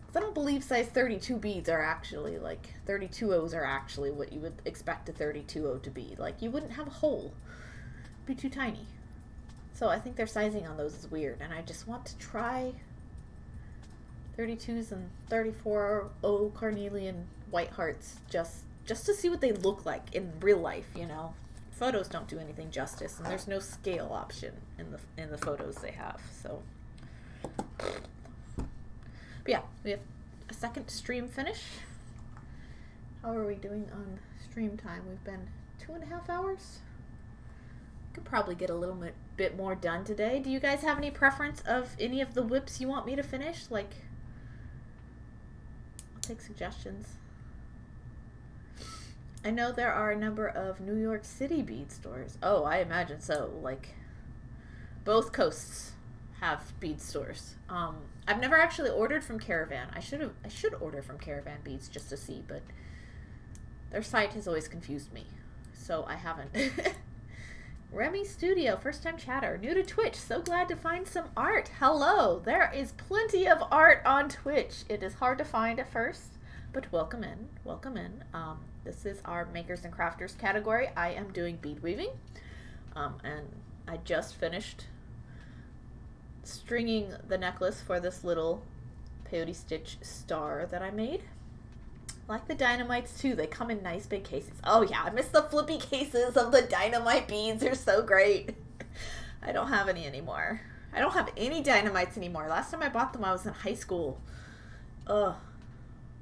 Because I don't believe size 32 beads are actually, like, 32Os are actually what you would expect a 32O to be. Like, you wouldn't have a hole. It'd be too tiny. So I think their sizing on those is weird, and I just want to try 32s and 34O Carnelian white hearts just to see what they look like in real life, you know. Photos don't do anything justice, and there's no scale option in the photos they have. So, but yeah, we have a second stream finish. How are we doing on stream time? We've been 2.5 hours. Could probably get a little bit more done today. Do you guys have any preference of any of the WIPs you want me to finish? Like, take suggestions. I know there are a number of New York City bead stores. Oh, I imagine so. Like, both coasts have bead stores. I've never actually ordered from Caravan. I should order from Caravan Beads just to see, but their site has always confused me, so I haven't. Remy Studio, first time chatter, new to Twitch, so glad to find some art. Hello, there is plenty of art on Twitch. It is hard to find at first, but welcome in, welcome in. This is our Makers and Crafters category. I am doing bead weaving, and I just finished stringing the necklace for this little peyote stitch star that I made. Like the dynamites too, they come in nice big cases. Oh yeah, I miss the flippy cases of the dynamite beads. They're so great. I don't have any anymore. I don't have any dynamites anymore. Last time I bought them I was in high school. Ugh.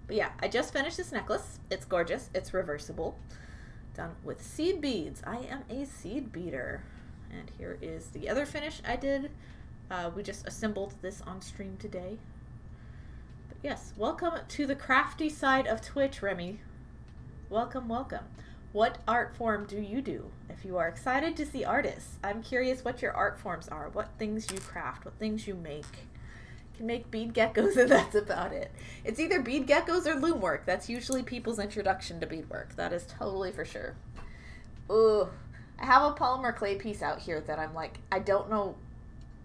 But yeah, I just finished this necklace. It's gorgeous. It's reversible. Done with seed beads. I am a seed beater. And here is the other finish I did. We just assembled this on stream today. Yes, welcome to the crafty side of Twitch, Remy. Welcome, welcome. What art form do you do? If you are excited to see artists, I'm curious what your art forms are, what things you craft, what things you make. You can make bead geckos and that's about it. It's either bead geckos or loom work. That's usually people's introduction to beadwork. That is totally for sure. Ooh, I have a polymer clay piece out here that I'm like, I don't know.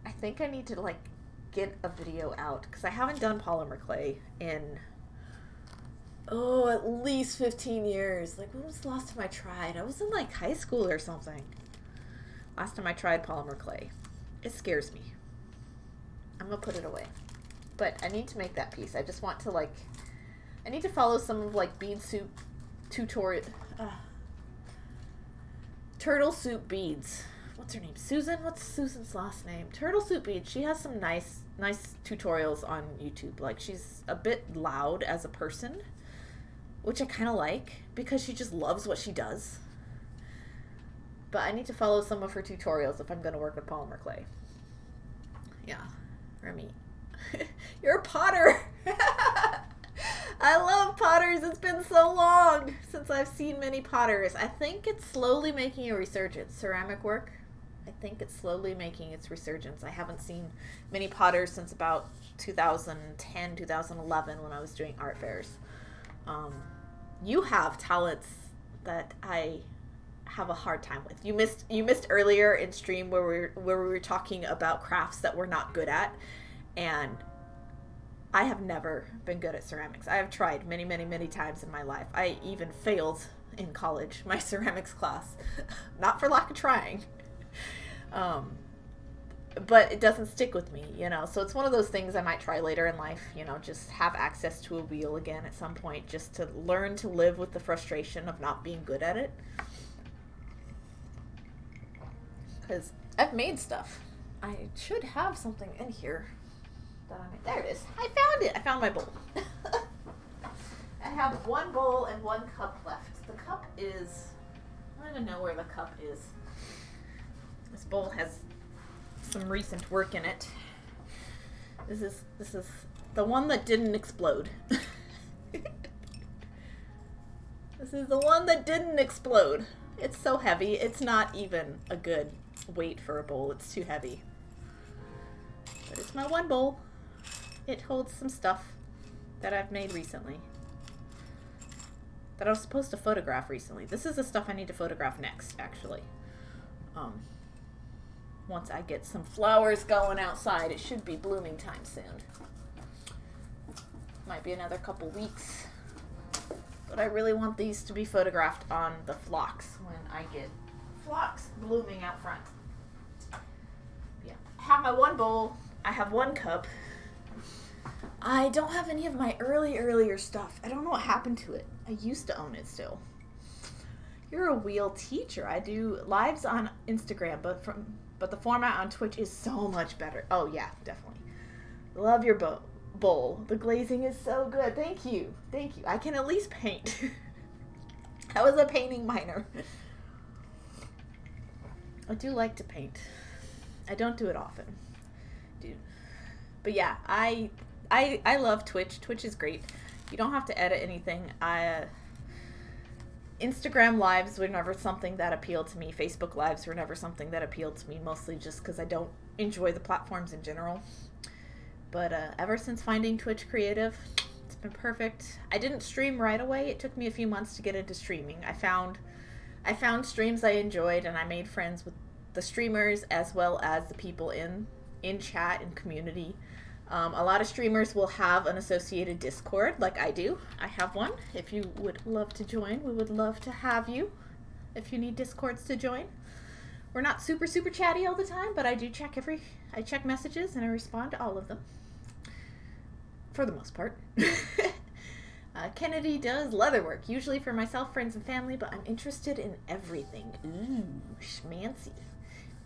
I think I need to like get a video out because I haven't done polymer clay in at least 15 years. Like, when was the last time I tried? I was in like high school or something. Last time I tried polymer clay. It scares me. I'm gonna put it away. But I need to make that piece. I just want to like, I need to follow some of like bead soup tutorial, turtle soup beads. What's her name? Susan? What's Susan's last name? Turtle soup beads. She has some nice tutorials on YouTube. Like, she's a bit loud as a person, which I kind of like because she just loves what she does. But I need to follow some of her tutorials if I'm going to work with polymer clay. Yeah, Remy. You're a potter! I love potters. It's been so long since I've seen many potters. I think it's slowly making a resurgence. Ceramic work, I think it's slowly making its resurgence. I haven't seen many potters since about 2010, 2011 when I was doing art fairs. You have talents that I have a hard time with. You missed earlier in stream where we were talking about crafts that we're not good at, and I have never been good at ceramics. I have tried many, many, many times in my life. I even failed in college, my ceramics class. Not for lack of trying. But it doesn't stick with me, you know. So it's one of those things I might try later in life, you know, just have access to a wheel again at some point, just to learn to live with the frustration of not being good at it. Because I've made stuff. I should have something in here that I made. There it is. I found it. I found my bowl. I have one bowl and one cup left. The cup is, I don't even know where the cup is. This bowl has some recent work in it. This is the one that didn't explode. This is the one that didn't explode. It's so heavy. It's not even a good weight for a bowl. It's too heavy. But it's my one bowl. It holds some stuff that I've made recently. That I was supposed to photograph recently. This is the stuff I need to photograph next, actually. Once I get some flowers going outside, it should be blooming time soon. Might be another couple weeks. But I really want these to be photographed on the phlox when I get phlox blooming out front. Yeah. I have my one bowl. I have one cup. I don't have any of my earlier stuff. I don't know what happened to it. I used to own it still. You're a wheel teacher. I do lives on Instagram, but the format on Twitch is so much better. Oh yeah, definitely. Love your bowl. The glazing is so good. Thank you. Thank you. I can at least paint. I was a painting minor. I do like to paint. I don't do it often. But yeah, I love Twitch. Twitch is great. You don't have to edit anything. Instagram lives were never something that appealed to me. Facebook lives were never something that appealed to me, mostly just because I don't enjoy the platforms in general. But ever since finding Twitch Creative, it's been perfect. I didn't stream right away. It took me a few months to get into streaming. I found streams I enjoyed, and I made friends with the streamers as well as the people in chat and community. A lot of streamers will have an associated Discord, like I do. I have one. If you would love to join, we would love to have you if you need Discords to join. We're not super chatty all the time, but I do check I check messages and I respond to all of them. For the most part. Kennedy does leatherwork, usually for myself, friends, and family, but I'm interested in everything. Ooh, schmancy.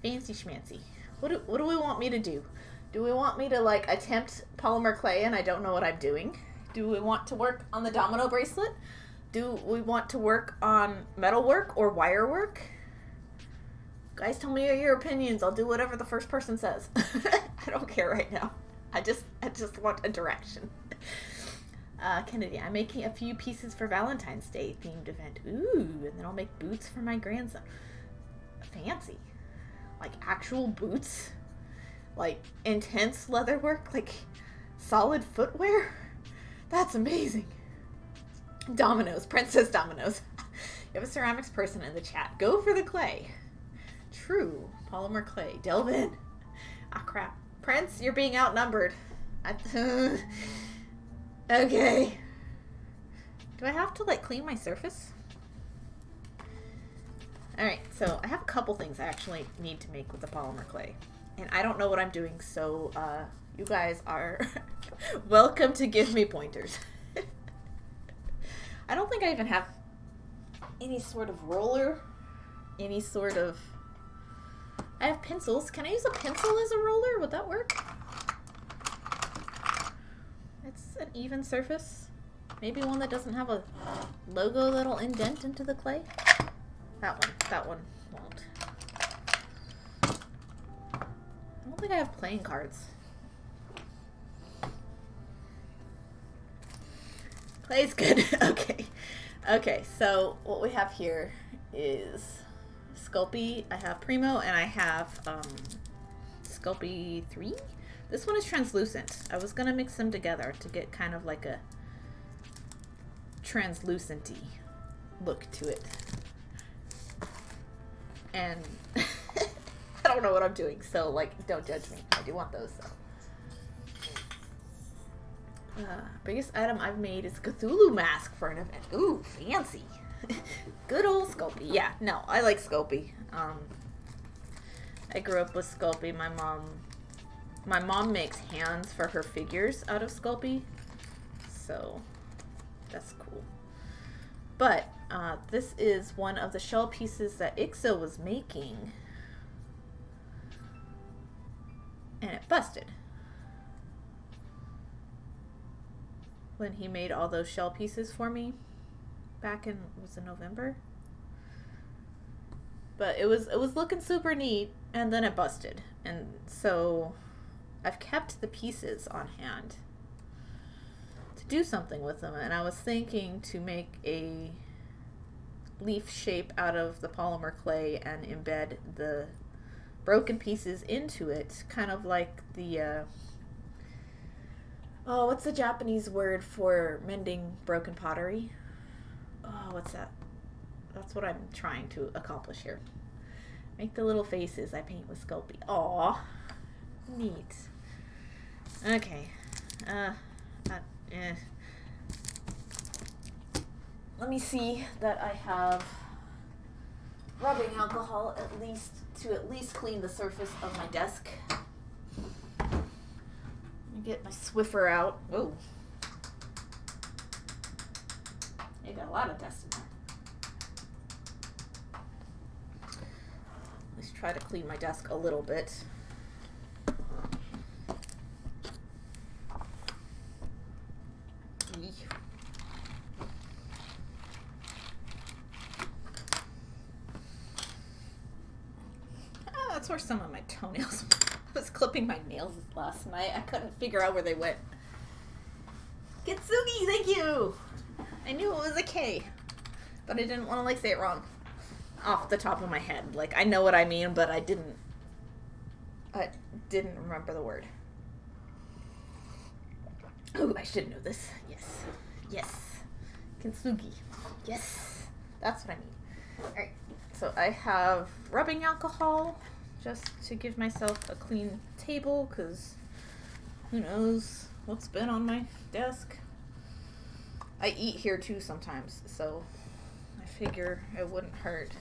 Fancy schmancy. What do we want me to do? Do we want me to, like, attempt polymer clay and I don't know what I'm doing? Do we want to work on the domino bracelet? Do we want to work on metal work or wire work? Guys, tell me your opinions. I'll do whatever the first person says. I don't care right now. I just want a direction. Kennedy, I'm making a few pieces for Valentine's Day themed event. Ooh, and then I'll make boots for my grandson. Fancy. Like actual boots? Like intense leather work? Like solid footwear? That's amazing. Dominoes. Princess Dominoes. You have a ceramics person in the chat. Go for the clay. True. Polymer clay. Delve in. Ah, crap. Prince, you're being outnumbered. Okay. Do I have to, like, clean my surface? Alright, so I have a couple things I actually need to make with the polymer clay. And I don't know what I'm doing, so, you guys are Welcome to give me pointers. I don't think I even have any sort of roller. Any sort of... I have pencils. Can I use a pencil as a roller? Would that work? It's an even surface. Maybe one that doesn't have a logo that'll indent into the clay. That one won't. I don't think I have playing cards. Clay's good. Okay, so what we have here is Sculpey. I have Primo and I have Sculpey 3. This one is translucent. I was gonna mix them together to get kind of like a translucent-y look to it. And I don't know what I'm doing, so like, don't judge me. I do want those though. Biggest item I've made is Cthulhu Mask for an event. Ooh, fancy. Good old Sculpey. Yeah, no, I like Sculpey. I grew up with Sculpey. My mom makes hands for her figures out of Sculpey, so that's cool. But this is one of the shell pieces that Ixo was making, and it busted when he made all those shell pieces for me back in, was it November? But it was looking super neat, and then it busted, and so I've kept the pieces on hand to do something with them, and I was thinking to make a leaf shape out of the polymer clay and embed the broken pieces into it, kind of like the oh, what's the Japanese word for mending broken pottery? Oh, what's that? That's what I'm trying to accomplish here. Make the little faces I paint with Sculpey. Aw, neat. Okay. Let me see that I have rubbing alcohol at least clean the surface of my desk. Let me get my Swiffer out. Whoa. You got a lot of dust in there. Let's try to clean my desk a little bit. That's where some of my toenails. I was clipping my nails last night. I couldn't figure out where they went. Kitsugi, thank you! I knew it was a K, but I didn't want to like say it wrong off the top of my head. Like, I know what I mean, but I didn't remember the word. Oh, I should know this. Yes. Kitsugi. Yes. That's what I mean. Alright, so I have rubbing alcohol just to give myself a clean table, because who knows what's been on my desk. I eat here too sometimes, so I figure it wouldn't hurt.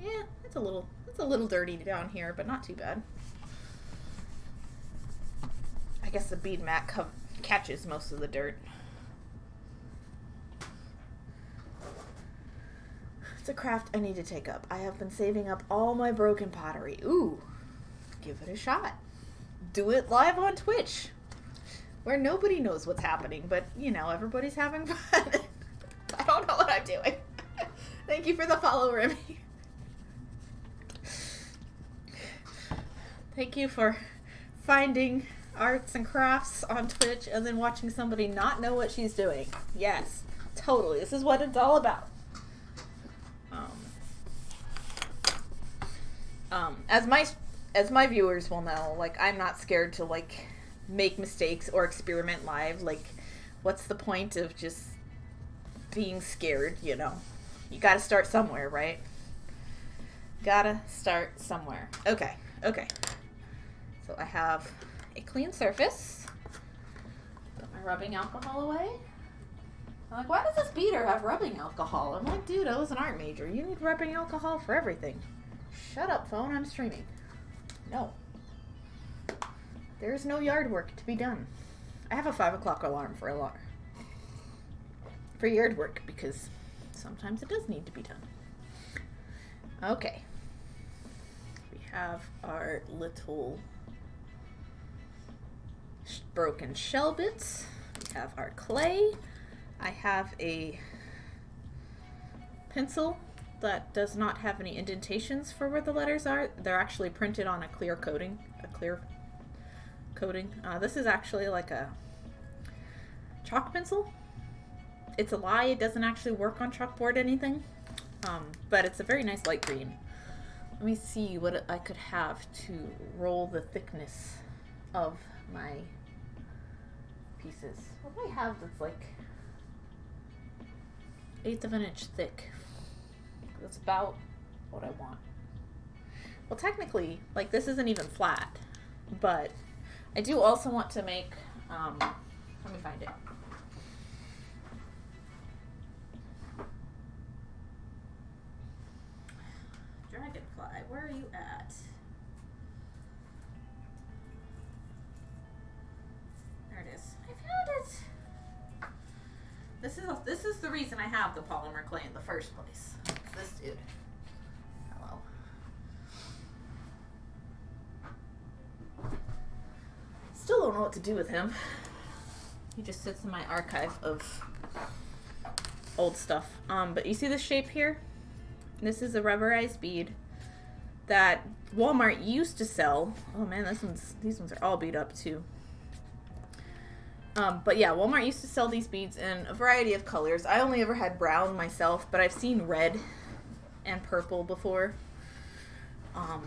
Yeah, it's a little dirty down here, but not too bad. I guess the bead mat catches most of the dirt. It's a craft I need to take up. I have been saving up all my broken pottery. Ooh, give it a shot. Do it live on Twitch, where nobody knows what's happening, but, you know, everybody's having fun. I don't know what I'm doing. Thank you for the follow, Remy. Thank you for finding arts and crafts on Twitch and then watching somebody not know what she's doing. Yes, totally. This is what it's all about. As my viewers will know, like, I'm not scared to, like, make mistakes or experiment live. Like, what's the point of just being scared, you know? You gotta start somewhere, right? Gotta start somewhere. Okay. So I have a clean surface. Put my rubbing alcohol away. I'm like, why does this beater have rubbing alcohol? I'm like, dude, I was an art major. You need rubbing alcohol for everything. Shut up, phone. I'm streaming. No. There's no yard work to be done. I have a 5 o'clock alarm for yard work because sometimes it does need to be done. Okay. We have our little broken shell bits. We have our clay. I have a pencil that does not have any indentations for where the letters are. They're actually printed on a clear coating. This is actually like a chalk pencil. It's a lie. It doesn't actually work on chalkboard anything. But it's a very nice light green. Let me see what I could have to roll the thickness of my pieces. What do I have that's like 1/8 of an inch thick? That's about what I want. Well, technically, like, this isn't even flat, but I do also want to make, let me find it. Dragonfly, where are you at? There it is. I found it. This is the reason I have the polymer clay in the first place. It's this dude. Hello. Still don't know what to do with him. He just sits in my archive of old stuff. But you see this shape here? This is a rubberized bead that Walmart used to sell. Oh man, these ones are all beat up too. But yeah, Walmart used to sell these beads in a variety of colors. I only ever had brown myself, but I've seen red and purple before.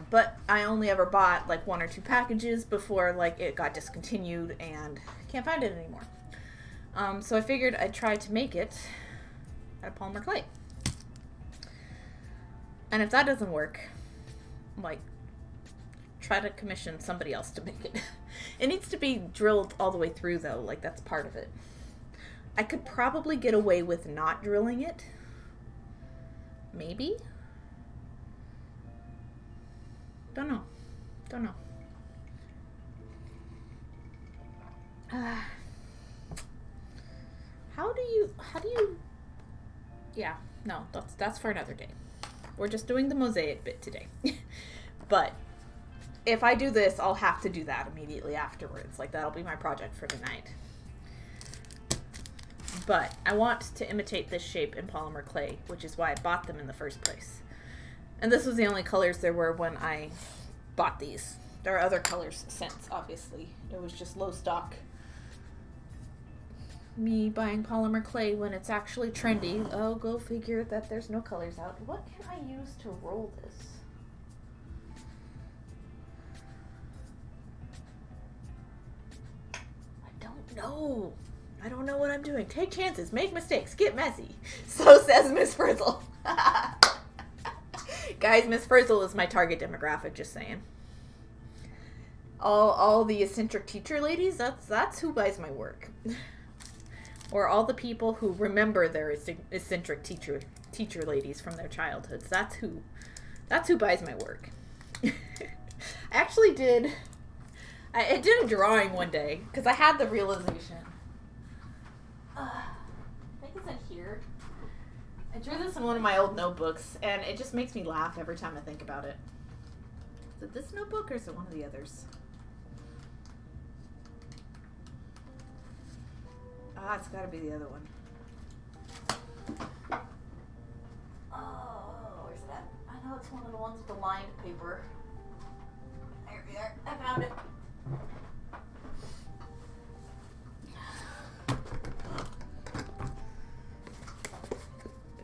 But I only ever bought like 1 or 2 packages before like it got discontinued and can't find it anymore. So I figured I'd try to make it out of polymer clay. And if that doesn't work, like, try to commission somebody else to make it. It needs to be drilled all the way through though, like that's part of it. I could probably get away with not drilling it. Maybe? Don't know. How do you, yeah, no, that's for another day. We're just doing the mosaic bit today. But if I do this, I'll have to do that immediately afterwards. Like, that'll be my project for tonight. But I want to imitate this shape in polymer clay, which is why I bought them in the first place. And this was the only colors there were when I bought these. There are other colors since, obviously. It was just low stock. Me buying polymer clay when it's actually trendy. Oh, go figure that there's no colors out. What can I use to roll this? No, I don't know what I'm doing. Take chances, make mistakes, get messy. So says Miss Frizzle. Guys, Miss Frizzle is my target demographic, just saying. All the eccentric teacher ladies, that's who buys my work. Or all the people who remember their eccentric teacher ladies from their childhoods. That's who buys my work. I actually did I did a drawing one day, because I had the realization. I think it's in here. I drew this in one of my old notebooks, and it just makes me laugh every time I think about it. Is it this notebook, or is it one of the others? Ah, it's gotta be the other one. Oh, where's that? I know it's one of the ones with the lined paper. There we are. I found it.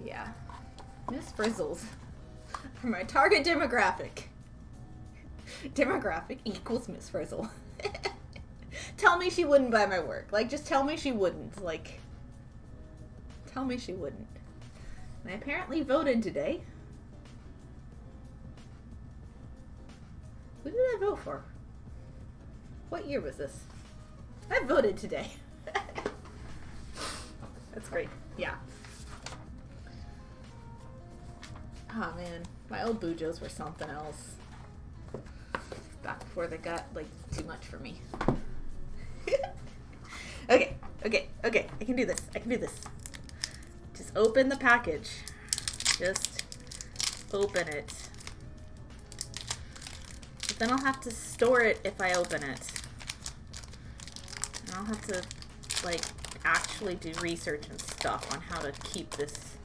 Yeah. Miss Frizzles. For my target demographic. Demographic equals Miss Frizzle. Tell me she wouldn't buy my work. Like, just tell me she wouldn't. Like, tell me she wouldn't. And I apparently voted today. Who did I vote for? What year was this? I voted today. That's great. Yeah. Oh man, my old bujos were something else. Back before they got like too much for me. Okay. I can do this. Just open the package. Just open it. But then I'll have to store it if I open it. And I'll have to like actually do research and stuff on how to keep this.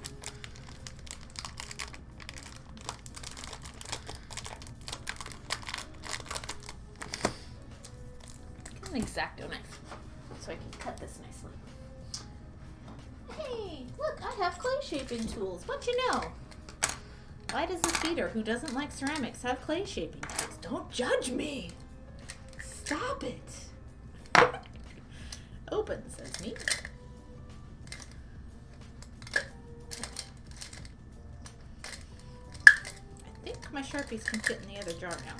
Get an X-Acto knife so I can cut this nicely. Hey, look, I have clay shaping tools. What you know? Why does this beater who doesn't like ceramics have clay shaping tools? Don't judge me. Stop it. Open, says me. I think my Sharpies can fit in the other jar now.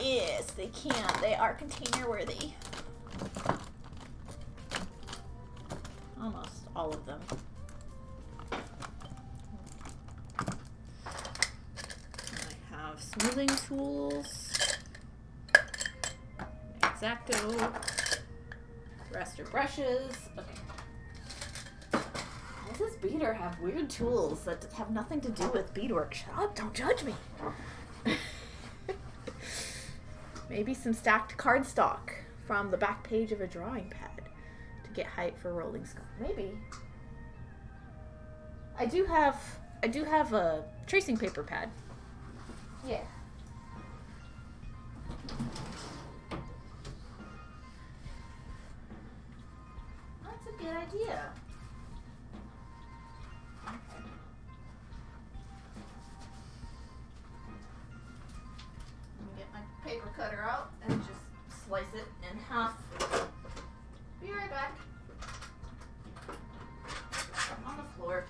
Yes, they can. They are container worthy. Almost all of them. I have smoothing tools, X-Acto, raster brushes. Okay. Does this beater have weird tools that have nothing to do with beadwork? Shut up, don't judge me. Maybe some stacked cardstock from the back page of a drawing pad to get height for rolling sculpt. Maybe. I do have a tracing paper pad. Yeah. That's a good idea. Let me get my paper cutter out and just slice it in half. Be right back. I'm on the floor.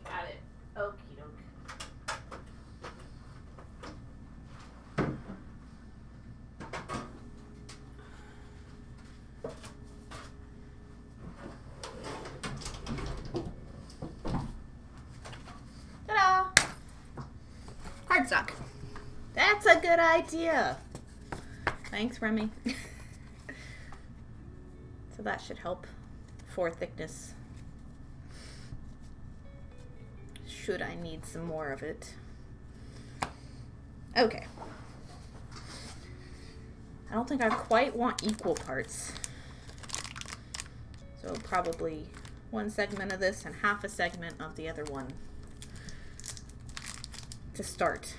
Got it. Okie doke. Ta-da! Cardstock. That's a good idea. Thanks, Remy. So that should help for thickness. Should I need some more of it. Okay. I don't think I quite want equal parts. So probably one segment of this and half a segment of the other one to start.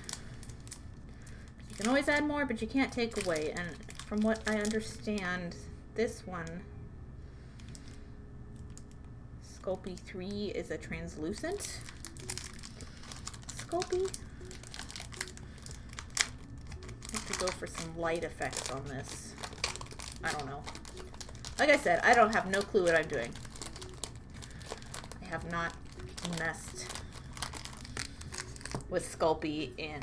You can always add more, but you can't take away. And from what I understand, this one, Sculpey 3, is a translucent Sculpey. I have to go for some light effects on this. I don't know. Like I said, I don't have no clue what I'm doing. I have not messed with Sculpey in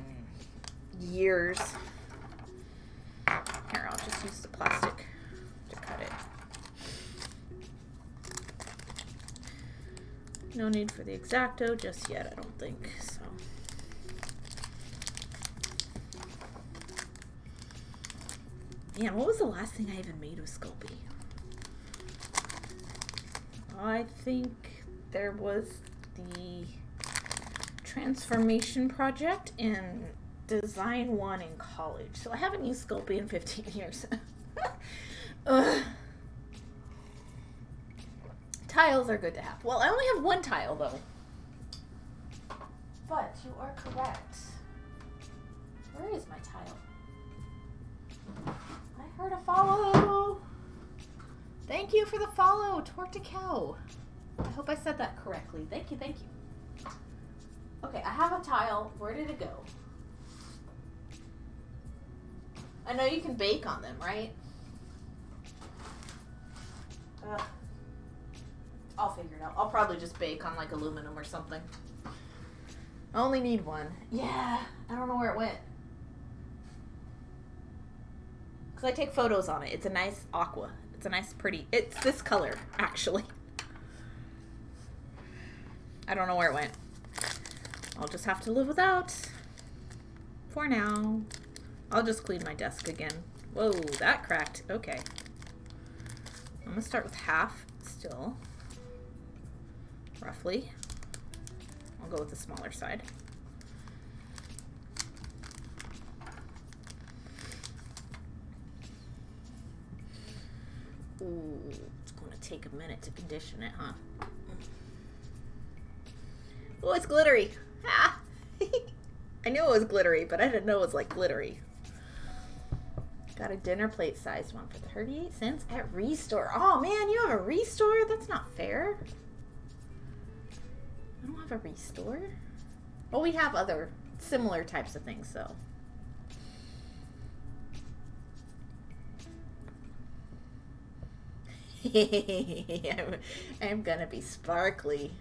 years. Here, I'll just use the plastic to cut it. No need for the X-Acto just yet, I don't think, so. Man, what was the last thing I even made with Sculpey? I think there was the transformation project in Design 1 in college. So I haven't used Sculpey in 15 years. Tiles are good to have. Well, I only have one tile, though. But you are correct. Where is my tile? I heard a follow. Thank you for the follow, Torticow. I hope I said that correctly. Thank you, thank you. Okay, I have a tile. Where did it go? I know you can bake on them, right? I'll figure it out. I'll probably just bake on like aluminum or something. I only need one. Yeah, I don't know where it went. Because I take photos on it. It's a nice aqua. It's a nice pretty, it's this color, actually. I don't know where it went. I'll just have to live without. For now. I'll just clean my desk again. Whoa, that cracked. Okay. I'm gonna start with half still. Roughly. I'll go with the smaller side. Ooh, it's gonna take a minute to condition it, huh? Oh, it's glittery. Ah! I knew it was glittery, but I didn't know it was like glittery. Got a dinner plate sized one for 38 cents at Restore. Oh man, you have a Restore? That's not fair. I don't have a Restore. Well, we have other similar types of things, though. I'm gonna be sparkly.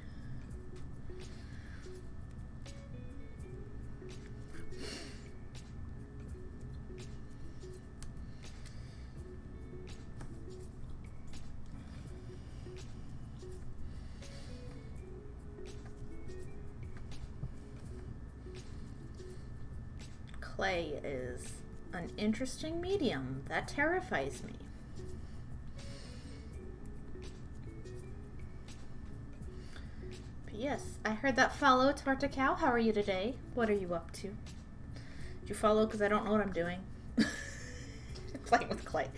Clay is an interesting medium that terrifies me. But yes, I heard that follow, Tartacow. How are you today? What are you up to? Did you follow because I don't know what I'm doing? Playing with clay.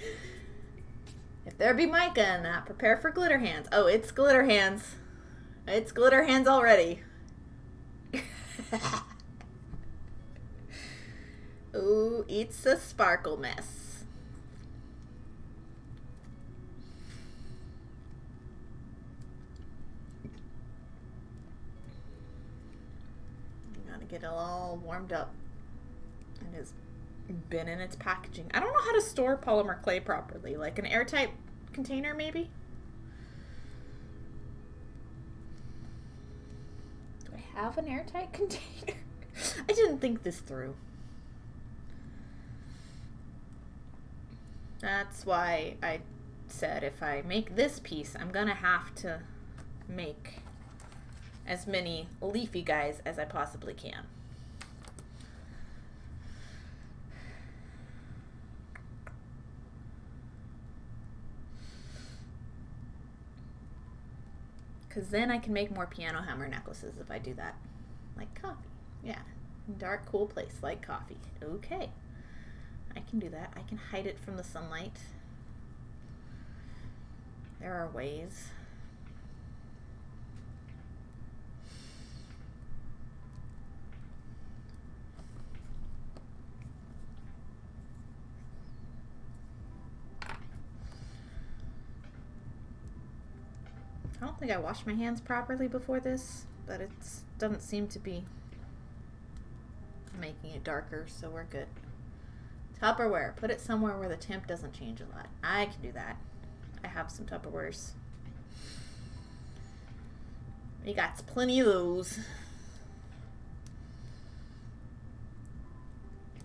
If there be mica in that, prepare for glitter hands. Oh, it's glitter hands. It's glitter hands already. Ooh, it's a sparkle mess. Gotta get it all warmed up. It has been in its packaging. I don't know how to store polymer clay properly. Like an airtight container, maybe? Do I have an airtight container? I didn't think this through. That's why I said if I make this piece, I'm gonna have to make as many leafy guys as I possibly can. Because then I can make more piano hammer necklaces if I do that. Like coffee. Yeah. Dark, cool place like coffee. Okay. I can do that. I can hide it from the sunlight. There are ways. I don't think I washed my hands properly before this, but it doesn't seem to be making it darker, so we're good. Tupperware. Put it somewhere where the temp doesn't change a lot. I can do that. I have some Tupperwares. We got plenty of those.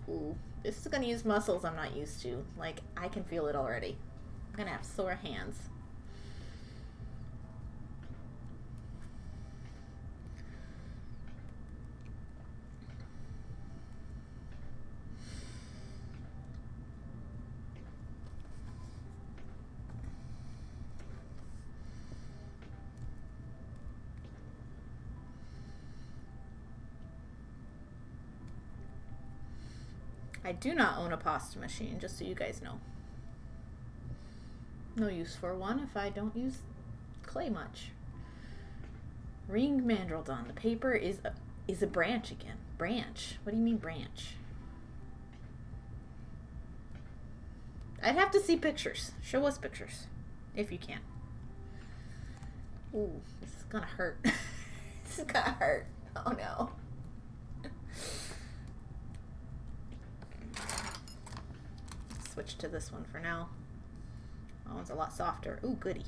Ooh. This is going to use muscles I'm not used to. Like, I can feel it already. I'm going to have sore hands. I do not own a pasta machine, just so you guys know. No use for one if I don't use clay much. Ring mandrel done. The paper is a branch again. Branch? What do you mean branch? I'd have to see pictures. Show us pictures. If you can. Ooh, this is gonna hurt. This is gonna hurt. Oh no. Switch to this one for now. That one's a lot softer. Ooh, goody.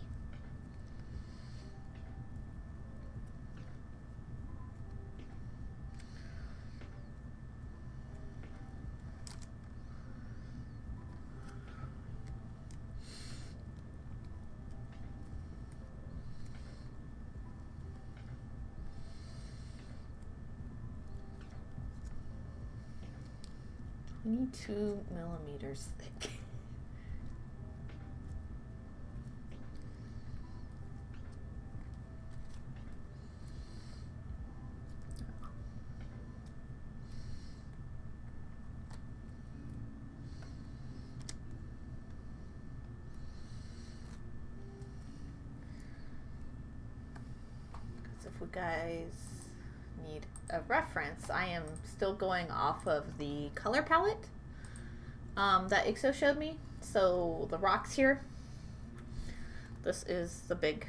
We need 2 millimeters thick. If you guys need a reference, I am still going off of the color palette that Ixo showed me. So the rocks here, this is the big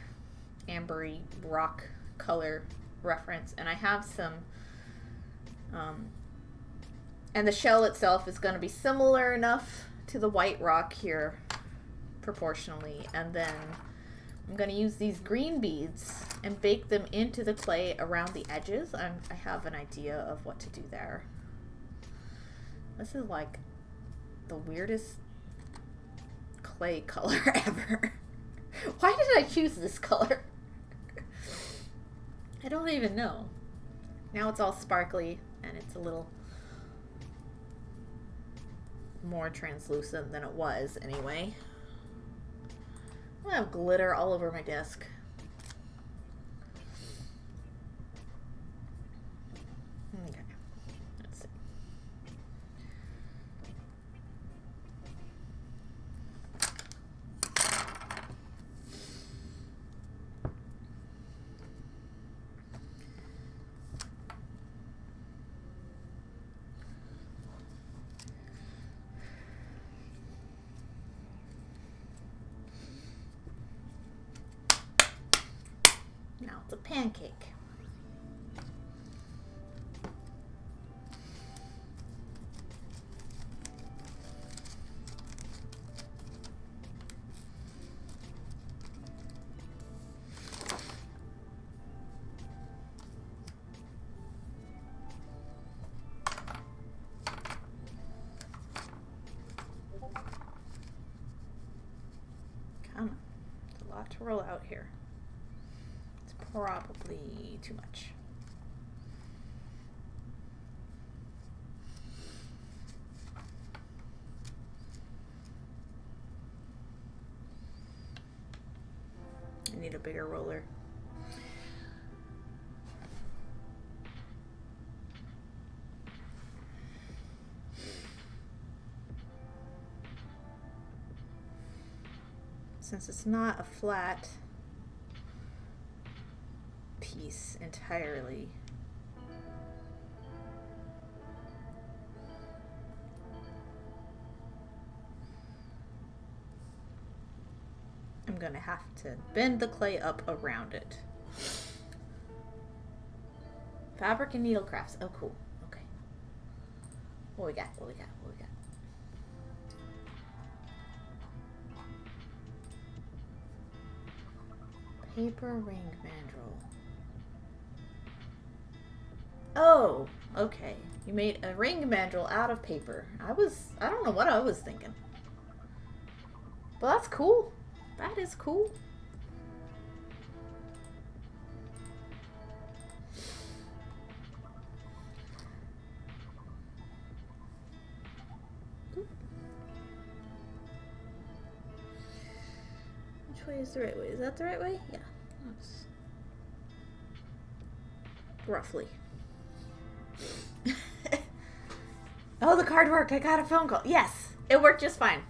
ambery rock color reference, and I have some and the shell itself is going to be similar enough to the white rock here proportionally, and then I'm going to use these green beads and bake them into the clay around the edges. I have an idea of what to do there. This is like the weirdest clay color ever. Why did I choose this color? I don't even know. Now it's all sparkly and it's a little more translucent than it was anyway. I have glitter all over my desk. Okay, let's see. Now it's a pancake. Come on. It's a lot to roll out here. Probably too much. I need a bigger roller. Since it's not a flat piece entirely, I'm gonna have to bend the clay up around it. Fabric and needle crafts. Oh, cool. Okay. What we got? What we got? What we got? Paper ring mandrel. Oh, okay. You made a ring mandrel out of paper. I don't know what I was thinking. Well, that's cool. That is cool. Which way is the right way? Is that the right way? Yeah. That's roughly. Oh, the card worked. I got a phone call. Yes, it worked just fine.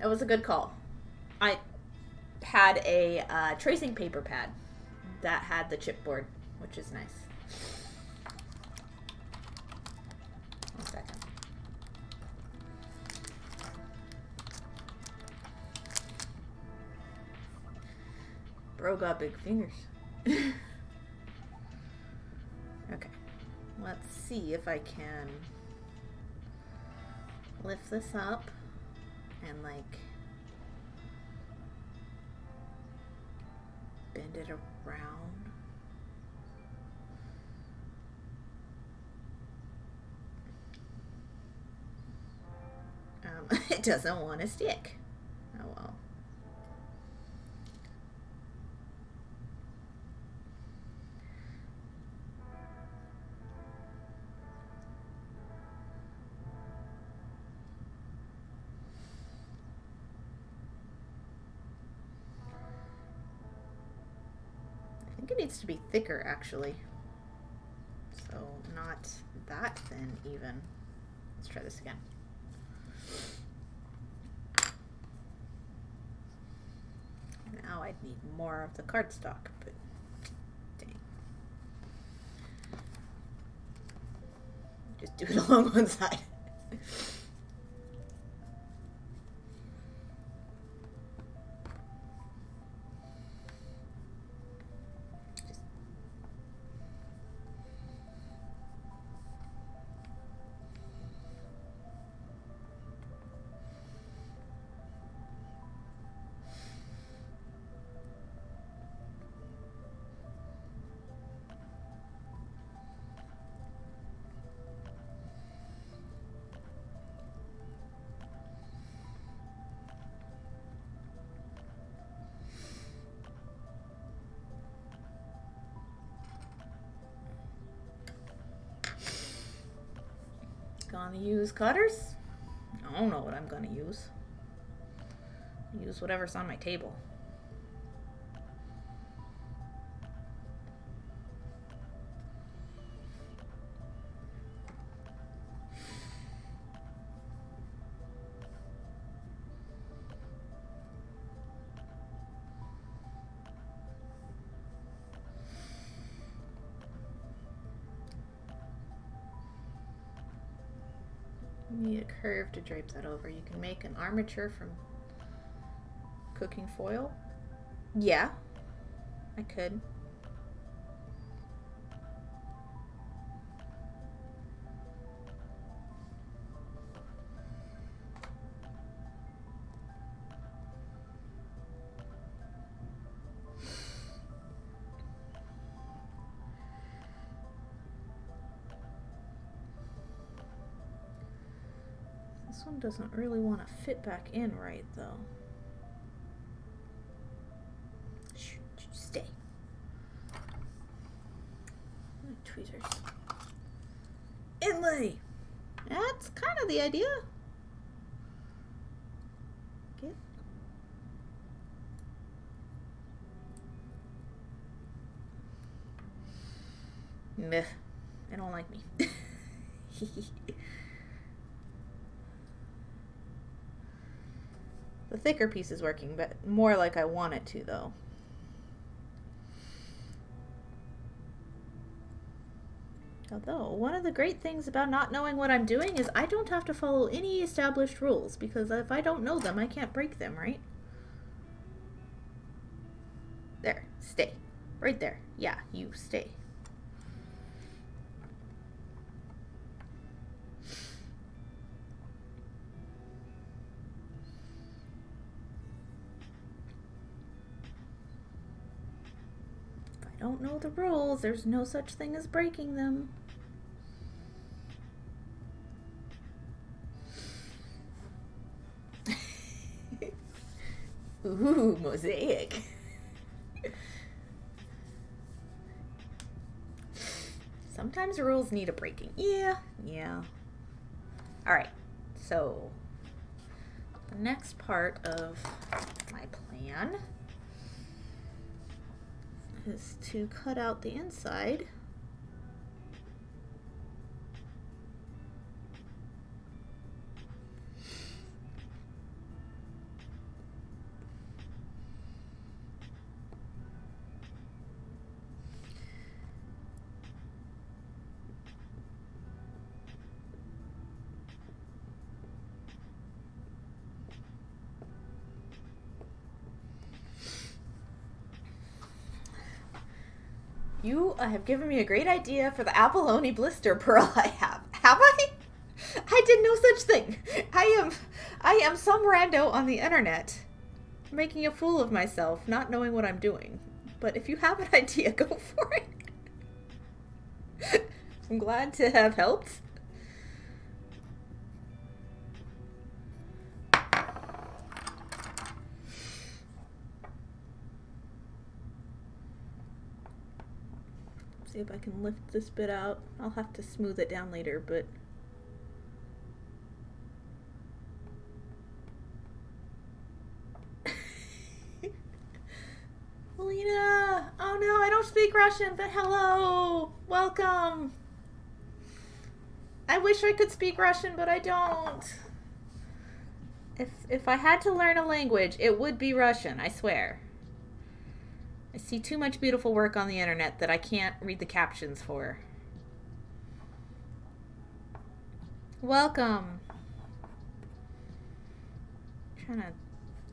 It was a good call. I had a tracing paper pad that had the chipboard, which is nice. 1 second. Bro got big fingers. Okay. Let's see if I can lift this up and like bend it around. It doesn't want to stick. Oh well. I think it needs to be thicker, actually. So not that thin, even. Let's try this again. Now I'd need more of the cardstock, but dang. Just do it along one side. Gonna use cutters? I don't know what I'm gonna use. Use whatever's on my table. You need a curve to drape that over. You can make an armature from cooking foil. Yeah, I could. This one doesn't really want to fit back in right, though. Shh, stay. Tweezers. Inlay! That's kind of the idea. Get. Meh. They don't like me. The thicker piece is working, but more like I want it to, though. Although, one of the great things about not knowing what I'm doing is I don't have to follow any established rules, because if I don't know them, I can't break them, right? There, stay. Right there. Yeah, you stay. Don't know the rules, there's no such thing as breaking them. Ooh, mosaic. Sometimes rules need a breaking. Yeah. Alright, so the next part of my plan is to cut out the inside You have given me a great idea for the abalone blister pearl I have. Have I? I did no such thing. I am some rando on the internet, making a fool of myself, not knowing what I'm doing. But if you have an idea, go for it. I'm glad to have helped. See if I can lift this bit out. I'll have to smooth it down later, but Melina! Oh no, I don't speak Russian, but hello! Welcome! I wish I could speak Russian, but I don't. If I had to learn a language, it would be Russian, I swear. I see too much beautiful work on the internet that I can't read the captions for. Welcome. Trying to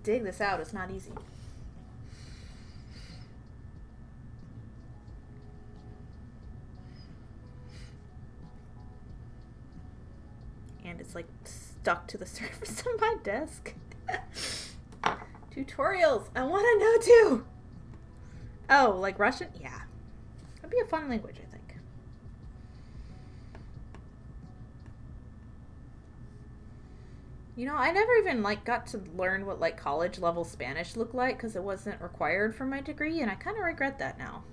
dig this out is not easy. And it's like stuck to the surface of my desk. Tutorials! I want to know too! Oh, like Russian? Yeah. That'd be a fun language, I think. You know, I never even got to learn what college level Spanish looked like because it wasn't required for my degree, and I kind of regret that now.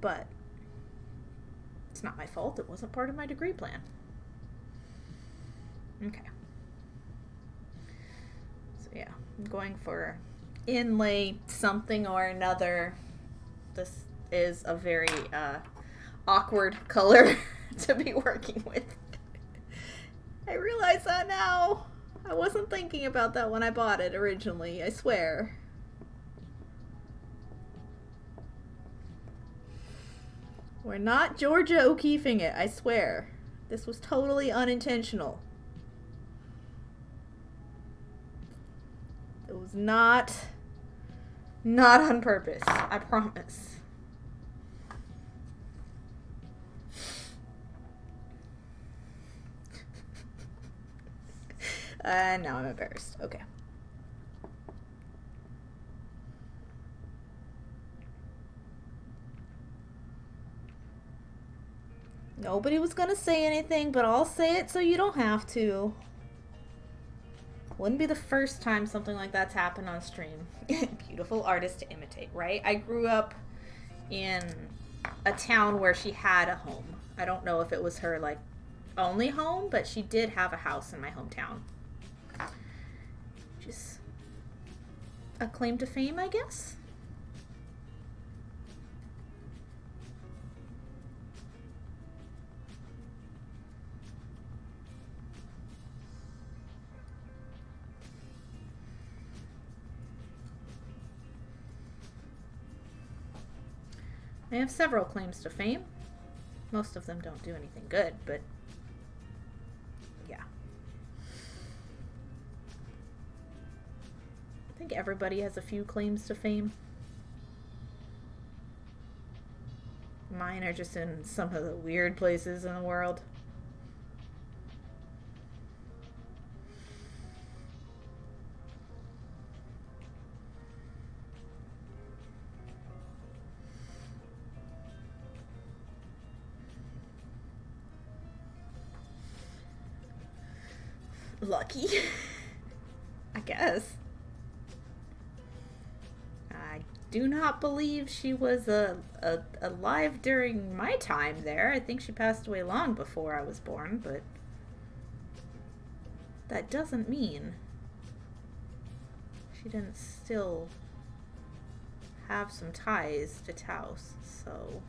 But it's not my fault. It wasn't part of my degree plan. Okay. Yeah, I'm going for inlay something or another. This is a very awkward color to be working with. I realize that now. I wasn't thinking about that when I bought it originally, I swear. We're not Georgia O'Keefing it, I swear. This was totally unintentional. It was not on purpose, I promise. Now I'm embarrassed. Okay. Nobody was gonna say anything, but I'll say it so you don't have to. Wouldn't be the first time something like that's happened on stream. Beautiful artist to imitate, right? I grew up in a town where she had a home. I don't know if it was her only home, but she did have a house in my hometown. Just a claim to fame, I guess. I have several claims to fame. Most of them don't do anything good, but yeah. I think everybody has a few claims to fame. Mine are just in some of the weird places in the world. Lucky. I guess. I do not believe she was alive during my time there. I think she passed away long before I was born, but that doesn't mean she didn't still have some ties to Taos, so...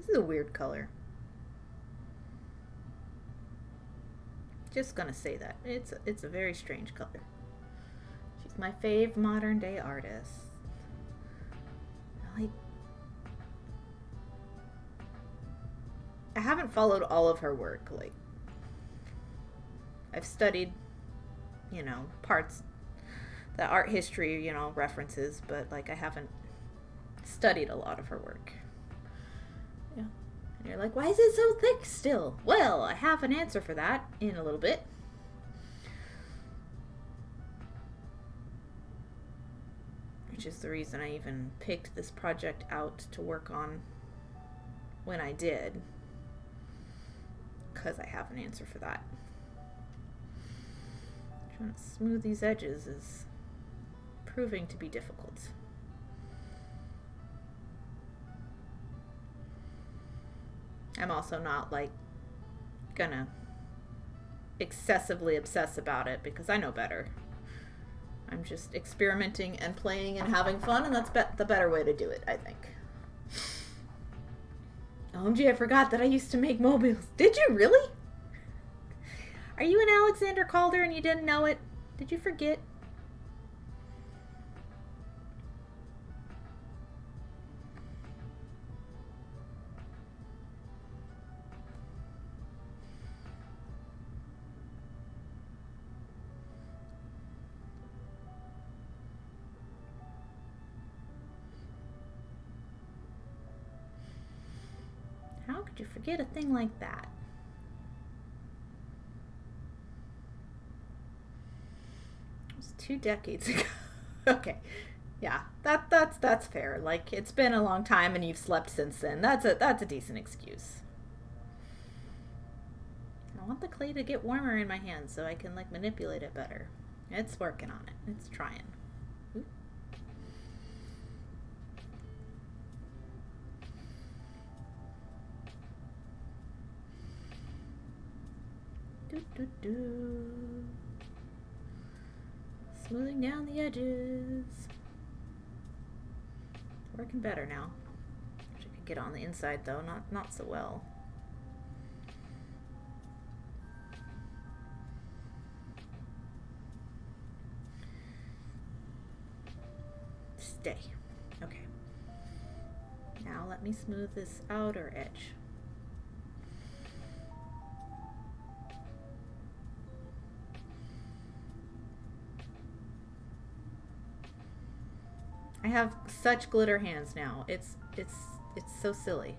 This is a weird color. Just gonna say that. It's a very strange color. She's my fave modern day artist. Like, I haven't followed all of her work. Like, I've studied, you know, parts, the art history, you know, references, but like I haven't studied a lot of her work. Yeah. And you're like, why is it so thick still? Well, I have an answer for that in a little bit. Which is the reason I even picked this project out to work on when I did. Because I have an answer for that. Trying to smooth these edges is proving to be difficult. I'm also not like gonna excessively obsess about it because I know better. I'm just experimenting and playing and having fun, and that's the better way to do it, I think. OMG, I forgot that I used to make mobiles. Did you really? Are you an Alexander Calder and you didn't know it? Did you forget? How could you forget a thing like that? It was 2 decades ago. Okay. Yeah, that's fair. Like, it's been a long time and you've slept since then. That's a decent excuse. I want the clay to get warmer in my hands so I can like manipulate it better. It's working on it. It's trying. Ooh. Smoothing down the edges. Working better now. Wish I could get on the inside though, not so well. Stay. Okay. Now let me smooth this outer edge. I have such glitter hands now. It's so silly.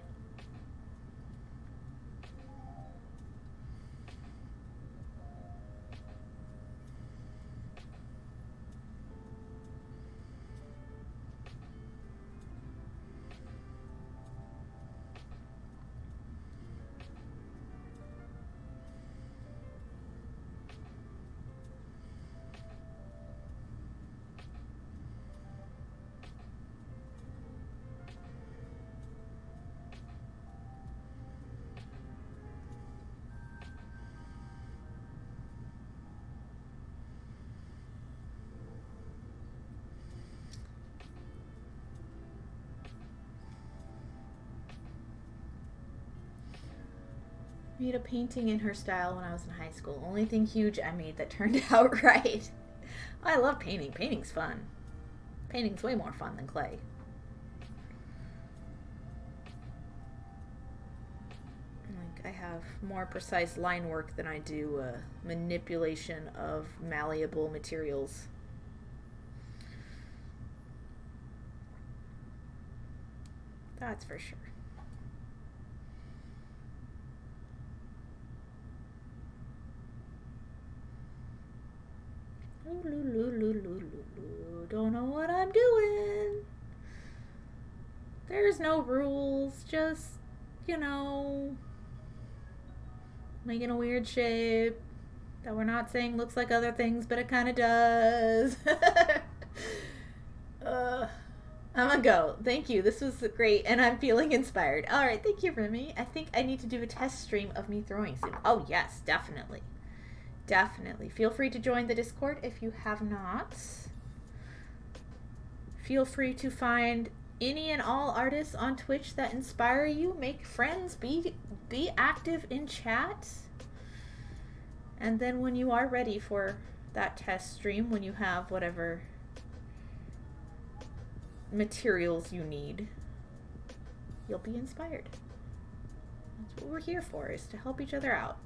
Made a painting in her style when I was in high school. Only thing huge I made that turned out right. I love painting. Painting's fun. Painting's way more fun than clay. Like, I have more precise line work than I do manipulation of malleable materials. That's for sure. Don't know what I'm doing. There's no rules, just, you know, making a weird shape that we're not saying looks like other things, but it kind of does. I'm gonna go. Thank you. This was great, and I'm feeling inspired. All right, thank you, Remy. I think I need to do a test stream of me throwing soon. Oh, yes, definitely. Definitely. Feel free to join the Discord if you have not. Feel free to find any and all artists on Twitch that inspire you. Make friends. Be active in chat. And then when you are ready for that test stream, when you have whatever materials you need, you'll be inspired. That's what we're here for, is to help each other out.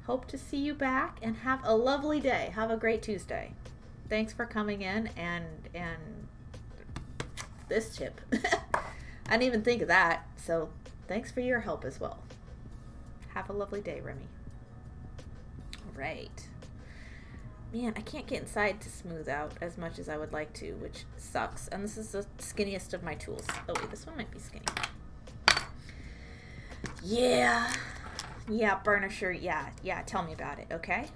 Hope to see you back, and have a lovely day. Have a great Tuesday. Thanks for coming in and this tip. I didn't even think of that, so thanks for your help as well. Have a lovely day, Remy. All right. Man, I can't get inside to smooth out as much as I would like to, which sucks. And this is the skinniest of my tools. Oh wait, this one might be skinny. Yeah. Yeah, burnisher. Yeah, tell me about it, okay?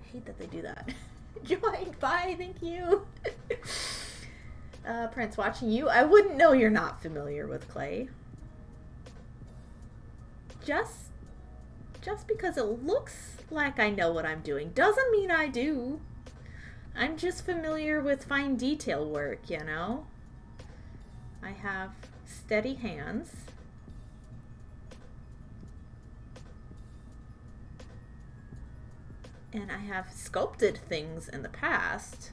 I hate that they do that. Joined. Bye, thank you. Prince, watching you. I wouldn't know you're not familiar with clay. Just because it looks like I know what I'm doing doesn't mean I do. I'm just familiar with fine detail work, you know? I have steady hands. And I have sculpted things in the past.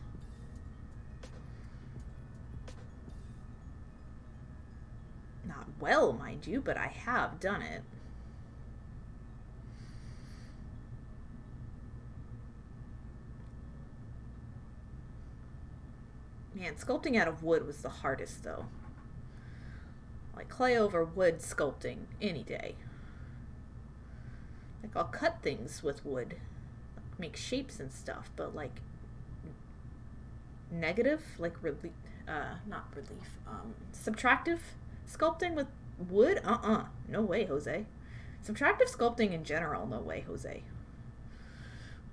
Not well, mind you, but I have done it. Man, sculpting out of wood was the hardest, though. Like, clay over wood sculpting any day. Like, I'll cut things with wood, like, make shapes and stuff, but, like, negative, like, subtractive sculpting with wood? No way, Jose. Subtractive sculpting in general, no way, Jose.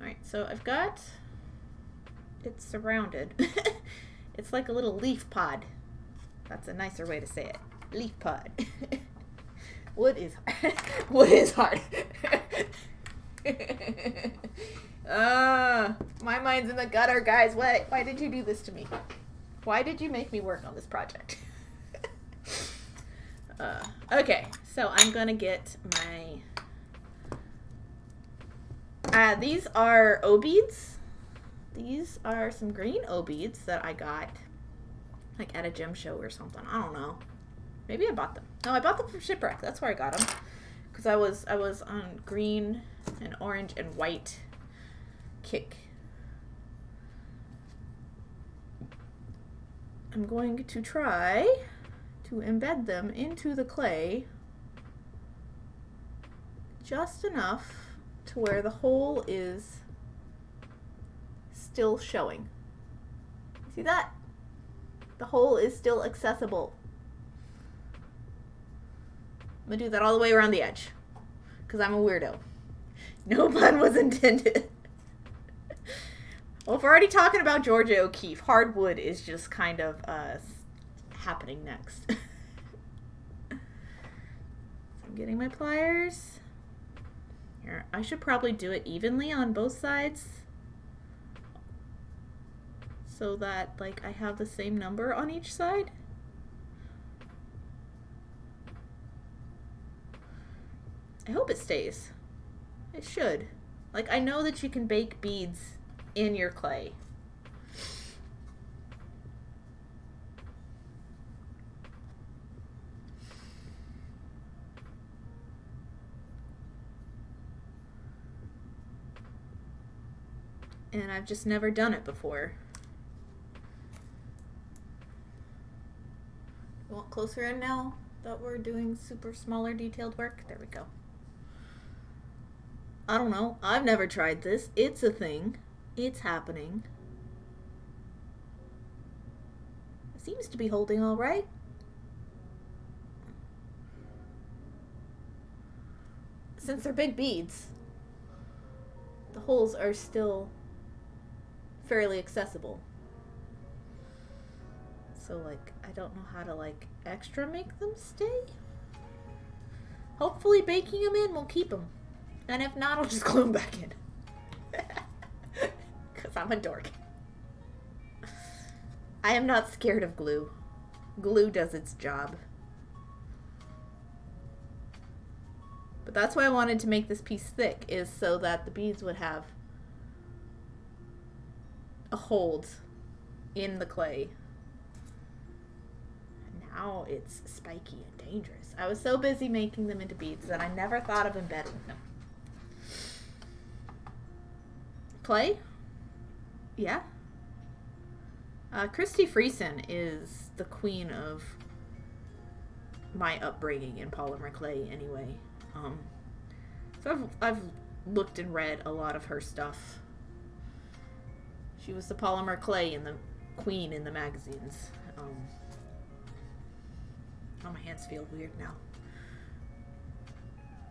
Alright, so I've got it surrounded. It's like a little leaf pod. That's a nicer way to say it. Leaf pod. Wood is hard. My mind's in the gutter, guys. Why did you do this to me? Why did you make me work on this project? Okay, so I'm gonna get my... these are O-beads. These are some green O-beads that I got, like, at a gem show or something. I don't know. Maybe I bought them. No, I bought them from Shipwreck. That's where I got them. Because I was on green and orange and white kick. I'm going to try to embed them into the clay just enough to where the hole is still showing. See that? The hole is still accessible. I'm gonna do that all the way around the edge because I'm a weirdo. No pun was intended. Well, if we're already talking about Georgia O'Keeffe, hardwood is just kind of happening next. I'm getting my pliers. Here, I should probably do it evenly on both sides, so that, like, I have the same number on each side. I hope it stays. It should. Like, I know that you can bake beads in your clay. And I've just never done it before. You want closer in now that we're doing super smaller detailed work? There we go. I don't know. I've never tried this. It's a thing. It's happening. It seems to be holding all right. Since they're big beads, the holes are still fairly accessible. So, like, I don't know how to, like, extra make them stay. Hopefully baking them in will keep them. And if not, I'll just glue them back in. Because I'm a dork. I am not scared of glue. Glue does its job. But that's why I wanted to make this piece thick, is so that the beads would have a hold in the clay. Now it's spiky and dangerous. I was so busy making them into beads that I never thought of embedding them. Clay? Yeah. Christy Friesen is the queen of my upbringing in polymer clay anyway. So I've looked and read a lot of her stuff. She was the polymer clay and the queen in the magazines. Oh, my hands feel weird now.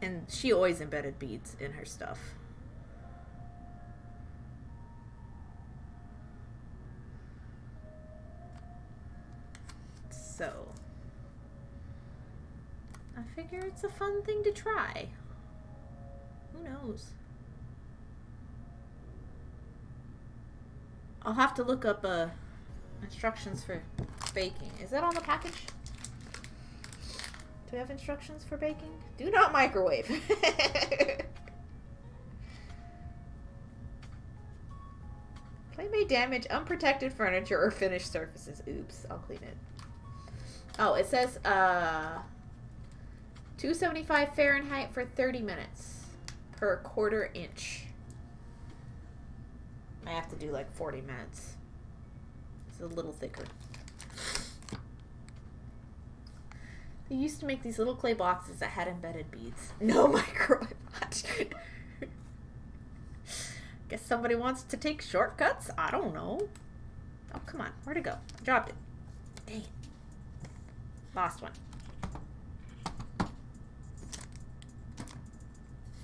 And she always embedded beads in her stuff. So, I figure it's a fun thing to try. Who knows? I'll have to look up instructions for baking. Is that on the package? Do we have instructions for baking? Do not microwave. Clay may damage unprotected furniture or finished surfaces. Oops, I'll clean it. Oh, it says 275 Fahrenheit for 30 minutes per quarter inch. I have to do like 40 minutes. It's a little thicker. They used to make these little clay boxes that had embedded beads. No microwave. Guess somebody wants to take shortcuts? I don't know. Oh, come on. Where'd it go? I dropped it. Dang it. Lost one.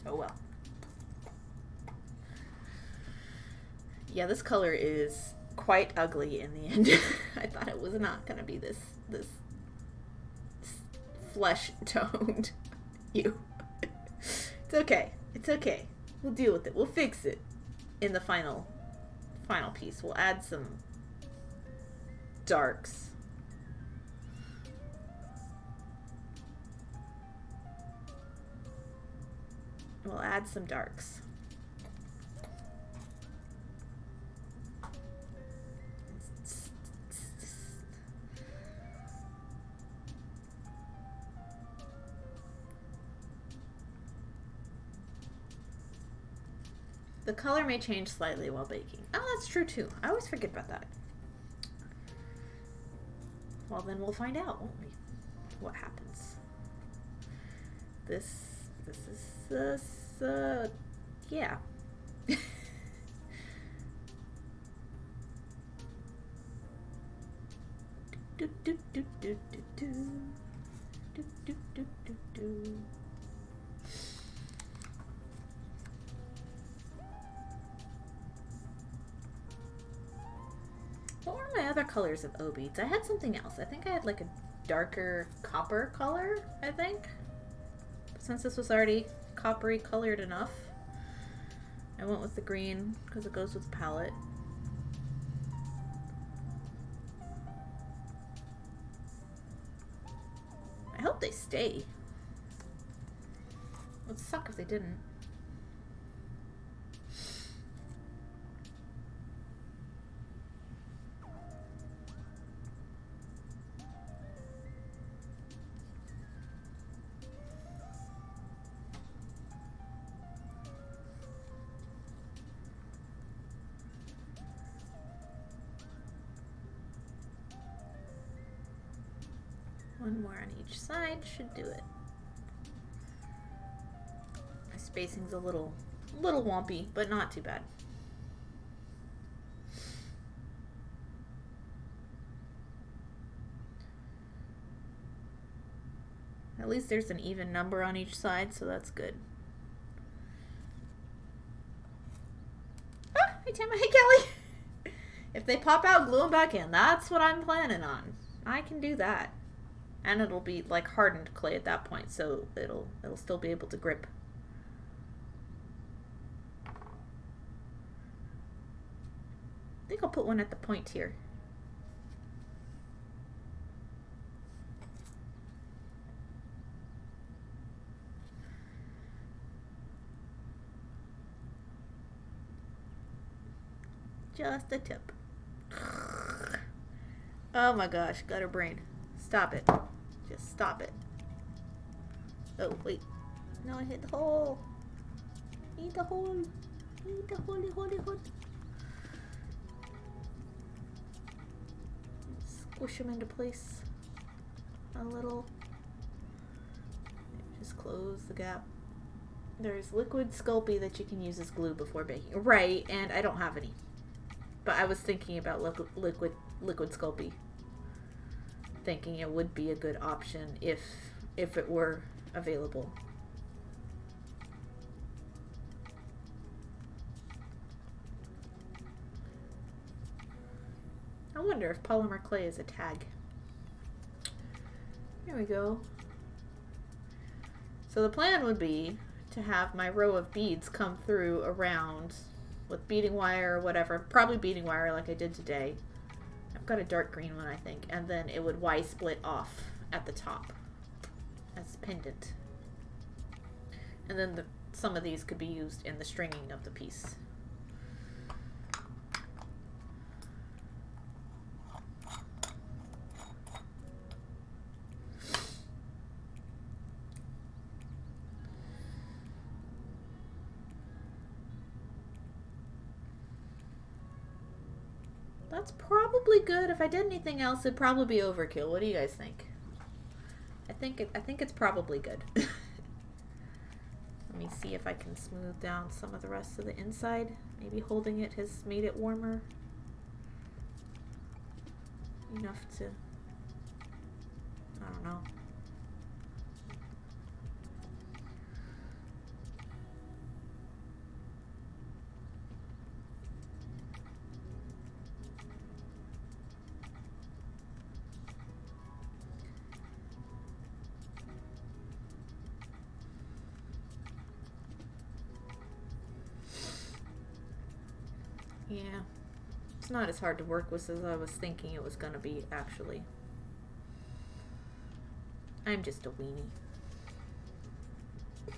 Oh well. Yeah, this color is quite ugly in the end. I thought it was not going to be this flesh-toned hue. It's okay. It's okay. We'll deal with it. We'll fix it in the final piece. We'll add some darks. We'll add some darks. The color may change slightly while baking. Oh, that's true too. I always forget about that. Well, then we'll find out, won't we? What happens. This is, yeah. do, do, do, do, do, do. Do, do, do, do, do. What were my other colors of O beads? I had something else. I think I had like a darker copper color, I think. Since this was already coppery colored enough, I went with the green because it goes with the palette. I hope they stay. It would suck if they didn't. One more on each side should do it. My spacing's a little wompy, but not too bad. At least there's an even number on each side, so that's good. Ah, hey Tim, hey Kelly! If they pop out, glue them back in. That's what I'm planning on. I can do that. And it'll be like hardened clay at that point, so it'll still be able to grip. I think I'll put one at the point here. Just a tip. Oh my gosh, gutter brain. Stop it. Just stop it. Oh, wait. No, I hit the hole. Eat the hole. Eat the holy, holy hole. Squish them into place a little. Just close the gap. There's liquid Sculpey that you can use as glue before baking. Right, and I don't have any. But I was thinking about liquid Sculpey. Thinking it would be a good option if it were available. I wonder if polymer clay is a tag. Here we go. So the plan would be to have my row of beads come through around with beading wire or whatever, probably beading wire like I did today. I've got a dark green one, I think, and then it would Y-split off at the top as pendant. And then some of these could be used in the stringing of the piece. That's probably good. If I did anything else, it'd probably be overkill. What do you guys think? I think it's probably good. Let me see if I can smooth down some of the rest of the inside. Maybe holding it has made it warmer enough to, I don't know. Yeah, it's not as hard to work with as I was thinking it was gonna be, actually. I'm just a weenie. There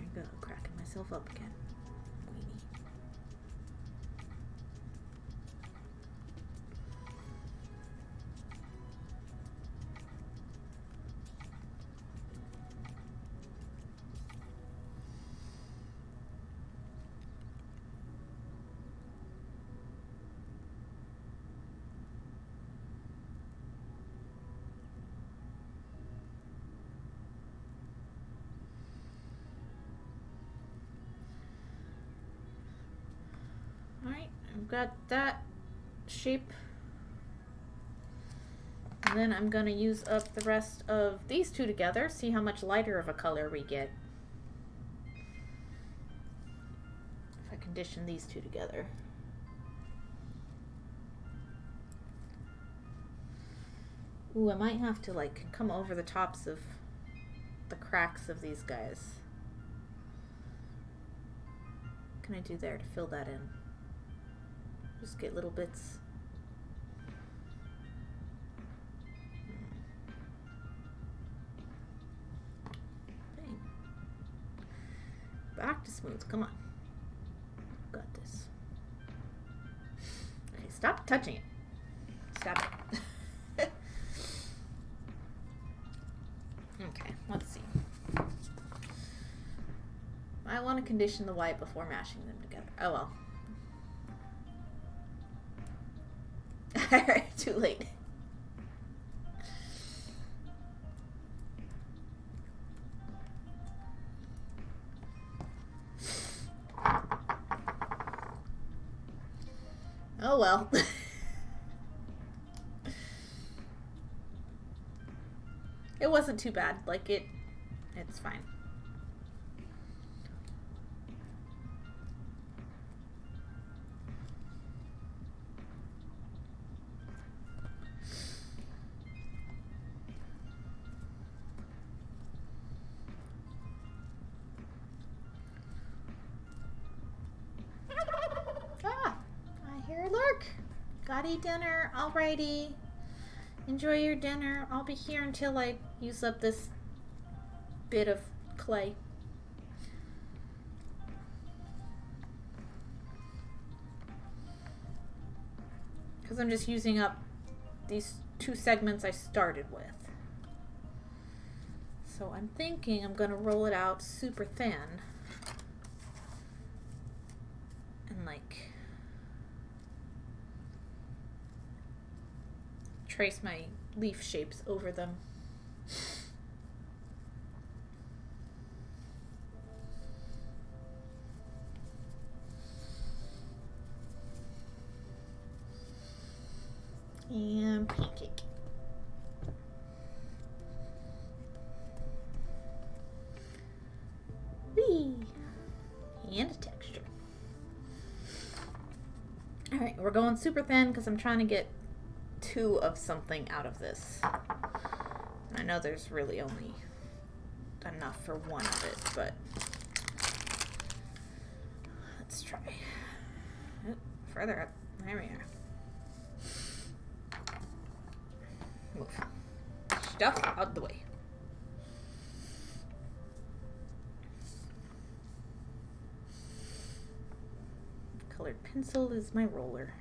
you go, cracking myself up again. Weenie. Alright, I've got that shape. And then I'm going to use up the rest of these two together, see how much lighter of a color we get. If I condition these two together. Ooh, I might have to like come over the tops of the cracks of these guys. What can I do there to fill that in? Just get little bits. Bang. Back to smooth. Come on. Got this. Okay, stop touching it. Stop it. Okay, let's see. I want to condition the white before mashing them together. Oh well. Alright, too late. Oh well. It wasn't too bad. Like it's fine. Gotta eat dinner. Alrighty. Enjoy your dinner. I'll be here until I use up this bit of clay. Because I'm just using up these 2 segments I started with. So I'm thinking I'm going to roll it out super thin. And like trace my leaf shapes over them. And pancake. Whee! And a texture. Alright, we're going super thin because I'm trying to get 2 of something out of this. I know there's really only enough for 1 of it, but let's try. Oh, further up. There we are. Move. Stuff out the way. Colored pencil is my roller.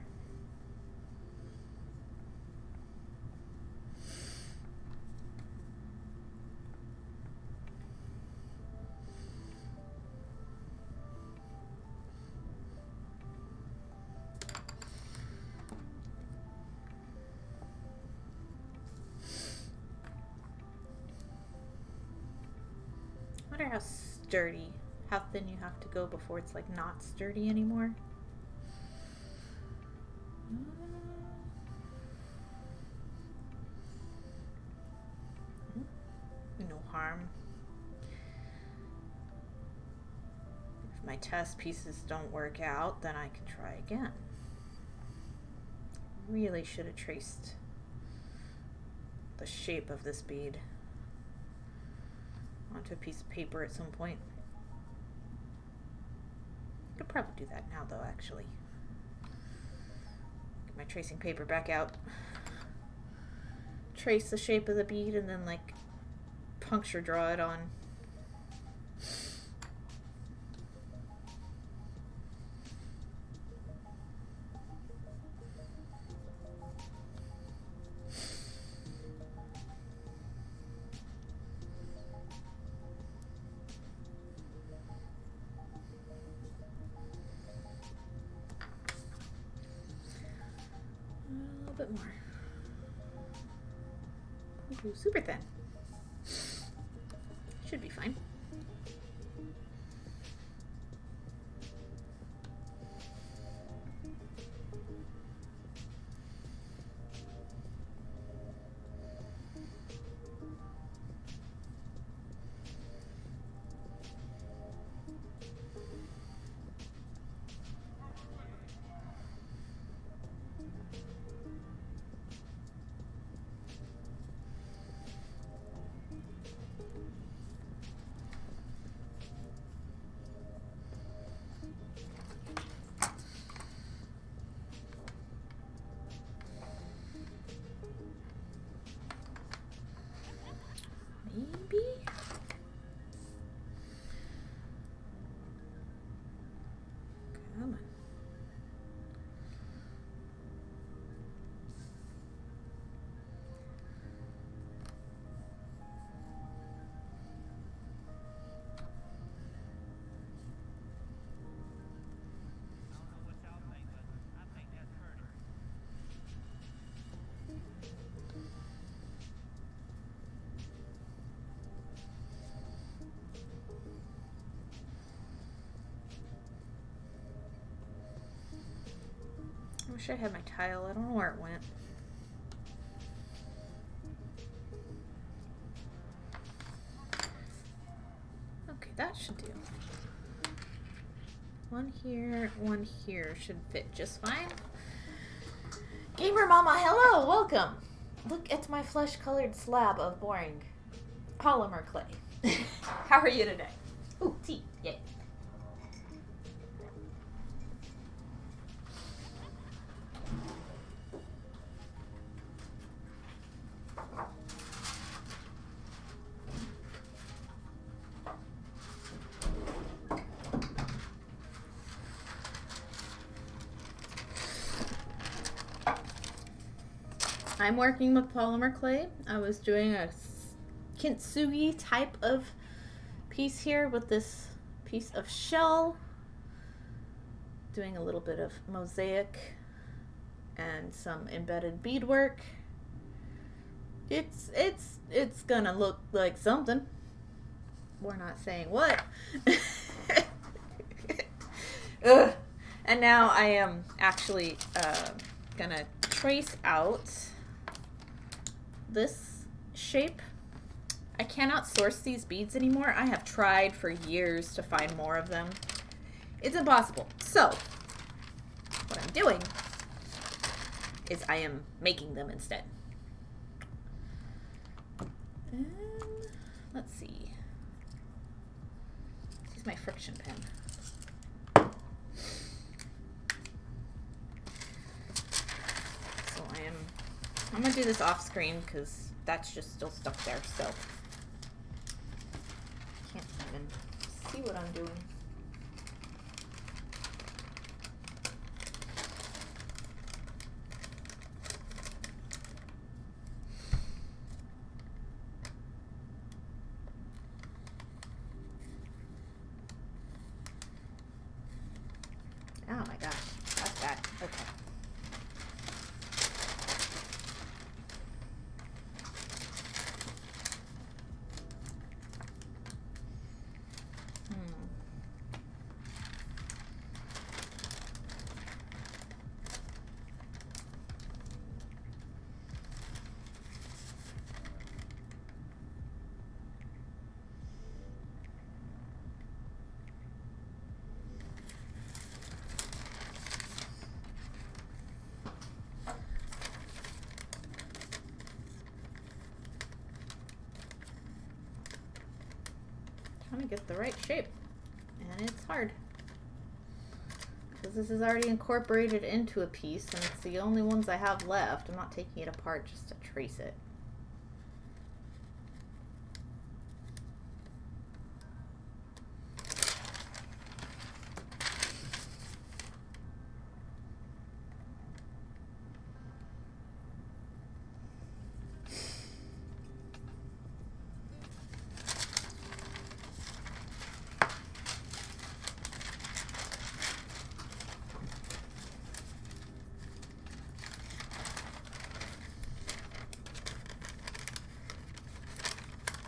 I wonder how sturdy, how thin you have to go before it's like not sturdy anymore. No harm. If my test pieces don't work out, then I can try again. Really should have traced the shape of this bead onto a piece of paper at some point. Could probably do that now though, actually. Get my tracing paper back out. Trace the shape of the bead and then like puncture draw it on. Bit more. Ooh, super thin. Should be fine. Maybe? Come on. I wish I had my tile. I don't know where it went. Okay, that should do. 1 here should fit just fine. Gamer Mama, hello, welcome. Look at my flesh-colored slab of boring polymer clay. How are you today? Ooh, tea, yay. I'm working with polymer clay. I was doing a kintsugi type of piece here with this piece of shell. Doing a little bit of mosaic and some embedded beadwork. It's gonna look like something. We're not saying what. Ugh. And now I am actually gonna trace out this shape. I cannot source these beads anymore. I have tried for years to find more of them. It's impossible. So what I'm doing is I am making them instead. And let's see. This is my friction pen. So I'm gonna do this off screen because that's just still stuck there, so can't even see what I'm doing. Oh my gosh, that's bad. Okay. Trying to get the right shape, and it's hard because this is already incorporated into a piece and it's the only ones I have left. I'm not taking it apart just to trace it.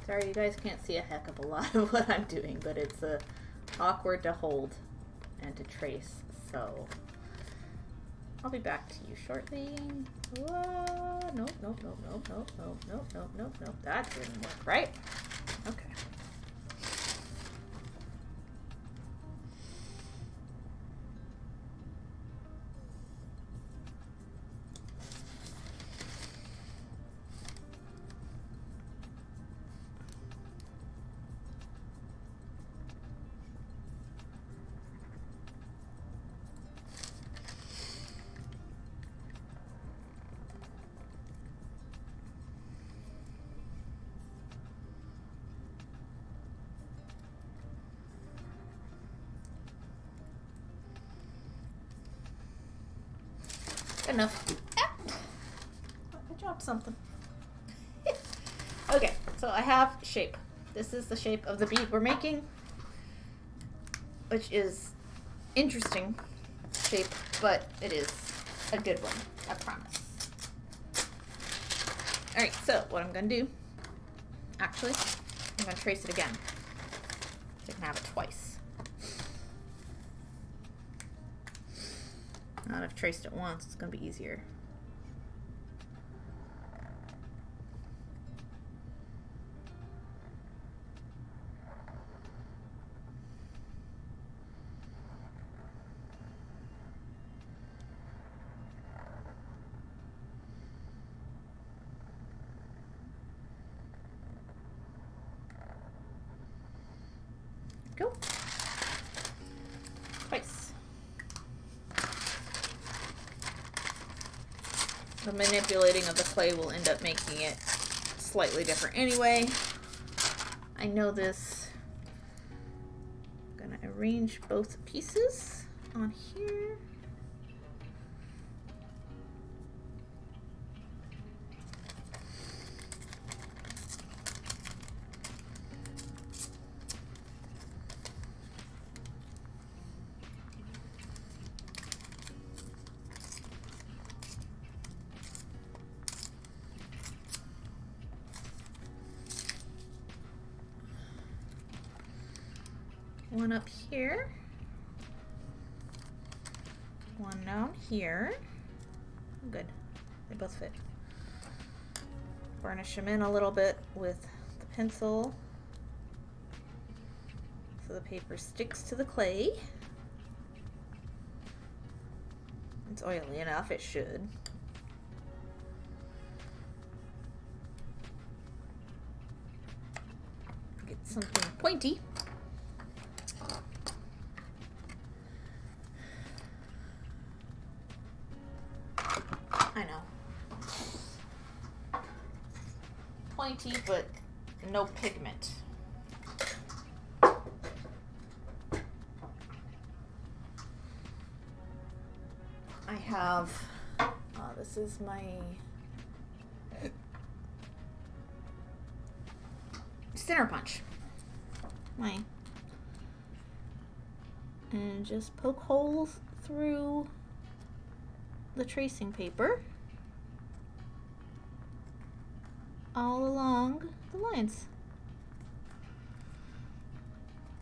Sorry, you guys can't see a heck of a lot of what I'm doing, but it's awkward to hold and to trace, so I'll be back to you shortly. Whoa, nope, nope, nope, nope, nope, nope, nope, nope, nope, nope. That didn't work, right? Okay. Enough. Ah. I dropped something. Okay, so I have shape. This is the shape of the bead we're making, which is interesting shape, but it is a good one, I promise. Alright, so what I'm gonna do, actually, I'm gonna trace it again. So I can have it twice. Now that I've traced it once, it's going to be easier. Go. Twice. The manipulating of the clay will end up making it slightly different anyway. I know this. I'm gonna arrange both pieces on here. one up here. One down here. Good. They both fit. Burnish them in a little bit with the pencil so the paper sticks to the clay. It's oily enough, it should. Get something pointy. I know. Pointy, but no pigment. I have, this is my center punch. And just poke holes through the tracing paper all along the lines.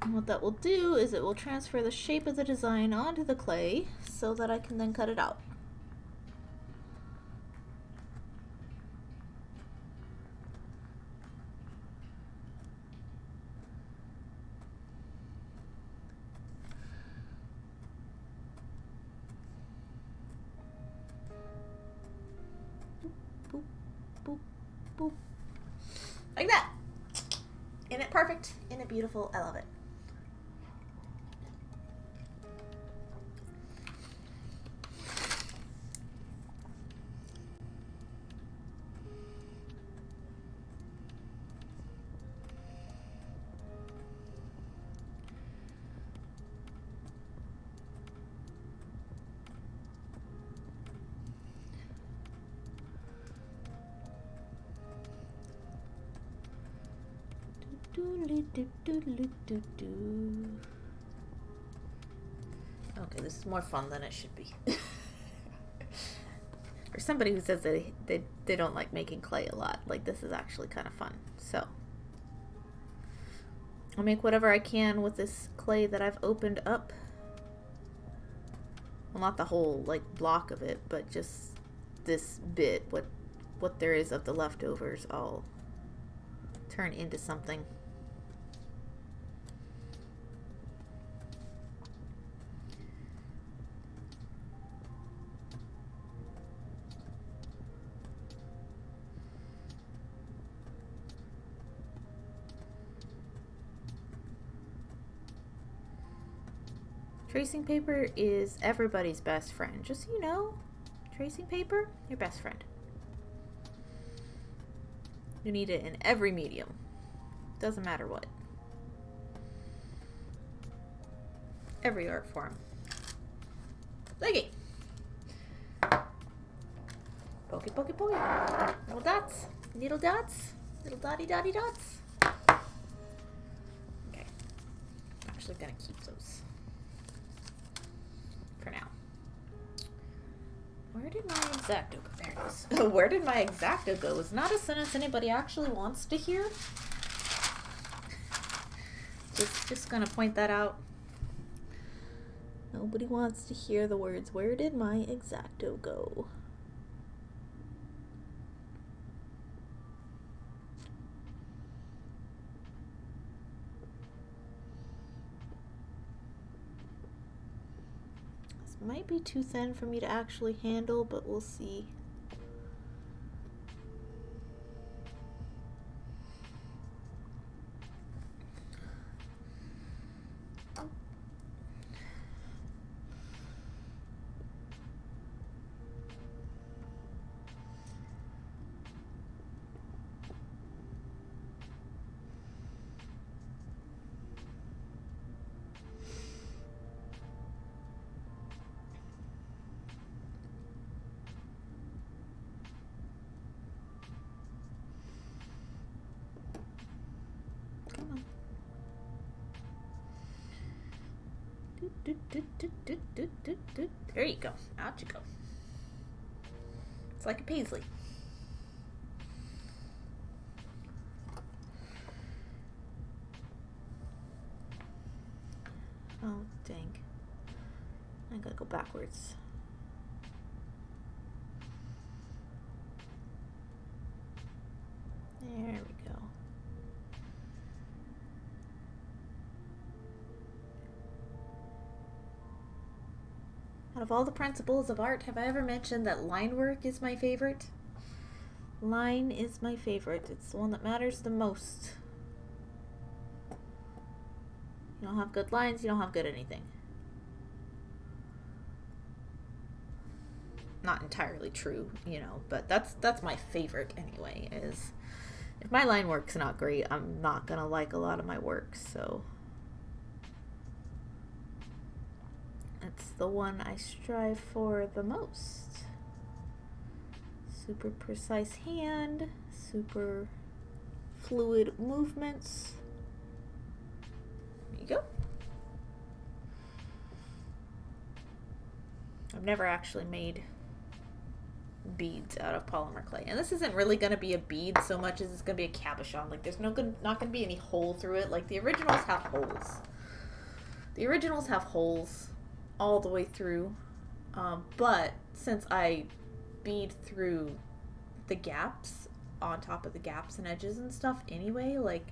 And what that will do is it will transfer the shape of the design onto the clay so that I can then cut it out. Boop, boop, boop. Like that. Isn't it perfect? Isn't it beautiful? I love it. Okay, this is more fun than it should be. For somebody who says that they don't like making clay a lot, like this is actually kind of fun. So I'll make whatever I can with this clay that I've opened up. Well, not the whole like block of it, but just this bit, what there is of the leftovers, I'll turn into something. Tracing paper is everybody's best friend. Just so you know, tracing paper, your best friend. You need it in every medium. Doesn't matter what. Every art form. Leggy. Pokey, pokey, pokey. Little dots. Little dots. Little dotty dotty dots. Okay. I'm actually gonna keep those for now. Where did my X-Acto go? There it is. Where did my X-Acto go is not a sentence anybody actually wants to hear. Just gonna point that out. Nobody wants to hear the words, where did my X-Acto go? Might be too thin for me to actually handle, but we'll see. There you go. Out you go. It's like a paisley. Oh, dang. I gotta go backwards. There we go. Out of all the principles of art, have I ever mentioned that line work is my favorite? Line is my favorite. It's the one that matters the most. You don't have good lines, you don't have good anything. Not entirely true, you know, but that's my favorite anyway, is if my line work's not great, I'm not gonna like a lot of my work, so it's the one I strive for the most. Super precise hand, super fluid movements. There you go. I've never actually made beads out of polymer clay, and this isn't really going to be a bead so much as it's going to be a cabochon. Like, there's not going to be any hole through it. Like, the originals have holes. The originals have holes all the way through, but since I bead through the gaps on top of the gaps and edges and stuff anyway, like,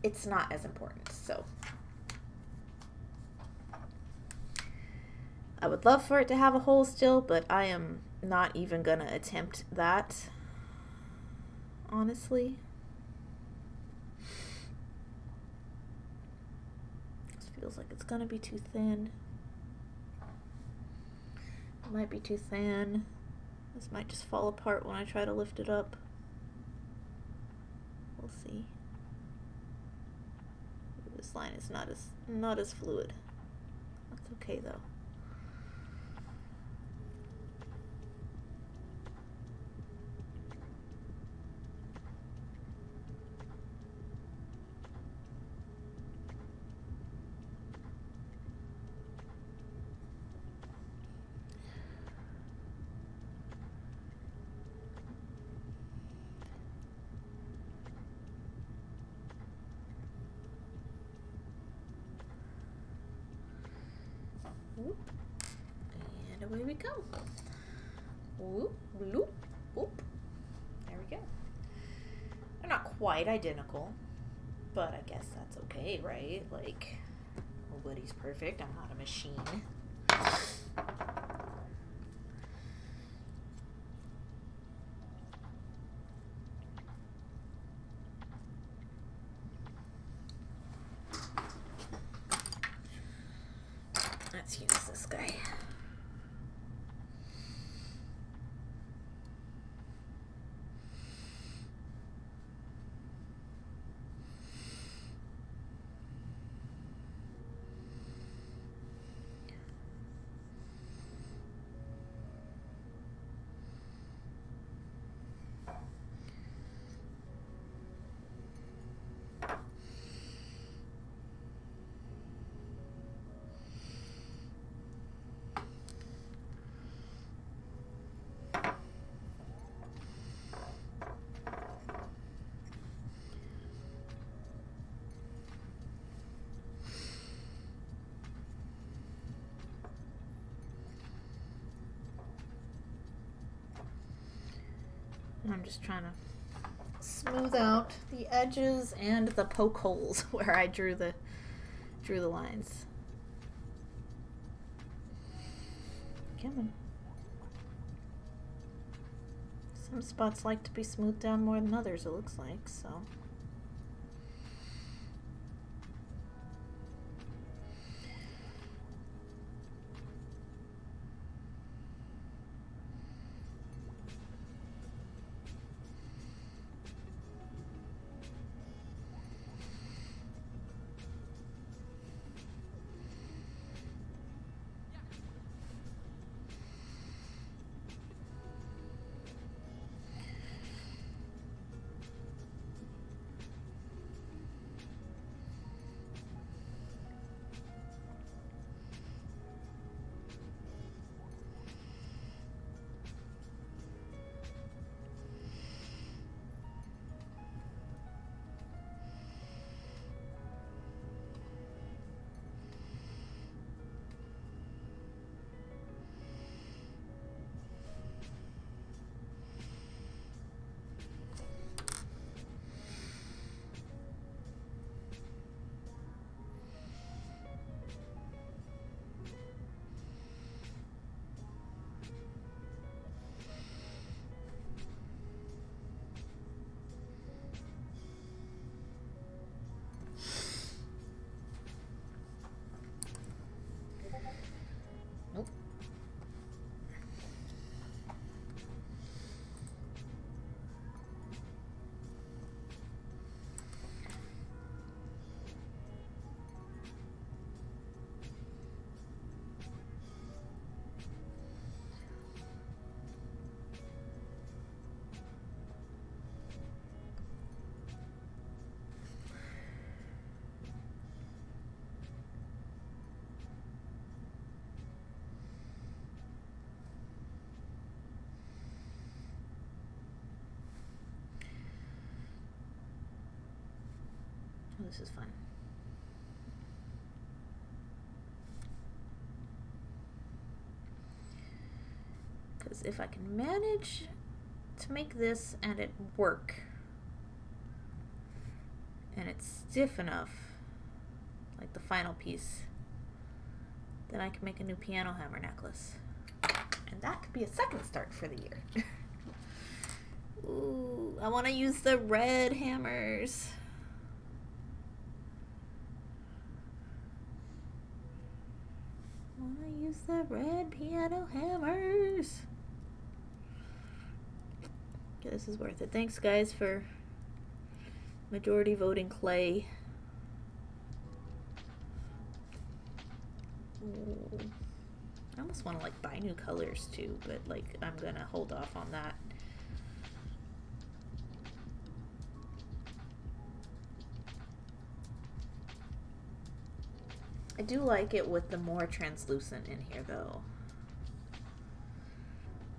it's not as important. So I would love for it to have a hole still, but I am not even gonna attempt that, honestly. This feels like it's gonna be too thin. It might be too thin. This might just fall apart when I try to lift it up. We'll see. This line is not as fluid. That's okay though. Whoop. And away we go. Whoop, bloop, whoop. There we go. They're not quite identical, but I guess that's okay, right? Like, nobody's perfect. I'm not a machine. Let's use this guy. I'm just trying to smooth out the edges and the poke holes where I drew the lines. Come on. Some spots like to be smoothed down more than others, it looks like, so. this is fun. Because if I can manage to make this and it work, and it's stiff enough, like the final piece, then I can make a new piano hammer necklace. And that could be a second start for the year. Ooh, I want to use the red hammers. I want to use the red piano hammers. Okay, this is worth it. Thanks, guys, for majority voting clay. Ooh. I almost want to like buy new colors too, but like I'm gonna hold off on that. I do like it with the more translucent in here though.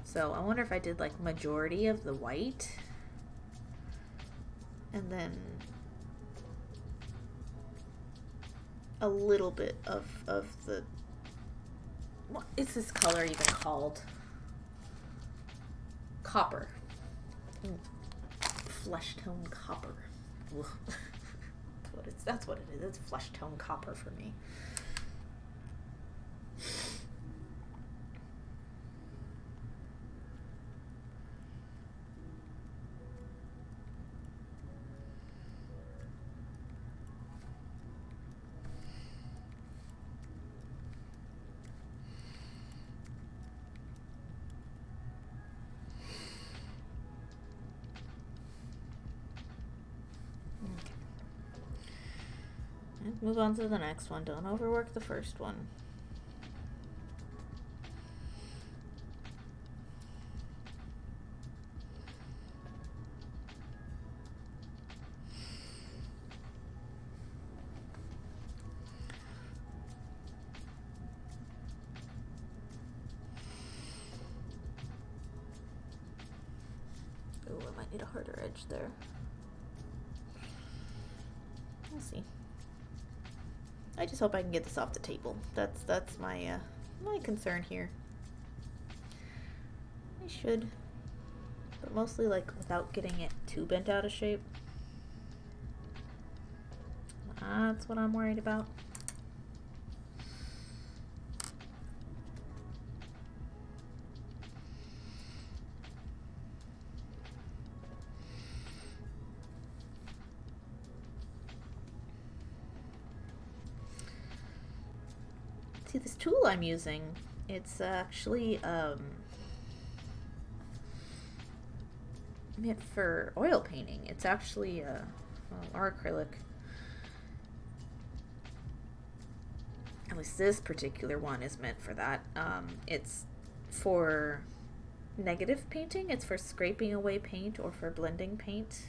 So I wonder if I did like majority of the white and then a little bit of the, what is this color even called? Copper. Flesh tone copper. That's what it is. It's flesh tone copper for me. Move on to the next one. Don't overwork the first one. Oh, I might need a harder edge there. We'll see. I just hope I can get this off the table. That's my my concern here. I should, but mostly like without getting it too bent out of shape. That's what I'm worried about. See, this tool I'm using, it's actually meant for oil painting. It's actually our acrylic. At least this particular one is meant for that. It's for negative painting. It's for scraping away paint or for blending paint.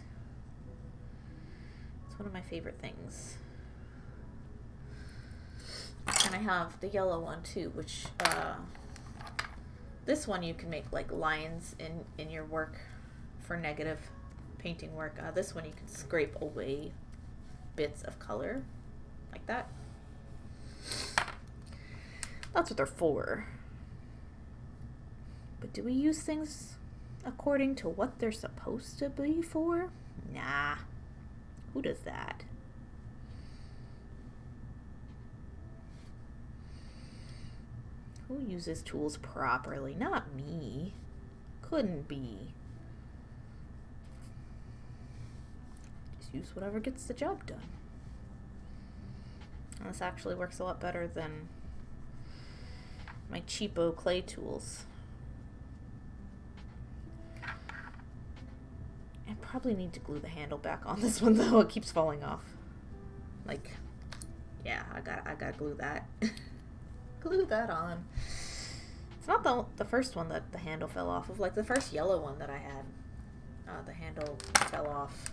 It's one of my favorite things. And I have the yellow one too, which this one you can make like lines in your work for negative painting work. This one you can scrape away bits of color like that. That's what they're for. But do we use things according to what they're supposed to be for? Nah. Who does that? Who uses tools properly? Not me. Couldn't be. Just use whatever gets the job done. And this actually works a lot better than my cheapo clay tools. I probably need to glue the handle back on this one though. It keeps falling off. Like, yeah, I gotta glue that. Glue that on. It's not the first one that the handle fell off of. Like the first yellow one that I had, the handle fell off.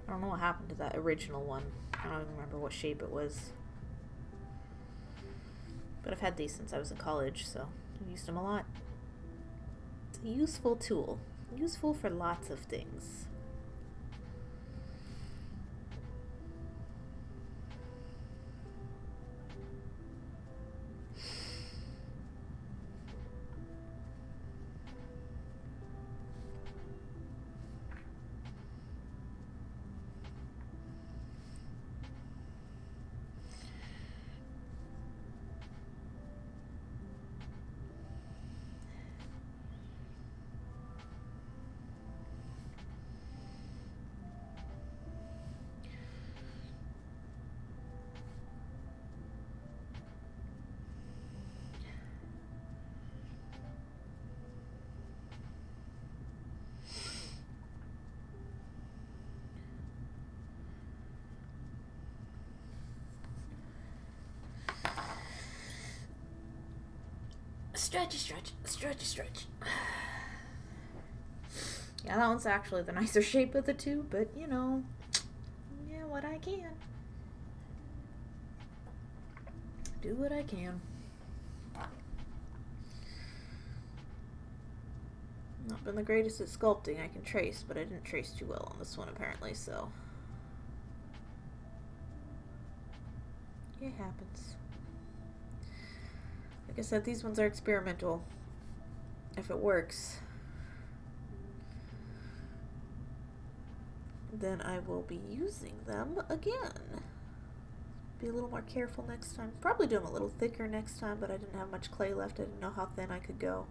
I don't know what happened to that original one. I don't even remember what shape it was. But I've had these since I was in college, so I've used them a lot. It's a useful tool. Useful for lots of things. Stretchy, stretch, stretchy, stretch. Yeah, that one's actually the nicer shape of the two, but you know, yeah, what I can. Do what I can. Not been the greatest at sculpting. I can trace, but I didn't trace too well on this one apparently, so. It happens. Like I said, these ones are experimental. If it works, then I will be using them again. Be a little more careful next time. Probably do them a little thicker next time, but I didn't have much clay left. I didn't know how thin I could go.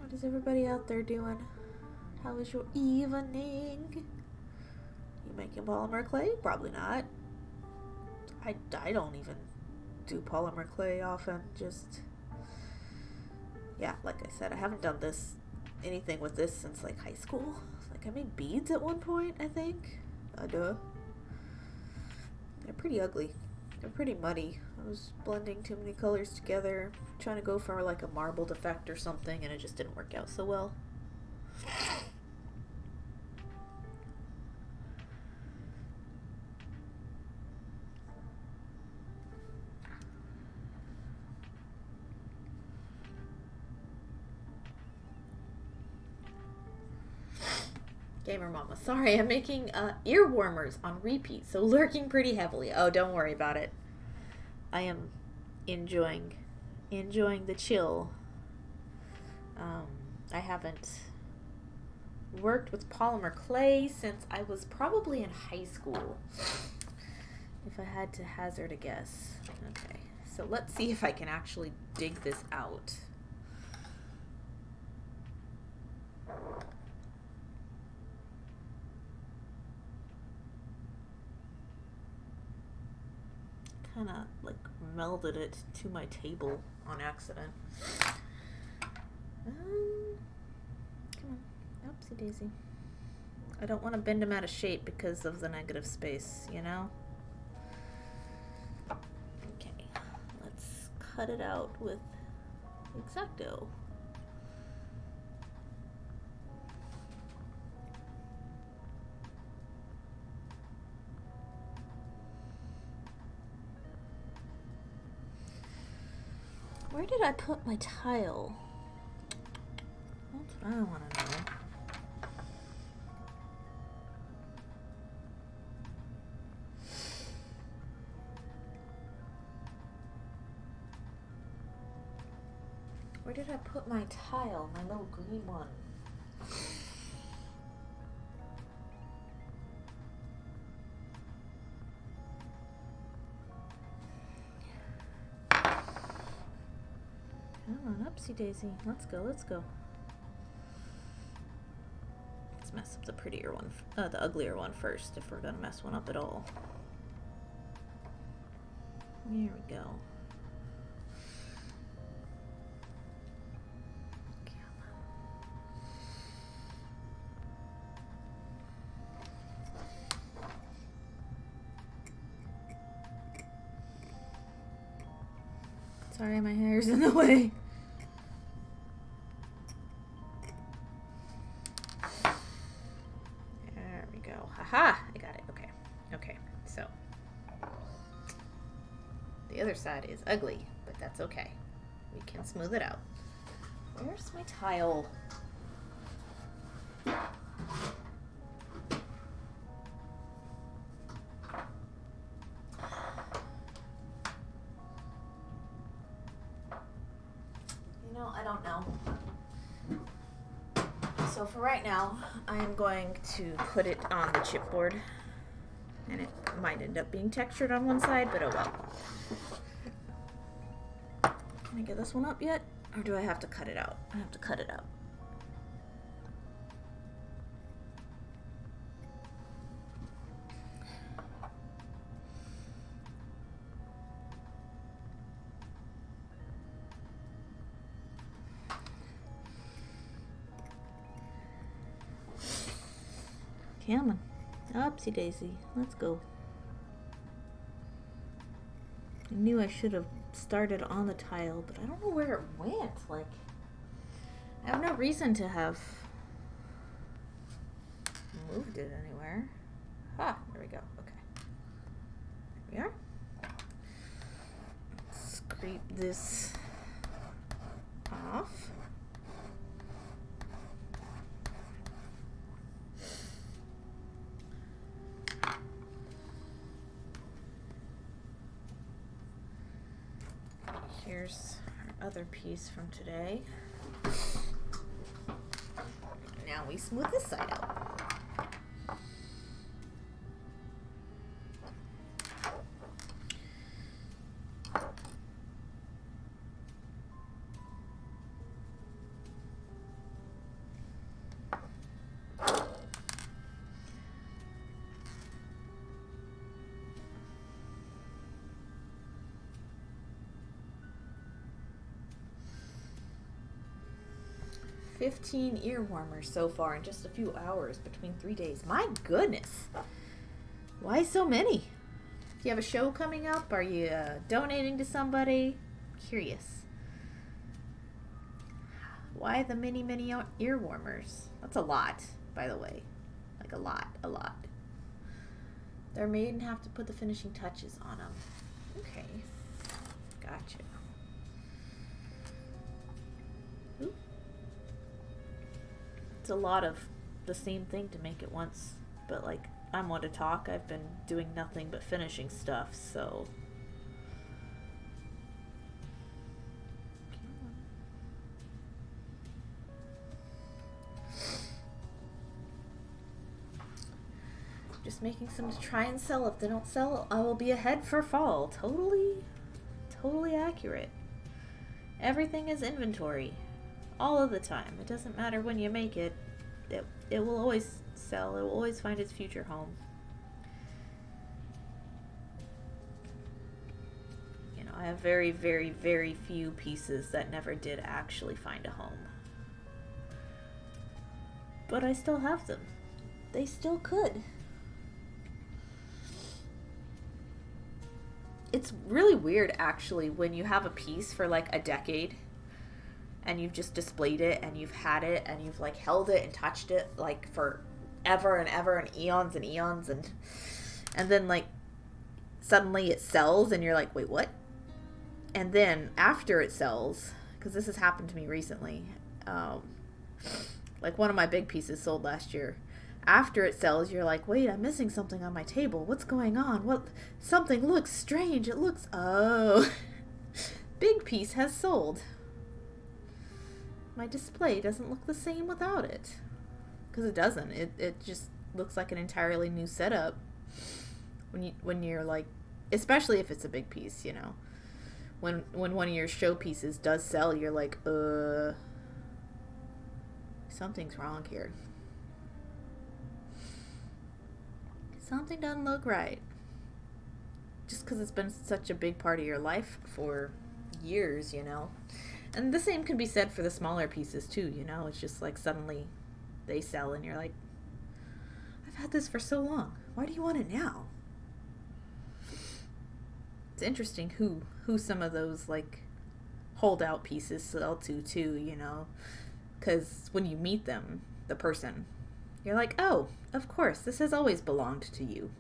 What is everybody out there doing? How is your evening? You making polymer clay? Probably not. I don't even do polymer clay often. Just, yeah, like I said, I haven't done anything with this since like high school. Like I made beads at one point, I think. Duh. They're pretty ugly. They're pretty muddy. I was blending too many colors together, trying to go for like a marbled effect or something, and it just didn't work out so well. Gamer Mama, sorry, I'm making ear warmers on repeat, so lurking pretty heavily. Oh, don't worry about it. I am enjoying the chill. I haven't worked with polymer clay since I was probably in high school, if I had to hazard a guess. Okay, so let's see if I can actually dig this out. Kind of like melded it to my table on accident. Come on, oopsie daisy. I don't want to bend them out of shape because of the negative space, you know? Okay, let's cut it out with X-Acto. Where did I put my tile? That's what I want to know. Where did I put my tile? My little green one. Come on, upsy daisy. Let's go, let's go. Let's mess up the prettier one, the uglier one first, if we're gonna mess one up at all. Here we go. Sorry, my hair's in the way. There we go. Haha! I got it. Okay. Okay. So the other side is ugly, but that's okay. We can smooth it out. Where's my tile? I don't know. So for right now, I am going to put it on the chipboard, and it might end up being textured on one side, but oh well. Can I get this one up yet? Or do I have to cut it out? I have to cut it out. Come on. Upsy daisy. Let's go. I knew I should have started on the tile, but I don't know where it went. Like, I have no reason to have moved it anywhere. Ah, there we go. Okay. There we are. Scrape this off. Here's our other piece from today. Now we smooth this side out. 15 ear warmers so far in just a few hours between 3 days. My goodness. Why so many? Do you have a show coming up? Are you donating to somebody? Curious. Why the many ear warmers? That's a lot, by the way. Like a lot. They're made and have to put the finishing touches on them. Okay. Gotcha. Ooh. It's a lot of the same thing to make it once, but like, I'm one to talk. I've been doing nothing but finishing stuff, so. Just making some to try and sell. If they don't sell, I will be ahead for fall. Totally accurate. Everything is inventory. All of the time. It doesn't matter when you make it. It will always sell. It will always find its future home. You know, I have very, very, very few pieces that never did actually find a home. But I still have them. They still could. It's really weird, actually, when you have a piece for like a decade and you've just displayed it and you've had it and you've like held it and touched it like for ever and ever and eons and then like suddenly it sells and you're like, wait, what? And then after it sells, because this has happened to me recently, like one of my big pieces sold last year. After it sells, you're like, wait, I'm missing something on my table. What's going on? Something looks strange. It looks, oh, big piece has sold. My display doesn't look the same without it. Because it doesn't. It just looks like an entirely new setup. When you're like, especially if it's a big piece, you know. When one of your show pieces does sell, you're like, something's wrong here. Something doesn't look right. Just because it's been such a big part of your life for years, you know. And the same can be said for the smaller pieces too, you know. It's just like suddenly they sell and you're like, I've had this for so long. Why do you want it now? It's interesting who some of those like holdout pieces sell to too, you know. Because when you meet them, the person, you're like, oh, of course, this has always belonged to you.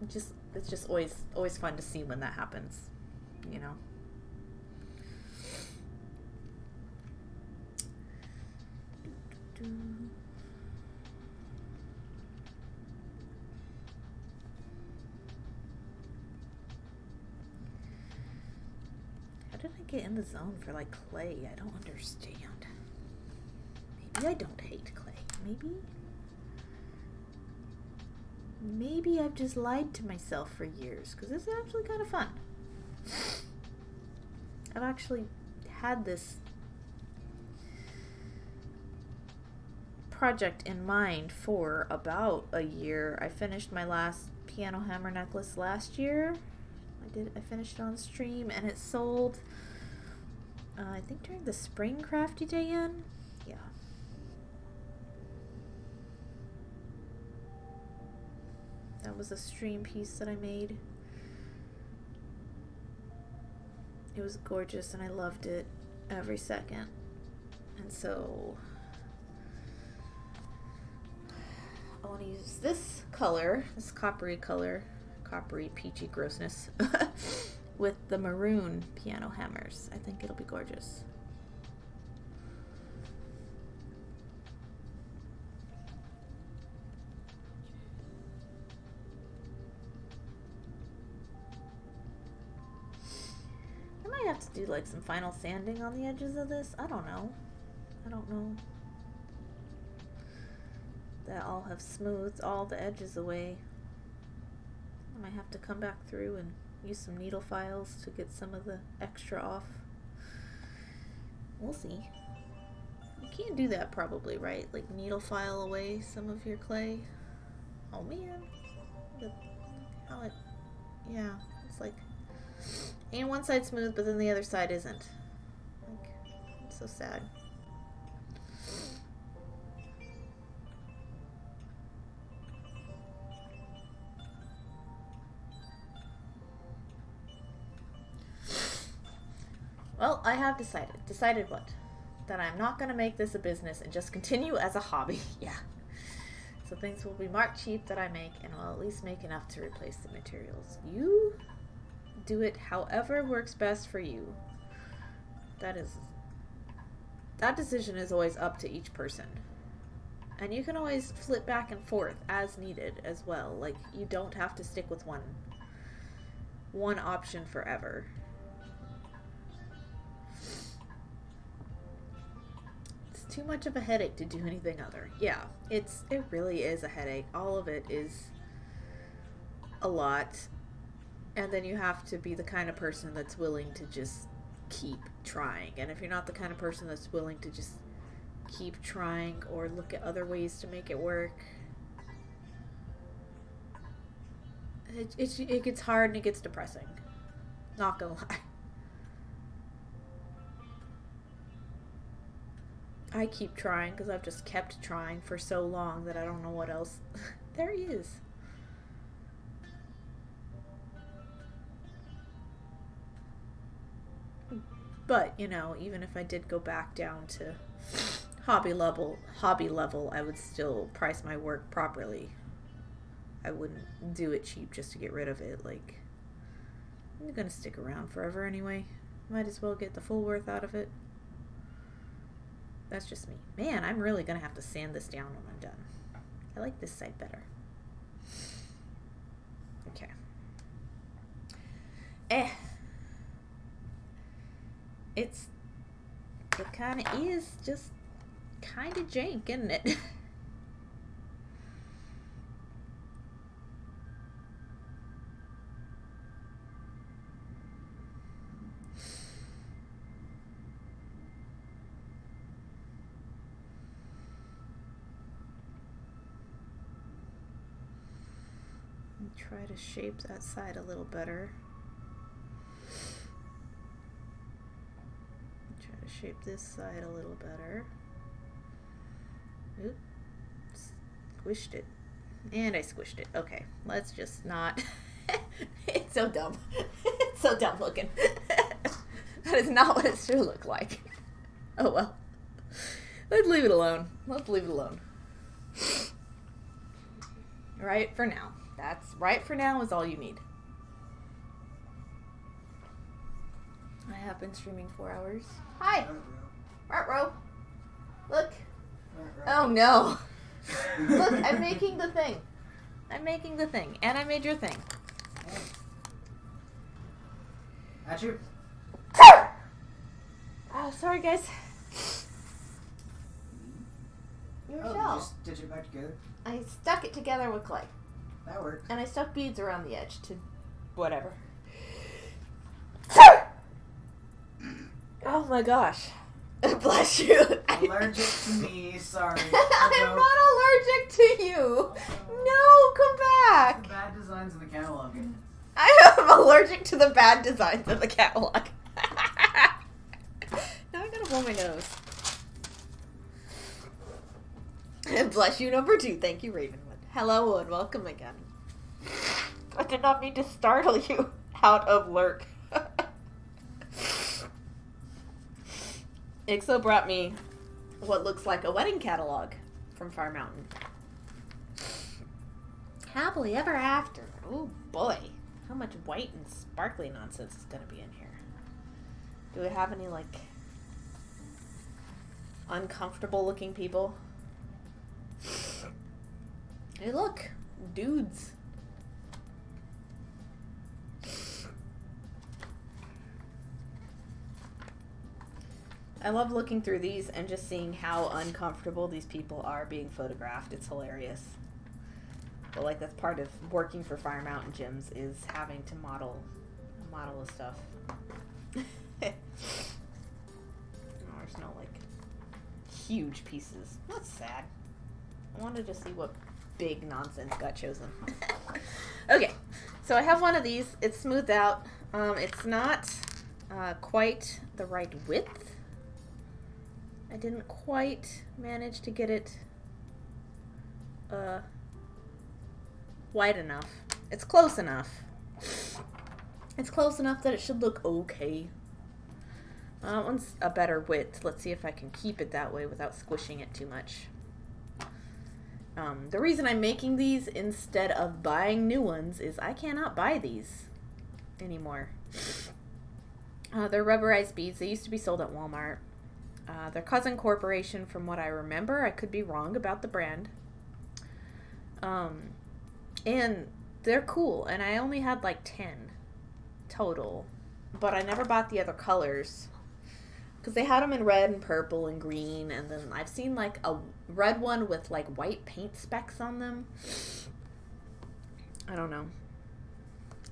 It's just always fun to see when that happens, you know. How did I get in the zone for like clay? I don't understand. Maybe I don't hate clay. Maybe I've just lied to myself for years, because this is actually kind of fun. I've actually had this project in mind for about a year. I finished my last piano hammer necklace last year. I finished it on stream, and it sold, I think during the spring crafty day in. Yeah. That was a stream piece that I made. It was gorgeous and I loved it every second. And so I want to use this color, this coppery color, coppery peachy grossness, with the maroon piano hammers. I think it'll be gorgeous. I might have to do like some final sanding on the edges of this. I don't know. That I'll have smoothed all the edges away. I might have to come back through and use some needle files to get some of the extra off. We'll see. You can't do that probably, right? Like needle file away some of your clay. Oh man. Yeah, it's like ain't one side smooth, but then the other side isn't. Like, it's so sad. Well, I have decided. Decided what? That I'm not going to make this a business and just continue as a hobby. Yeah. So things will be marked cheap that I make, and I'll at least make enough to replace the materials. You do it however works best for you. That decision is always up to each person. And you can always flip back and forth as needed as well. Like, you don't have to stick with one option forever. Too much of a headache to do anything other. Yeah, it really is a headache. All of it is a lot. And then you have to be the kind of person that's willing to just keep trying. And if you're not the kind of person that's willing to just keep trying or look at other ways to make it work, it gets hard and it gets depressing. Not gonna lie. I keep trying because I've just kept trying for so long that I don't know what else. There he is. But, you know, even if I did go back down to hobby level, I would still price my work properly. I wouldn't do it cheap just to get rid of it. Like, I'm gonna stick around forever anyway. Might as well get the full worth out of it. That's just me. Man, I'm really going to have to sand this down when I'm done. I like this side better. Okay. It kind of is just kind of jank, isn't it? Try to shape that side a little better. Try to shape this side a little better. Oop. Squished it. And I squished it. Okay, let's just not. It's so dumb. It's so dumb looking. That is not what it should look like. Oh well. Let's leave it alone. Let's leave it alone. Right for now. That's right for now is all you need. I have been streaming 4 hours. Hi! Ruh-roh. Look. Oh no. Look, I'm making the thing. And I made your thing. At you. Oh, sorry guys. Your You shell. just stitch it back together. I stuck it together with clay. That works. And I stuck beads around the edge to whatever. Oh my gosh. Bless you. Allergic to me, sorry. I'm not allergic to you. No, come back. The bad designs in the catalog. I am allergic to the bad designs in the catalog. Now I gotta blow my nose. Bless you, number 2. Thank you, Ravenwood. Hello and welcome again. I did not mean to startle you out of lurk. Ixo brought me what looks like a wedding catalog from Fire Mountain. Happily ever after. Oh boy. How much white and sparkly nonsense is going to be in here? Do we have any, like, uncomfortable looking people? Hey, look. Dudes. I love looking through these and just seeing how uncomfortable these people are being photographed. It's hilarious. But, like, that's part of working for Fire Mountain gyms is having to model the stuff. Oh, there's no, like, huge pieces. That's sad. I wanted to see what big nonsense got chosen. Okay, so I have one of these. It's smoothed out. It's not quite the right width. I didn't quite manage to get it wide enough. It's close enough. It's close enough that it should look okay. That one's a better width. Let's see if I can keep it that way without squishing it too much. The reason I'm making these instead of buying new ones is I cannot buy these anymore. They're rubberized beads. They used to be sold at Walmart. They're Cousin Corporation from what I remember. I could be wrong about the brand. And they're cool. And I only had like 10 total. But I never bought the other colors. Because they had them in red and purple and green. And then I've seen like a red one with like white paint specks on them. I don't know.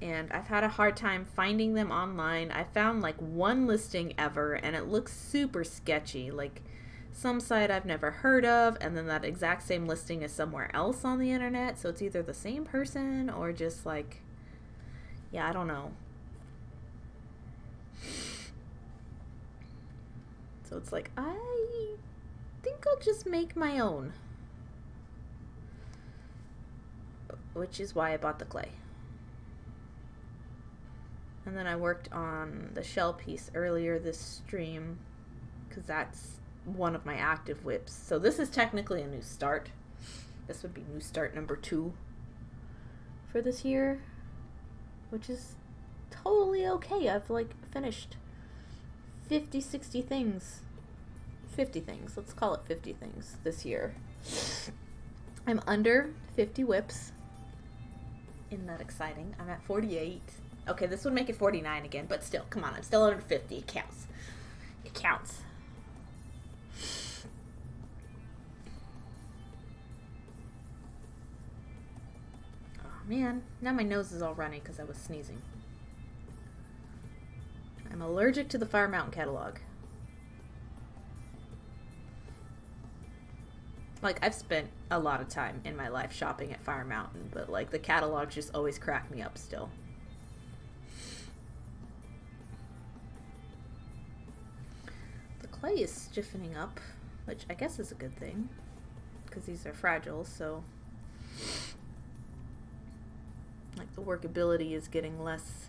And I've had a hard time finding them online. I found like one listing ever and it looks super sketchy. Like some site I've never heard of, and then that exact same listing is somewhere else on the internet. So it's either the same person or just like, yeah, I don't know. So it's like, I think I'll just make my own. Which is why I bought the clay. And then I worked on the shell piece earlier this stream because that's one of my active whips. So this is technically a new start. This would be new start number 2 for this year, which is totally okay. I've like finished 50, 60 things. 50 things. Let's call it 50 things this year. I'm under 50 whips. Isn't that exciting? I'm at 48. Okay, this would make it 49 again, but still, come on, I'm still under 50. It counts. It counts. Oh, man. Now my nose is all runny because I was sneezing. I'm allergic to the Fire Mountain catalog. Like, I've spent a lot of time in my life shopping at Fire Mountain, but, like, the catalogs just always crack me up still. Clay is stiffening up, which I guess is a good thing because these are fragile, so like the workability is getting less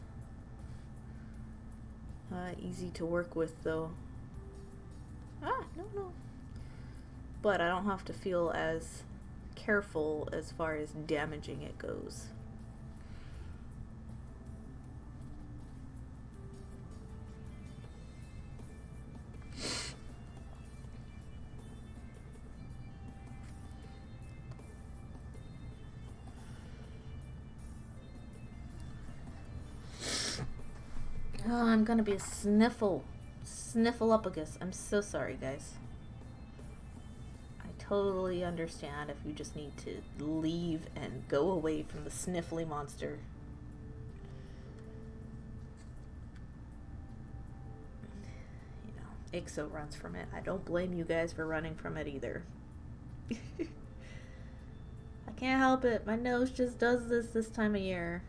easy to work with though. No. But I don't have to feel as careful as far as damaging it goes. Oh, I'm gonna be a sniffleupagus. I'm so sorry, guys. I totally understand if you just need to leave and go away from the sniffly monster. You know, Ixo runs from it. I don't blame you guys for running from it either. I can't help it. My nose just does this time of year.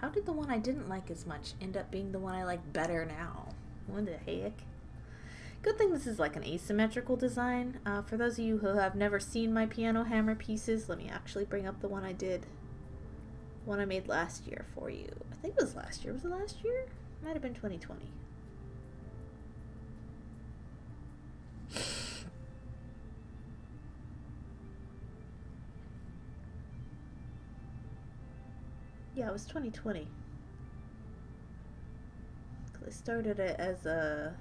How did the one I didn't like as much end up being the one I like better now? What the heck? Good thing this is like an asymmetrical design. For those of you who have never seen my piano hammer pieces, let me actually bring up the one I did. One I made last year for you. I think it was last year. Was it last year? Might have been 2020. Yeah, it was 2020. I started it as a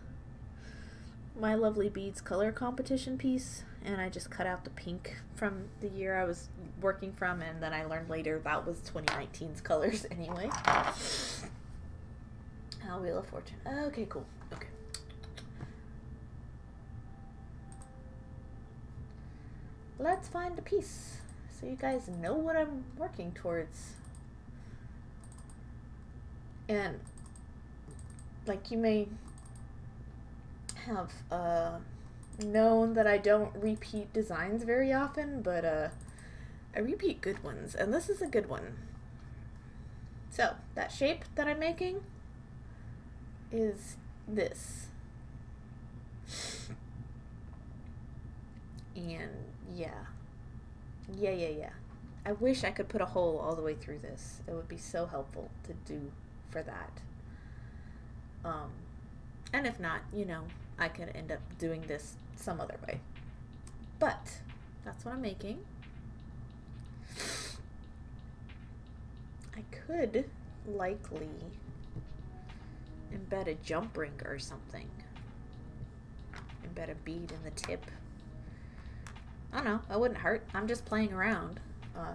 My Lovely Beads color competition piece, and I just cut out the pink from the year I was working from, and then I learned later that was 2019's colors anyway. Oh, Wheel of Fortune. Okay, cool. Okay. Let's find a piece so you guys know what I'm working towards. And like you may have known that I don't repeat designs very often, but I repeat good ones, and this is a good one. So that shape that I'm making is this. And yeah. I wish I could put a hole all the way through this. It would be so helpful to do for that. And if not, you know, I could end up doing this some other way. But that's what I'm making. I could likely embed a jump ring or something. Embed a bead in the tip. I don't know, that wouldn't hurt. I'm just playing around.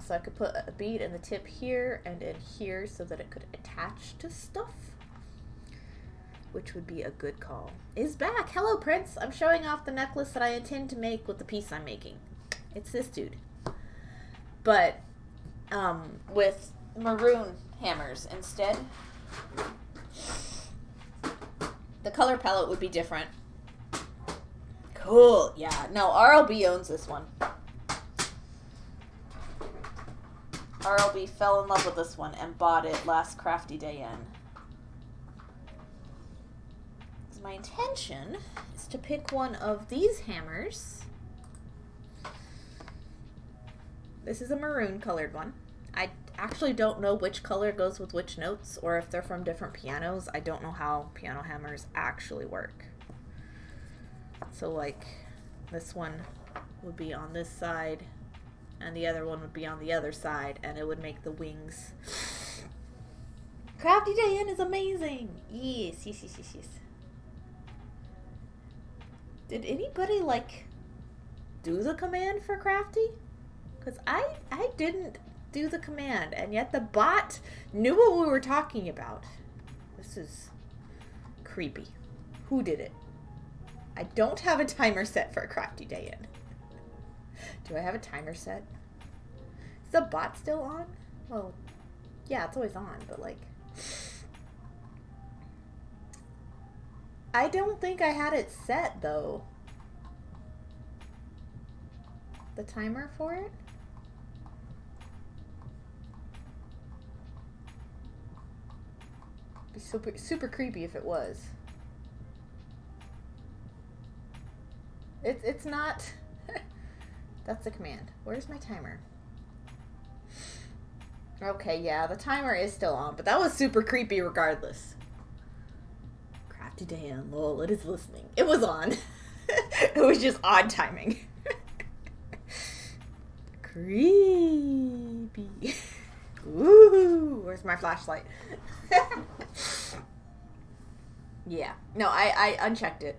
So I could put a bead in the tip here and in here so that it could attach to stuff, which would be a good call. Is back. Hello, Prince. I'm showing off the necklace that I intend to make with the piece I'm making. It's this dude. But with maroon hammers instead. The color palette would be different. Cool. Yeah. No, RLB owns this one. RLB fell in love with this one and bought it last crafty day in. My intention is to pick one of these hammers. This is a maroon colored one. I actually don't know which color goes with which notes, or if they're from different pianos. I don't know how piano hammers actually work. So like this one would be on this side and the other one would be on the other side, and it would make the wings. Crafty Day In is amazing. Yes. Did anybody like do the command for Crafty? Because I didn't do the command, and yet the bot knew what we were talking about. This is creepy. Who did it? I don't have a timer set for a Crafty Day In. Do I have a timer set? Is the bot still on? Well, yeah, it's always on, but like... I don't think I had it set, though. The timer for it? It'd be super creepy if it was. It's not... That's the command. Where's my timer? Okay, yeah, the timer is still on, but that was super creepy regardless. Crafty Dan, lol, it is listening. It was on. It was just odd timing. Creepy. Woohoo! Where's my flashlight? Yeah. No, I unchecked it.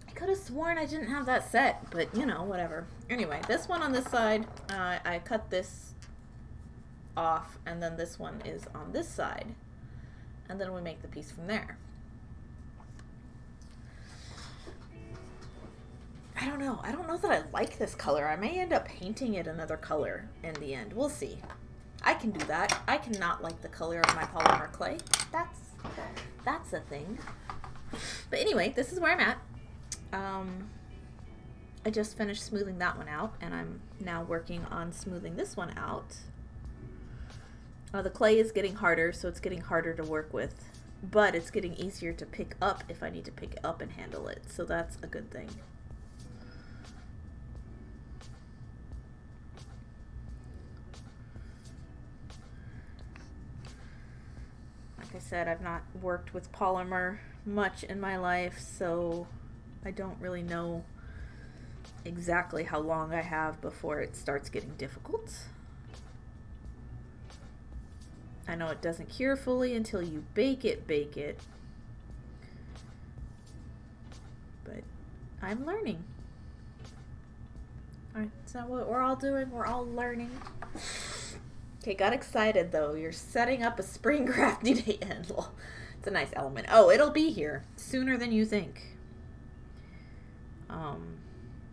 I could have sworn I didn't have that set, but you know, whatever. Anyway, this one on this side, I cut this off, and then this one is on this side. And then we make the piece from there. I don't know. I don't know that I like this color. I may end up painting it another color in the end. We'll see. I can do that. I cannot like the color of my polymer clay. That's a thing. But anyway, this is where I'm at. I just finished smoothing that one out, and I'm now working on smoothing this one out. The clay is getting harder, so it's getting harder to work with. but it's getting easier to pick up if I need to pick it up and handle it, so that's a good thing. Like I said, I've not worked with polymer much in my life, so I don't really know exactly how long I have before it starts getting difficult. I know it doesn't cure fully until you bake it, but I'm learning. Alright, so what we're all doing, we're all learning. Okay, got excited though. You're setting up a spring crafting day handle. It's a nice element. Oh, it'll be here sooner than you think.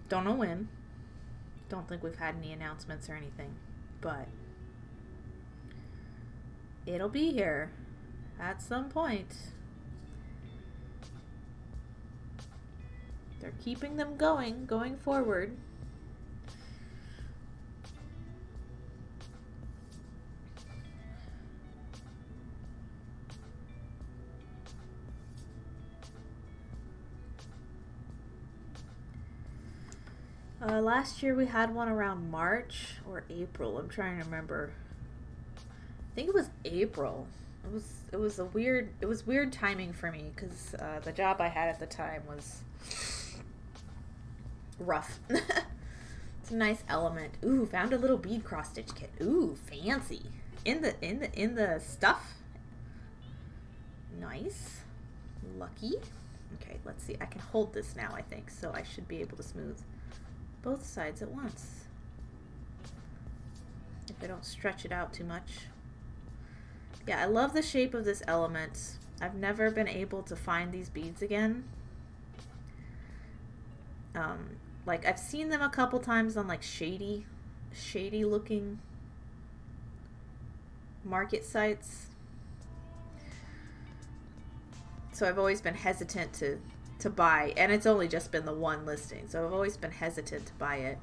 Don't know when. Don't think we've had any announcements or anything, but it'll be here at some point. They're keeping them going forward. Last year we had one around March or April. I'm trying to remember. I think it was April. It was weird timing for me because the job I had at the time was rough. It's a nice element. Ooh, found a little bead cross stitch kit. Ooh, fancy. In the stuff. Nice. Lucky. Okay, let's see. I can hold this now, I think, so I should be able to smooth both sides at once if I don't stretch it out too much. Yeah, I love the shape of this element. I've never been able to find these beads again. Like I've seen them a couple times on like shady looking market sites. So I've always been hesitant to buy, and it's only just been the one listing, so I've always been hesitant to buy it.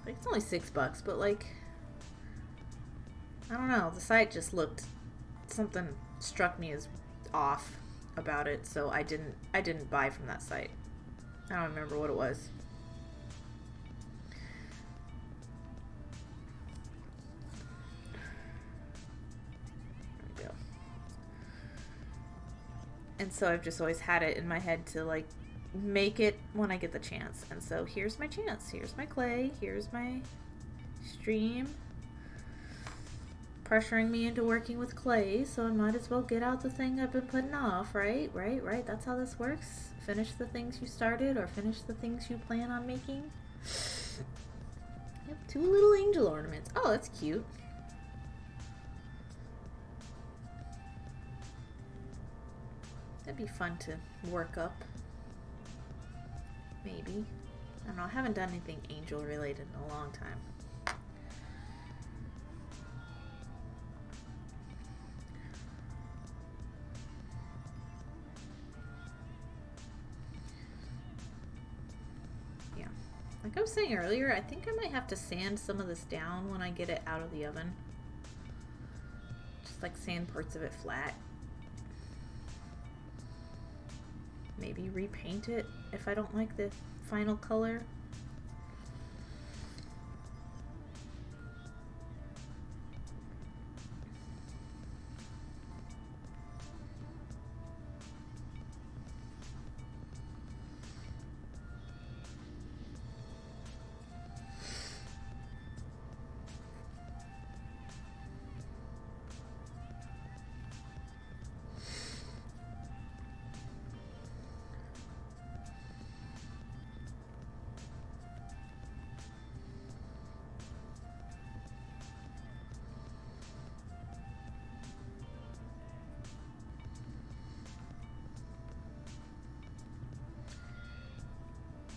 Like it's only $6, but like I don't know, the site just looked, something struck me as off about it, so I didn't buy from that site. I don't remember what it was. There we go. And so I've just always had it in my head to like make it when I get the chance. And so here's my chance. Here's my clay. Here's my stream. Pressuring me into working with clay, so I might as well get out the thing I've been putting off, right? Right. That's how this works. Finish the things you started, or finish the things you plan on making. Yep, 2 little angel ornaments. Oh, that's cute. That'd be fun to work up. Maybe. I don't know, I haven't done anything angel related in a long time. Like I was saying earlier, I think I might have to sand some of this down when I get it out of the oven. Just like sand parts of it flat. Maybe repaint it if I don't like the final color.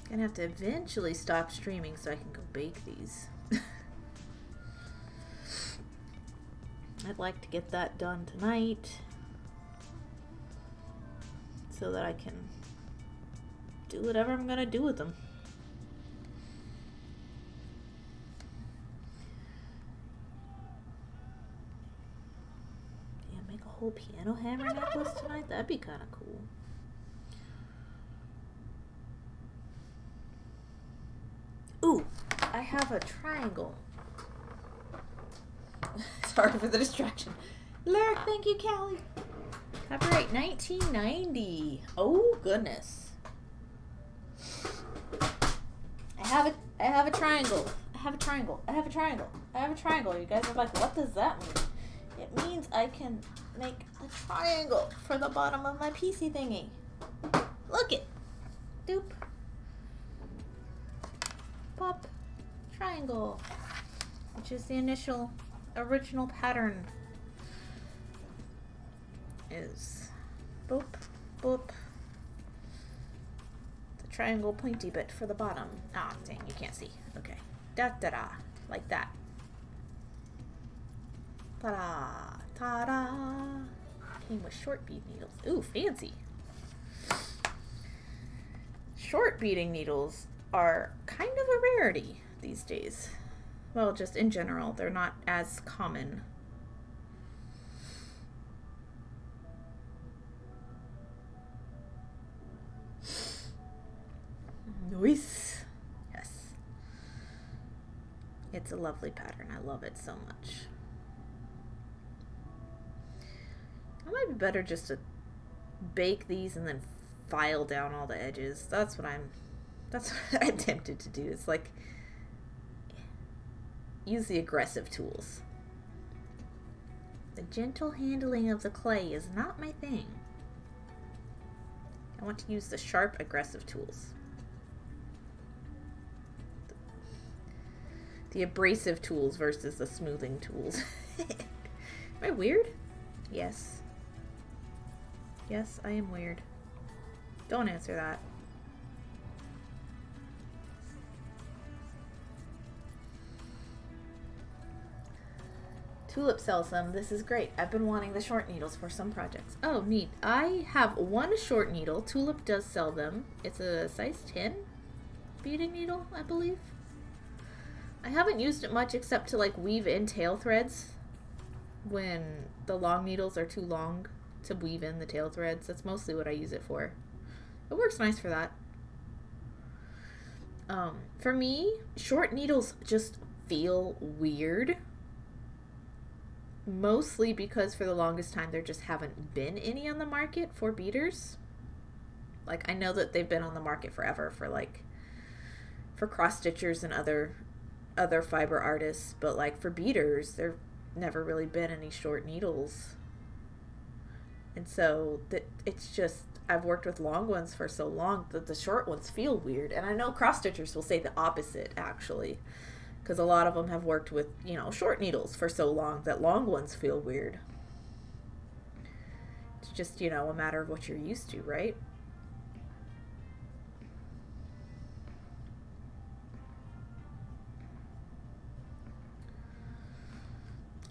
Gonna have to eventually stop streaming so I can go bake these. I'd like to get that done tonight so that I can do whatever I'm gonna do with them. Yeah, make a whole piano hammer necklace tonight? That'd be kind of cool. Ooh, I have a triangle. Sorry for the distraction. Lurk, thank you, Callie. Copyright 1990. Oh, goodness. I have a triangle. I have a triangle. I have a triangle. I have a triangle. You guys are like, what does that mean? It means I can make a triangle for the bottom of my PC thingy. Look it. Doop. Pop. Triangle. Which is the original pattern. Is boop, boop. The triangle pointy bit for the bottom. Ah, dang, you can't see. Okay. Da da da. Like that. Ta-da. Ta-da. Came with short bead needles. Ooh, fancy. Short beading needles are kind of a rarity these days. Well, just in general, they're not as common. Nice. Yes. It's a lovely pattern. I love it so much. It might be better just to bake these and then file down all the edges. That's what I'm tempted to do. It's like use the aggressive tools. The gentle handling of the clay is not my thing. I want to use the sharp, aggressive tools. The abrasive tools versus the smoothing tools. Am I weird? Yes. Yes, I am weird. Don't answer that. Tulip sells them. This is great. I've been wanting the short needles for some projects. Oh, neat. I have one short needle. Tulip does sell them. It's a size 10 beading needle, I believe. I haven't used it much except to like weave in tail threads when the long needles are too long to weave in the tail threads. That's mostly what I use it for. It works nice for that. For me, short needles just feel weird. Mostly because for the longest time there just haven't been any on the market for beaders. Like, I know that they've been on the market forever for cross stitchers and other fiber artists, but like for beaders there've never really been any short needles. And so it's just, I've worked with long ones for so long that the short ones feel weird. And I know cross stitchers will say the opposite, actually, because a lot of them have worked with, short needles for so long that long ones feel weird. It's just, a matter of what you're used to, right?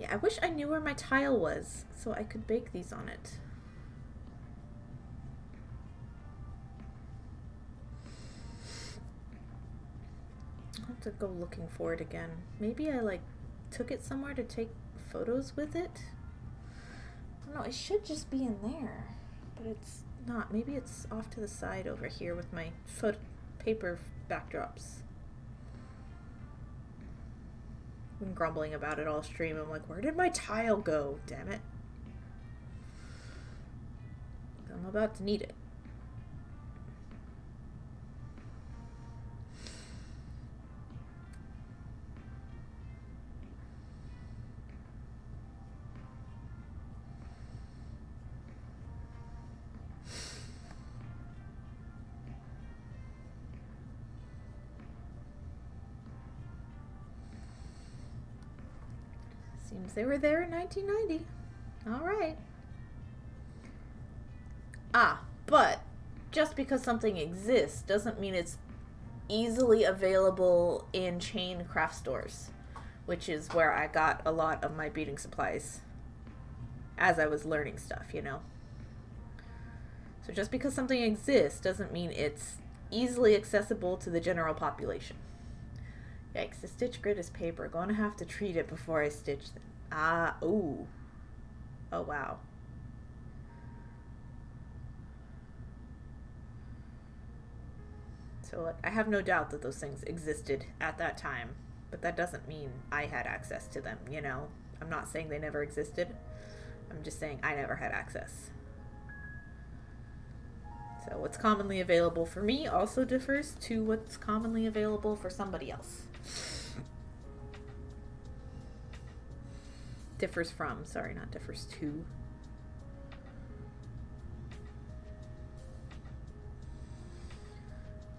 Yeah, I wish I knew where my tile was so I could bake these on it. I'll have to go looking for it again. Maybe I took it somewhere to take photos with it. I don't know, it should just be in there, but it's not. Maybe it's off to the side over here with my paper backdrops. Been grumbling about it all stream. I'm like, where did my tile go? Damn it. I'm about to need it. Seems they were there in 1990. All right. But just because something exists doesn't mean it's easily available in chain craft stores, which is where I got a lot of my beading supplies as I was learning stuff, So just because something exists doesn't mean it's easily accessible to the general population. Yikes, the stitch grid is paper. Going to have to treat it before I stitch them. Ooh. Oh, wow. So like, I have no doubt that those things existed at that time, but that doesn't mean I had access to them, you know? I'm not saying they never existed. I'm just saying I never had access. So what's commonly available for me also differs to what's commonly available for somebody else. Differs from, sorry, not differs to.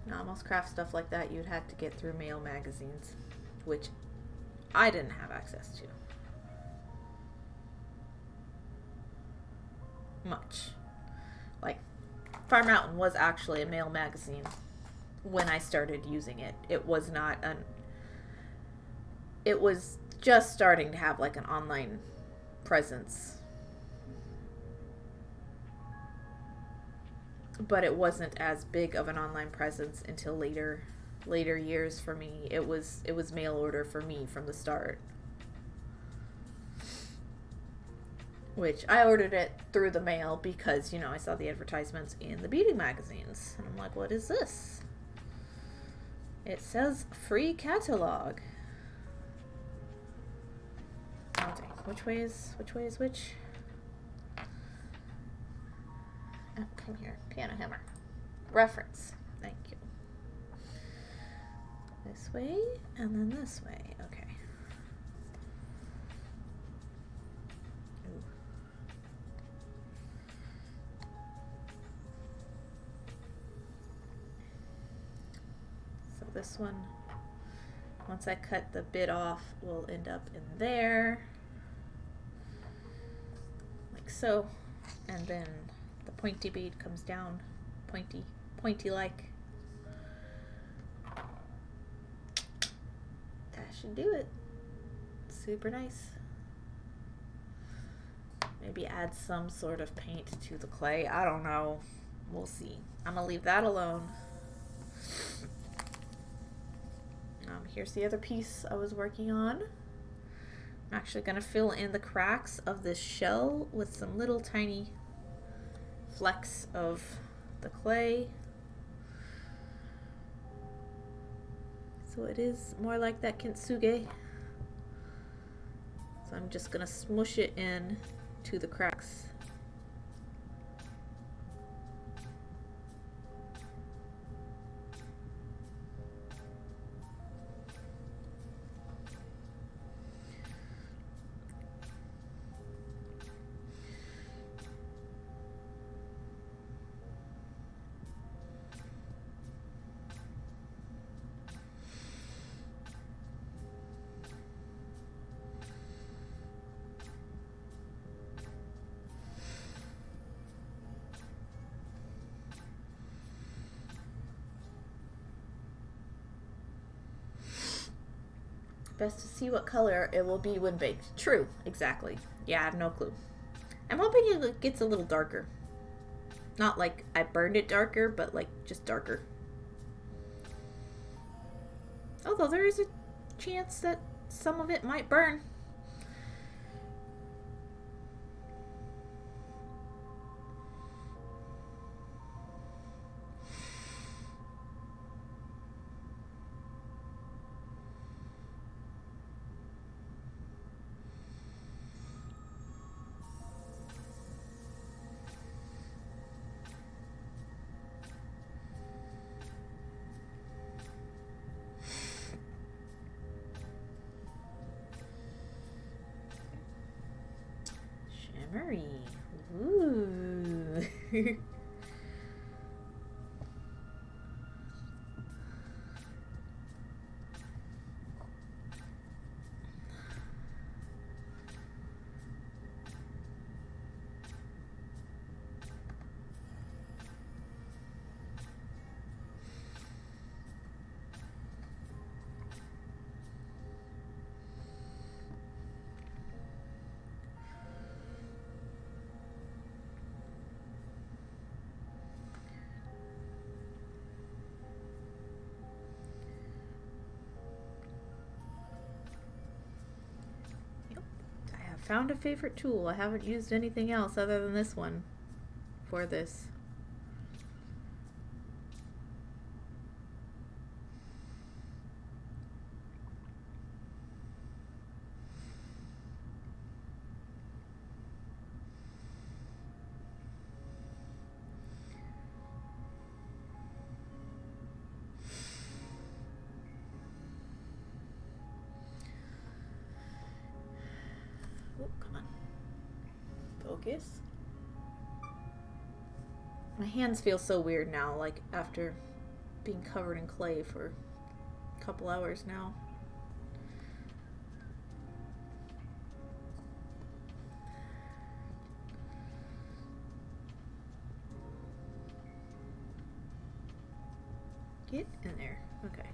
Now, most craft stuff like that you'd have to get through mail magazines, which I didn't have access to. Much. Like, Fire Mountain was actually a mail magazine when I started using it. It was not it was just starting to have like an online presence. But it wasn't as big of an online presence until later years for me. It was mail order for me from the start. Which I ordered it through the mail because, you know, I saw the advertisements in the Beading magazines. And I'm like, what is this? It says free catalog. Oh, dang. Which way is which? Oh, come here. Piano hammer. Reference. Thank you. This way and then this way. Okay. Ooh. So this one, once I cut the bit off, will end up in there. Like so. And then the pointy bead comes down, pointy like. That should do it. Super nice. Maybe add some sort of paint to the clay. I don't know. We'll see. I'm gonna leave that alone. Here's the other piece I was working on. I'm actually gonna fill in the cracks of this shell with some little tiny flecks of the clay, so it is more like that kintsugi. So I'm just gonna smush it in to the cracks. Best to see what color it will be when baked. True, exactly. Yeah, I have no clue. I'm hoping it gets a little darker. Not like I burned it darker, but like just darker. Although there is a chance that some of it might burn. Shimmery. Ooh. Found a favorite tool. I haven't used anything else other than this one for this. focus. My hands feel so weird now, like after being covered in clay for a couple hours now. Get in there. Okay.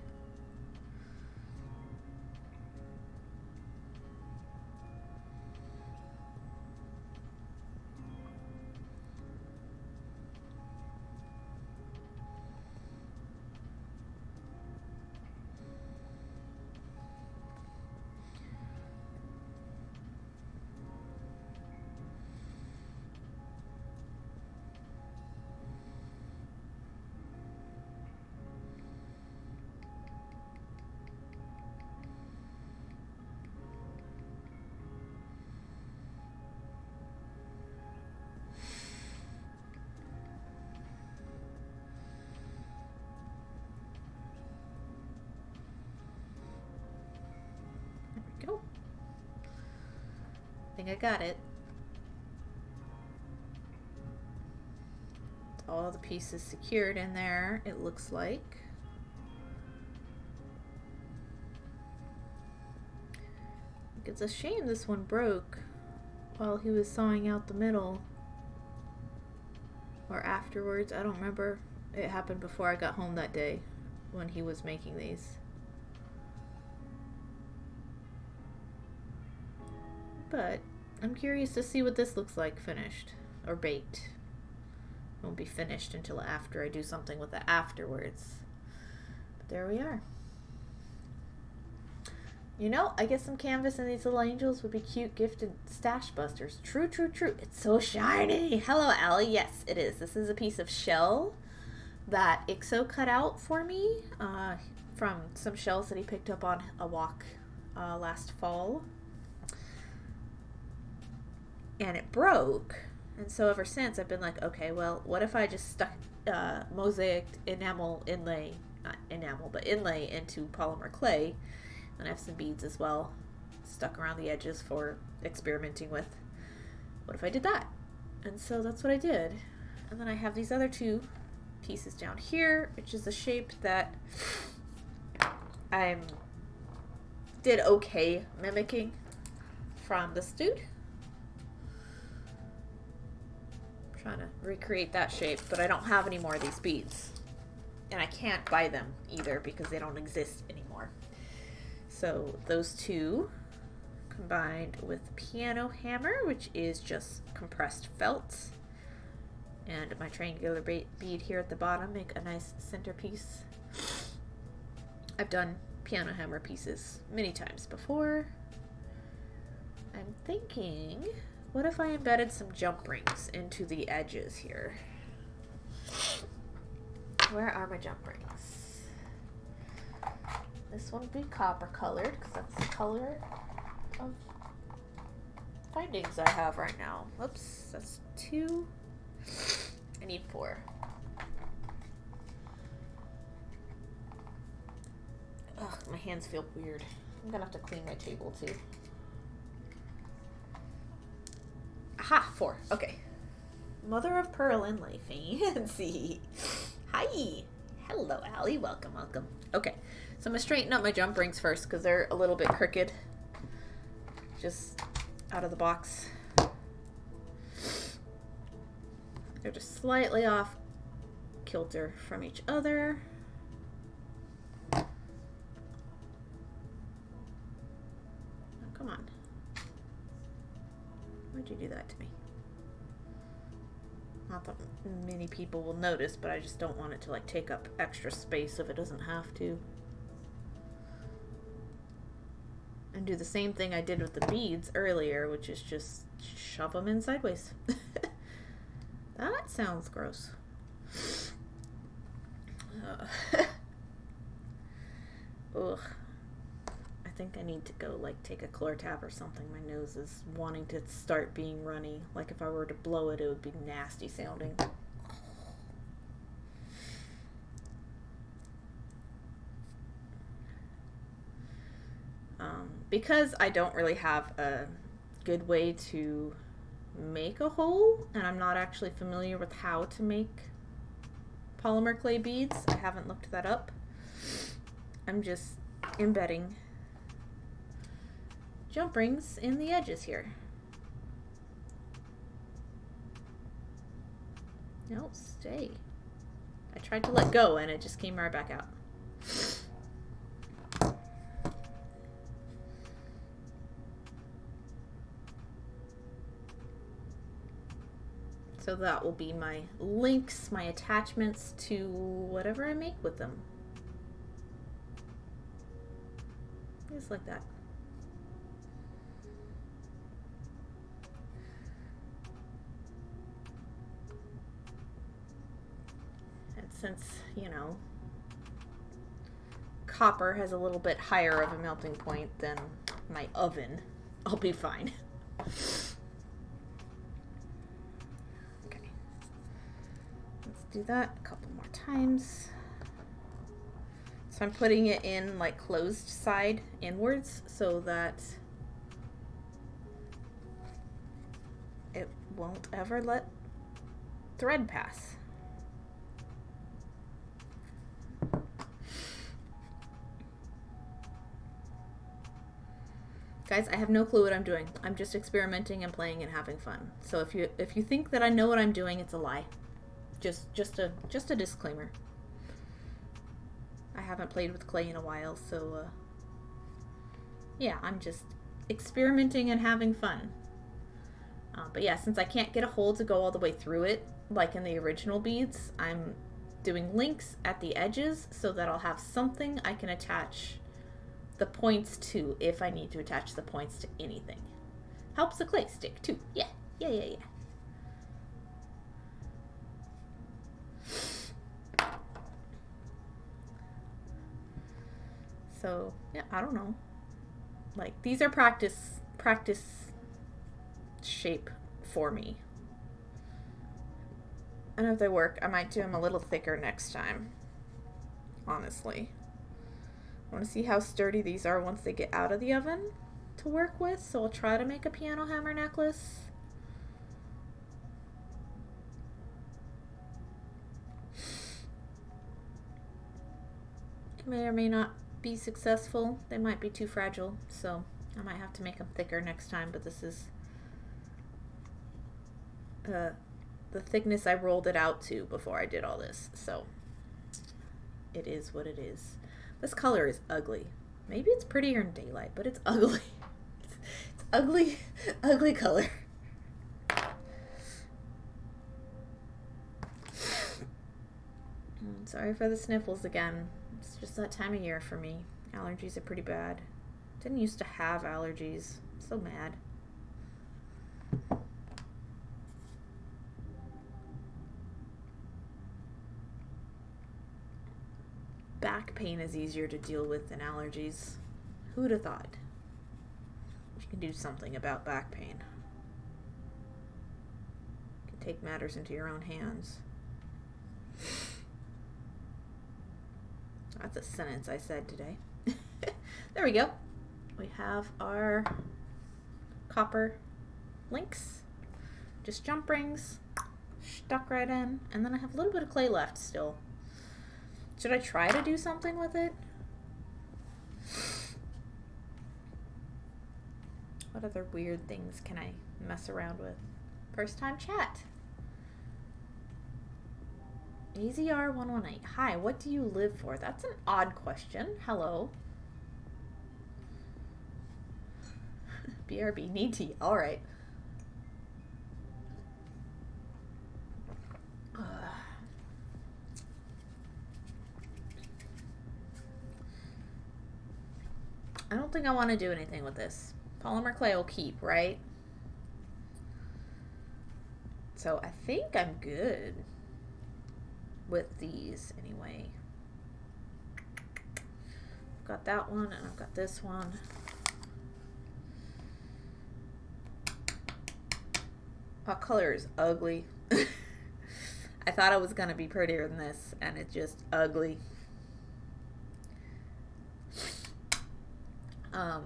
Go. I think I got it. All the pieces secured in there, it looks like. It's a shame this one broke while he was sawing out the middle. Or afterwards, I don't remember. It happened before I got home that day when he was making these. But I'm curious to see what this looks like finished or baked. It won't be finished until after I do something with it afterwards. But there we are. You know, I guess some canvas and these little angels would be cute gifted stash busters. True, true, true. It's so shiny. Hello, Allie. Yes, it is. This is a piece of shell that Ixo cut out for me from some shells that he picked up on a walk last fall. And it broke, and so ever since I've been like, okay, well, what if I just stuck mosaic inlay into polymer clay, and I have some beads as well stuck around the edges for experimenting with. What if I did that? And so that's what I did. And then I have these other two pieces down here, which is a shape that I did okay mimicking from this dude. Trying to recreate that shape, but I don't have any more of these beads, and I can't buy them either because they don't exist anymore. So those two combined with piano hammer, which is just compressed felt, and my triangular bead here at the bottom make a nice centerpiece. I've done piano hammer pieces many times before. I'm thinking, what if I embedded some jump rings into the edges here? Where are my jump rings? This one would be copper colored because that's the color of findings I have right now. Whoops, that's 2. I need 4. Ugh, my hands feel weird. I'm gonna have to clean my table too. Aha, 4. Okay. Mother of pearl inlay, fancy. Hi. Hello, Allie. Welcome, welcome. Okay, so I'm gonna straighten up my jump rings first because they're a little bit crooked. Just out of the box. They're just slightly off kilter from each other. Oh, come on. Why'd you do that to me? Not that many people will notice, but I just don't want it to like take up extra space if it doesn't have to. And do the same thing I did with the beads earlier, which is just shove them in sideways. That sounds gross. Ugh. I think I need to go like take a Chlortab or something. My nose is wanting to start being runny. Like if I were to blow it, it would be nasty sounding. Because I don't really have a good way to make a hole, and I'm not actually familiar with how to make polymer clay beads. I haven't looked that up. I'm just embedding jump rings in the edges here. No, stay. I tried to let go and it just came right back out. So that will be my links, my attachments to whatever I make with them. Just like that. And since, you know, copper has a little bit higher of a melting point than my oven, I'll be fine. Do that a couple more times. So I'm putting it in like closed side inwards so that it won't ever let thread pass. Guys, I have no clue what I'm doing. I'm just experimenting and playing and having fun. So if you think that I know what I'm doing, it's a lie. Just a disclaimer. I haven't played with clay in a while, so yeah, I'm just experimenting and having fun. But yeah, since I can't get a hole to go all the way through it, like in the original beads, I'm doing links at the edges so that I'll have something I can attach the points to if I need to attach the points to anything. Helps the clay stick too. Yeah. So, yeah, I don't know. Like, these are practice shape for me. And if they work, I might do them a little thicker next time. Honestly. I want to see how sturdy these are once they get out of the oven to work with. So I'll try to make a piano hammer necklace. It may or may not be successful. They might be too fragile, so I might have to make them thicker next time, but this is the thickness I rolled it out to before I did all this, so it is what it is. This color is ugly. Maybe it's prettier in daylight, but it's ugly. It's ugly, ugly color. Sorry for the sniffles again. It's just that time of year for me. Allergies are pretty bad. Didn't used to have allergies. I'm so mad. Back pain is easier to deal with than allergies. Who'd have thought? You can do something about back pain. You can take matters into your own hands. That's a sentence I said today. There we go. We have our copper links. Just jump rings. Stuck right in. And then I have a little bit of clay left still. Should I try to do something with it? What other weird things can I mess around with? First time chat. AZR118. Hi, what do you live for? That's an odd question. Hello. BRB, need tea. Alright. I don't think I want to do anything with this. Polymer clay will keep, right? So I think I'm good with these anyway. I've got that one and I've got this one. That color is ugly. I thought it was gonna be prettier than this and it's just ugly. I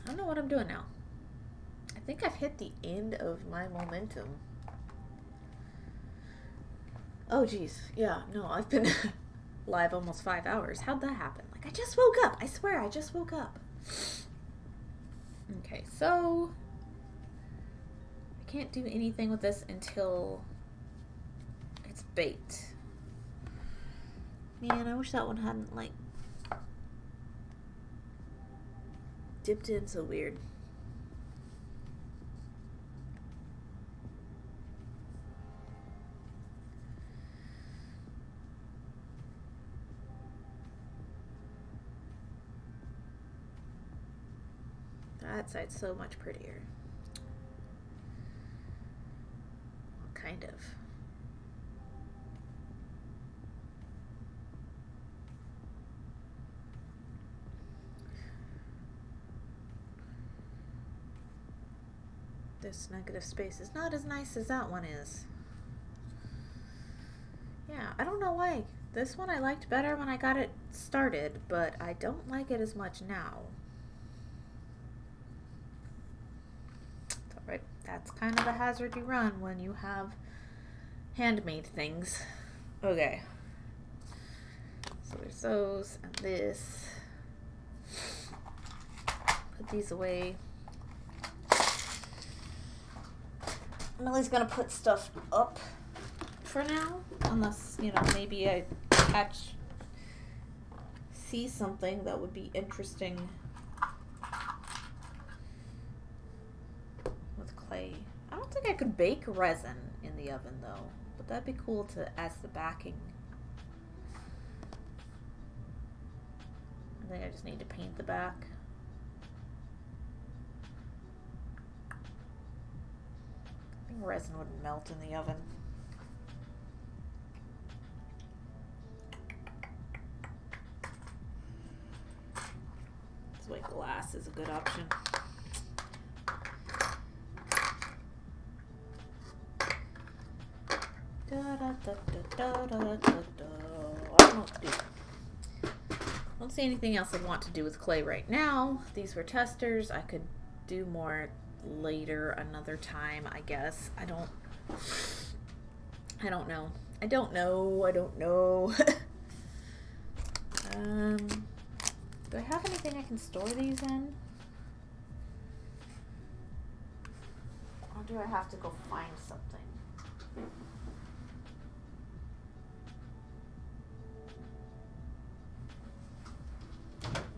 don't know what I'm doing now. I think I've hit the end of my momentum. Oh, geez. Yeah, no, I've been live almost 5 hours. How'd that happen? Like, I just woke up. I swear, I just woke up. Okay, so I can't do anything with this until it's baked. Man, I wish that one hadn't, like, dipped in so weird. That side's so much prettier. Well, kind of. This negative space is not as nice as that one is. Yeah, I don't know why. This one I liked better when I got it started, but I don't like it as much now. It's alright. That's kind of a hazard you run when you have handmade things. Okay. So there's those and this. Put these away. I'm at least gonna put stuff up for now, unless, you know, maybe I see something that would be interesting with clay. I don't think I could bake resin in the oven though, but that'd be cool to as the backing. I think I just need to paint the back. Resin would melt in the oven. That's why glass is a good option. I don't know what to do. I don't see anything else I want to do with clay right now. These were testers. I could do more later another time, I guess. I don't know. Do I have anything I can store these in? Or do I have to go find something?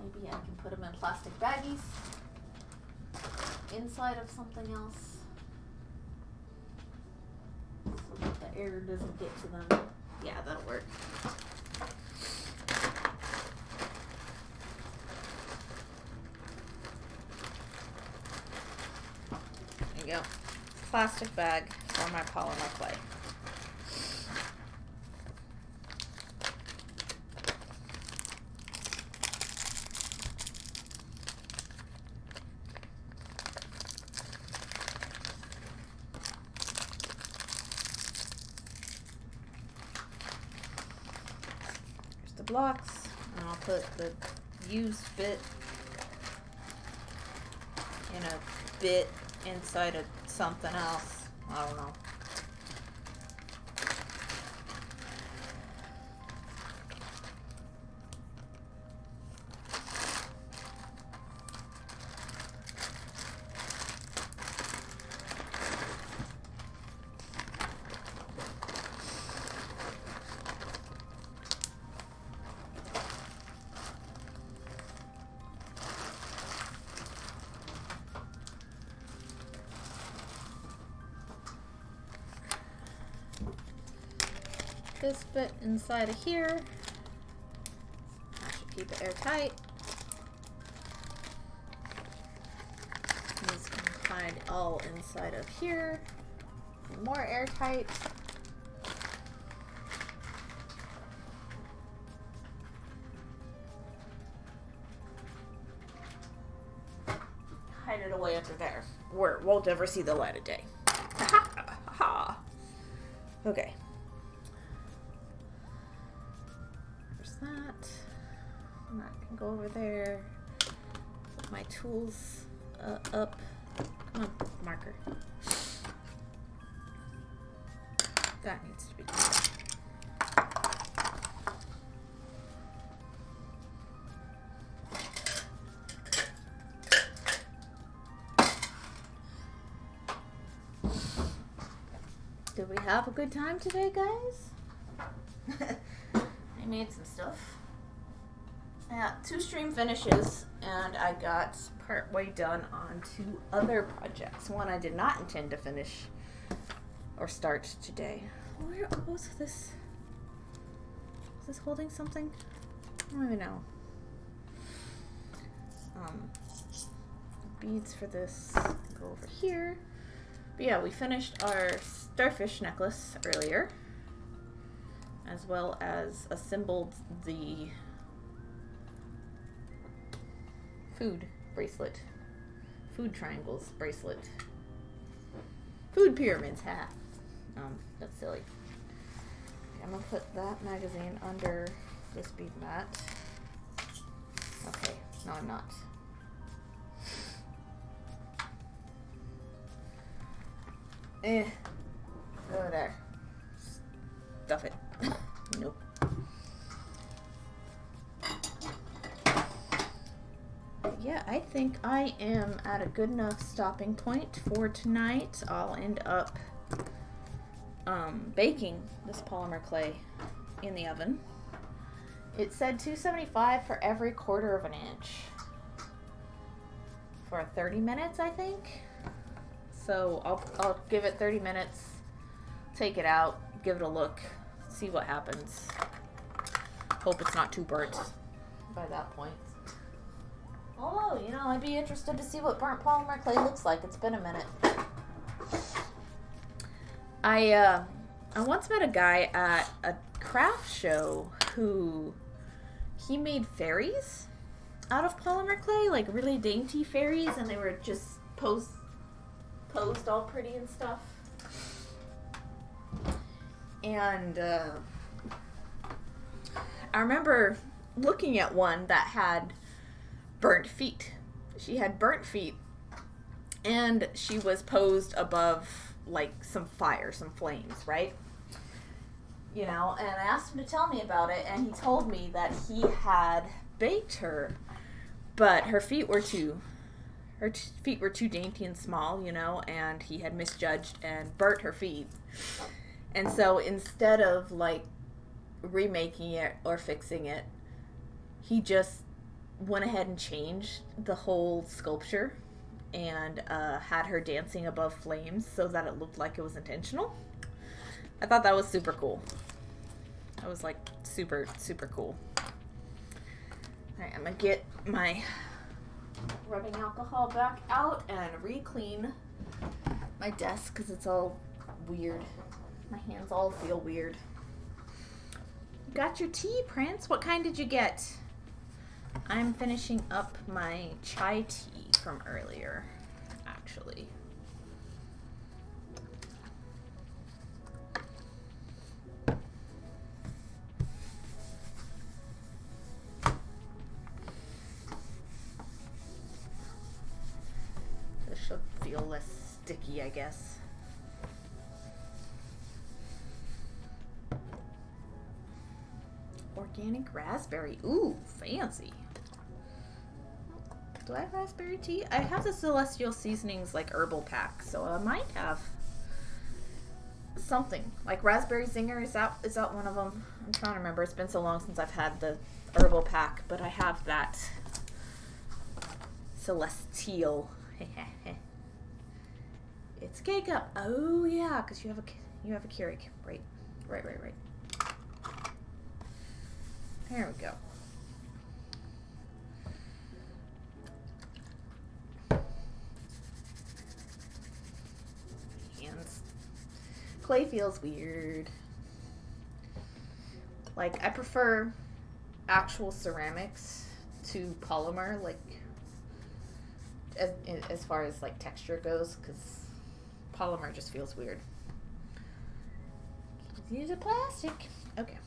Maybe I can put them in plastic baggies inside of something else so that the air doesn't get to them. Yeah, that'll work. There you go. Plastic bag for my polymer clay. Blocks, and I'll put the used bit in a bit inside of something else. I don't know. This bit inside of here. I should keep it airtight. These can hide all inside of here. More airtight. Hide it away under there, where it won't ever see the light of day. Ha! Okay. That. And that can go over there. Put my tools up Come on, marker. That needs to be cleaned up. Did we have a good time today, guys? I made some stuff. I got 2 stream finishes, and I got partway done on 2 other projects. One I did not intend to finish or start today. Where was this? Is this holding something? I don't even know. Beads for this go over here. But yeah, we finished our starfish necklace earlier, as well as assembled the food bracelet. Food triangles bracelet. Food pyramids hat. That's silly. Okay, I'm gonna put that magazine under this bead mat. Okay, no I'm not. Go there. Stuff it. Nope. Yeah, I think I am at a good enough stopping point for tonight. I'll end up baking this polymer clay in the oven. It said 275 for every 1/4 of an inch for 30 minutes, I think. So I'll give it 30 minutes, take it out, give it a look, see what happens. Hope it's not too burnt by that point. Although, you know, I'd be interested to see what burnt polymer clay looks like. It's been a minute. I once met a guy at a craft show who he made fairies out of polymer clay, like really dainty fairies, and they were just posed all pretty and stuff. And I remember looking at one that had burnt feet. She had burnt feet, and she was posed above like some fire, some flames, right? You know, and I asked him to tell me about it, and he told me that he had baked her, but her feet were too dainty and small, you know, and he had misjudged and burnt her feet. And so instead of like remaking it or fixing it, he just went ahead and changed the whole sculpture and had her dancing above flames so that it looked like it was intentional. I thought that was super cool. That was like super, super cool. Alright, I'm gonna get my rubbing alcohol back out and re-clean my desk because it's all weird. My hands all feel weird. You got your tea, Prince? What kind did you get? I'm finishing up my chai tea from earlier, actually. This should feel less sticky, I guess. Organic raspberry. Ooh, fancy. Do I have raspberry tea? I have the Celestial Seasonings like herbal pack, so I might have something like raspberry zinger. Is that one of them? I'm trying to remember. It's been so long since I've had the herbal pack, but I have that Celestial. It's K-Cup. Oh yeah, because you have a Keurig. Right. There we go. Hands. Clay feels weird. Like, I prefer actual ceramics to polymer, like, as far as, like, texture goes, because polymer just feels weird. Use a plastic. Okay.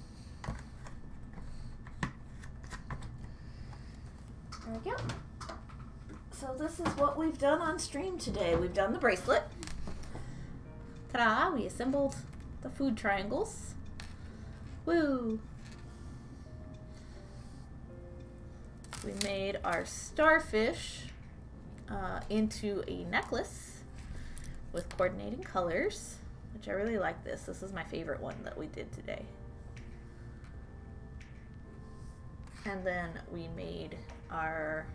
There we go. so this is what we've done on stream today. We've done the bracelet. Ta-da! We assembled the food triangles. Woo! We made our starfish into a necklace with coordinating colors, which I really like this. This is my favorite one that we did today. And then we made our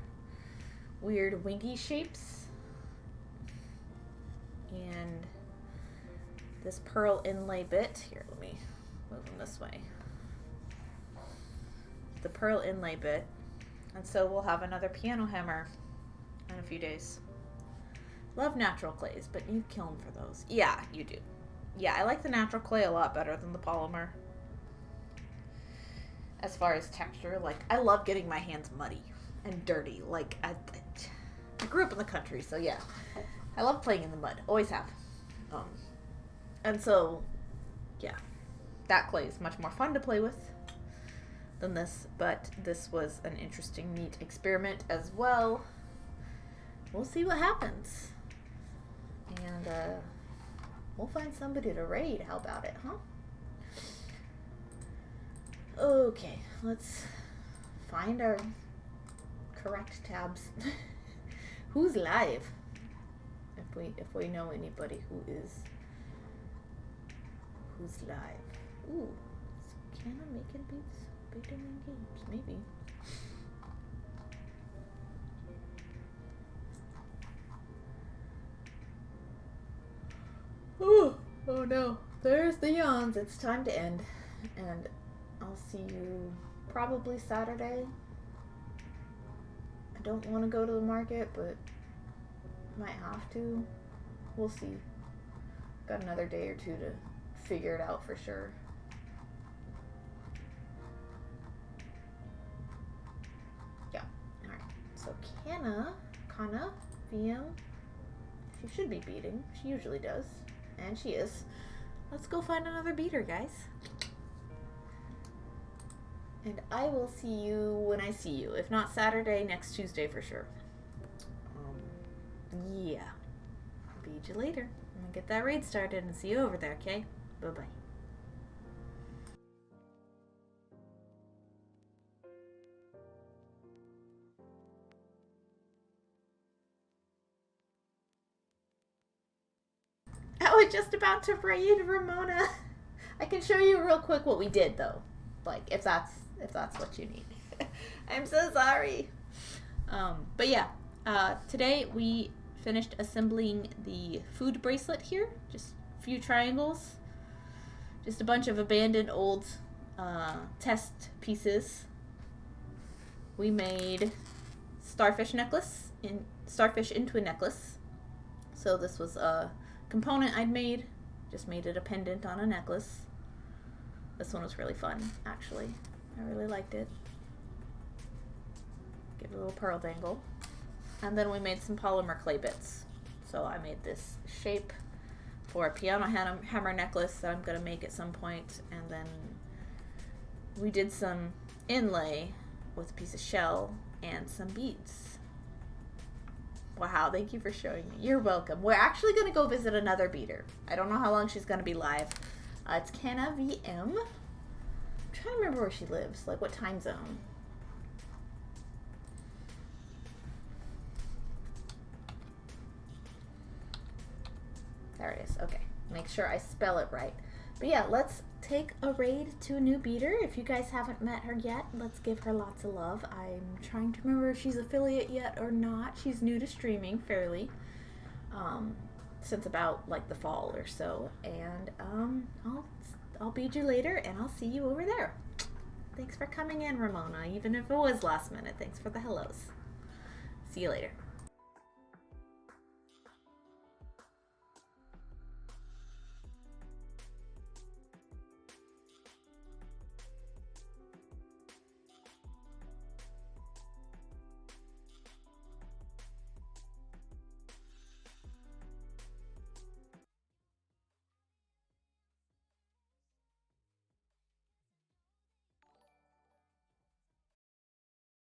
weird winky shapes and this pearl inlay bit. Here, let me move them this way. The pearl inlay bit. And so we'll have another piano hammer in a few days. Love natural clays, but you kill them for those. Yeah, you do. Yeah, I like the natural clay a lot better than the polymer. As far as texture, like, I love getting my hands muddy and dirty. Like, I grew up in the country, so yeah. I love playing in the mud. Always have. And so, yeah. That clay is much more fun to play with than this, but this was an interesting, neat experiment as well. We'll see what happens. And, we'll find somebody to raid. How about it, huh? Okay, let's find our correct tabs. Who's live? If we know anybody who's live. Ooh, so can I make it beating in games? Maybe. Ooh, oh no, there's the yawns. It's time to end, and I'll see you probably Saturday. I don't want to go to the market, but might have to. We'll see. Got another day or two to figure it out for sure. Yeah. Alright. So Kana, VM. She should be beating. She usually does. And she is. Let's go find another beater, guys. And I will see you when I see you. If not Saturday, next Tuesday for sure. Yeah. Beat you later. I'm gonna get that raid started and see you over there, okay? Bye-bye. I was just about to raid Ramona. I can show you real quick what we did though. Like if that's what you need. I'm so sorry. But yeah, today we finished assembling the food bracelet here. Just a few triangles. Just a bunch of abandoned old test pieces. We made starfish into a necklace. So this was a component I'd made. Just made it a pendant on a necklace. This one was really fun, actually. I really liked it. Give it a little pearl dangle. And then we made some polymer clay bits. So I made this shape for a piano hammer necklace that I'm going to make at some point. And then we did some inlay with a piece of shell and some beads. Wow, thank you for showing me. You're welcome. We're actually going to go visit another beater. I don't know how long she's going to be live. It's Kana VM. I'm trying to remember where she lives, like what time zone. There it is. Okay. Make sure I spell it right. But yeah, let's take a raid to a new beater. If you guys haven't met her yet, let's give her lots of love. I'm trying to remember if she's affiliate yet or not. She's new to streaming fairly. Since about like the fall or so. And I'll bead you later and I'll see you over there. Thanks for coming in, Ramona, even if it was last minute. Thanks for the hellos. See you later.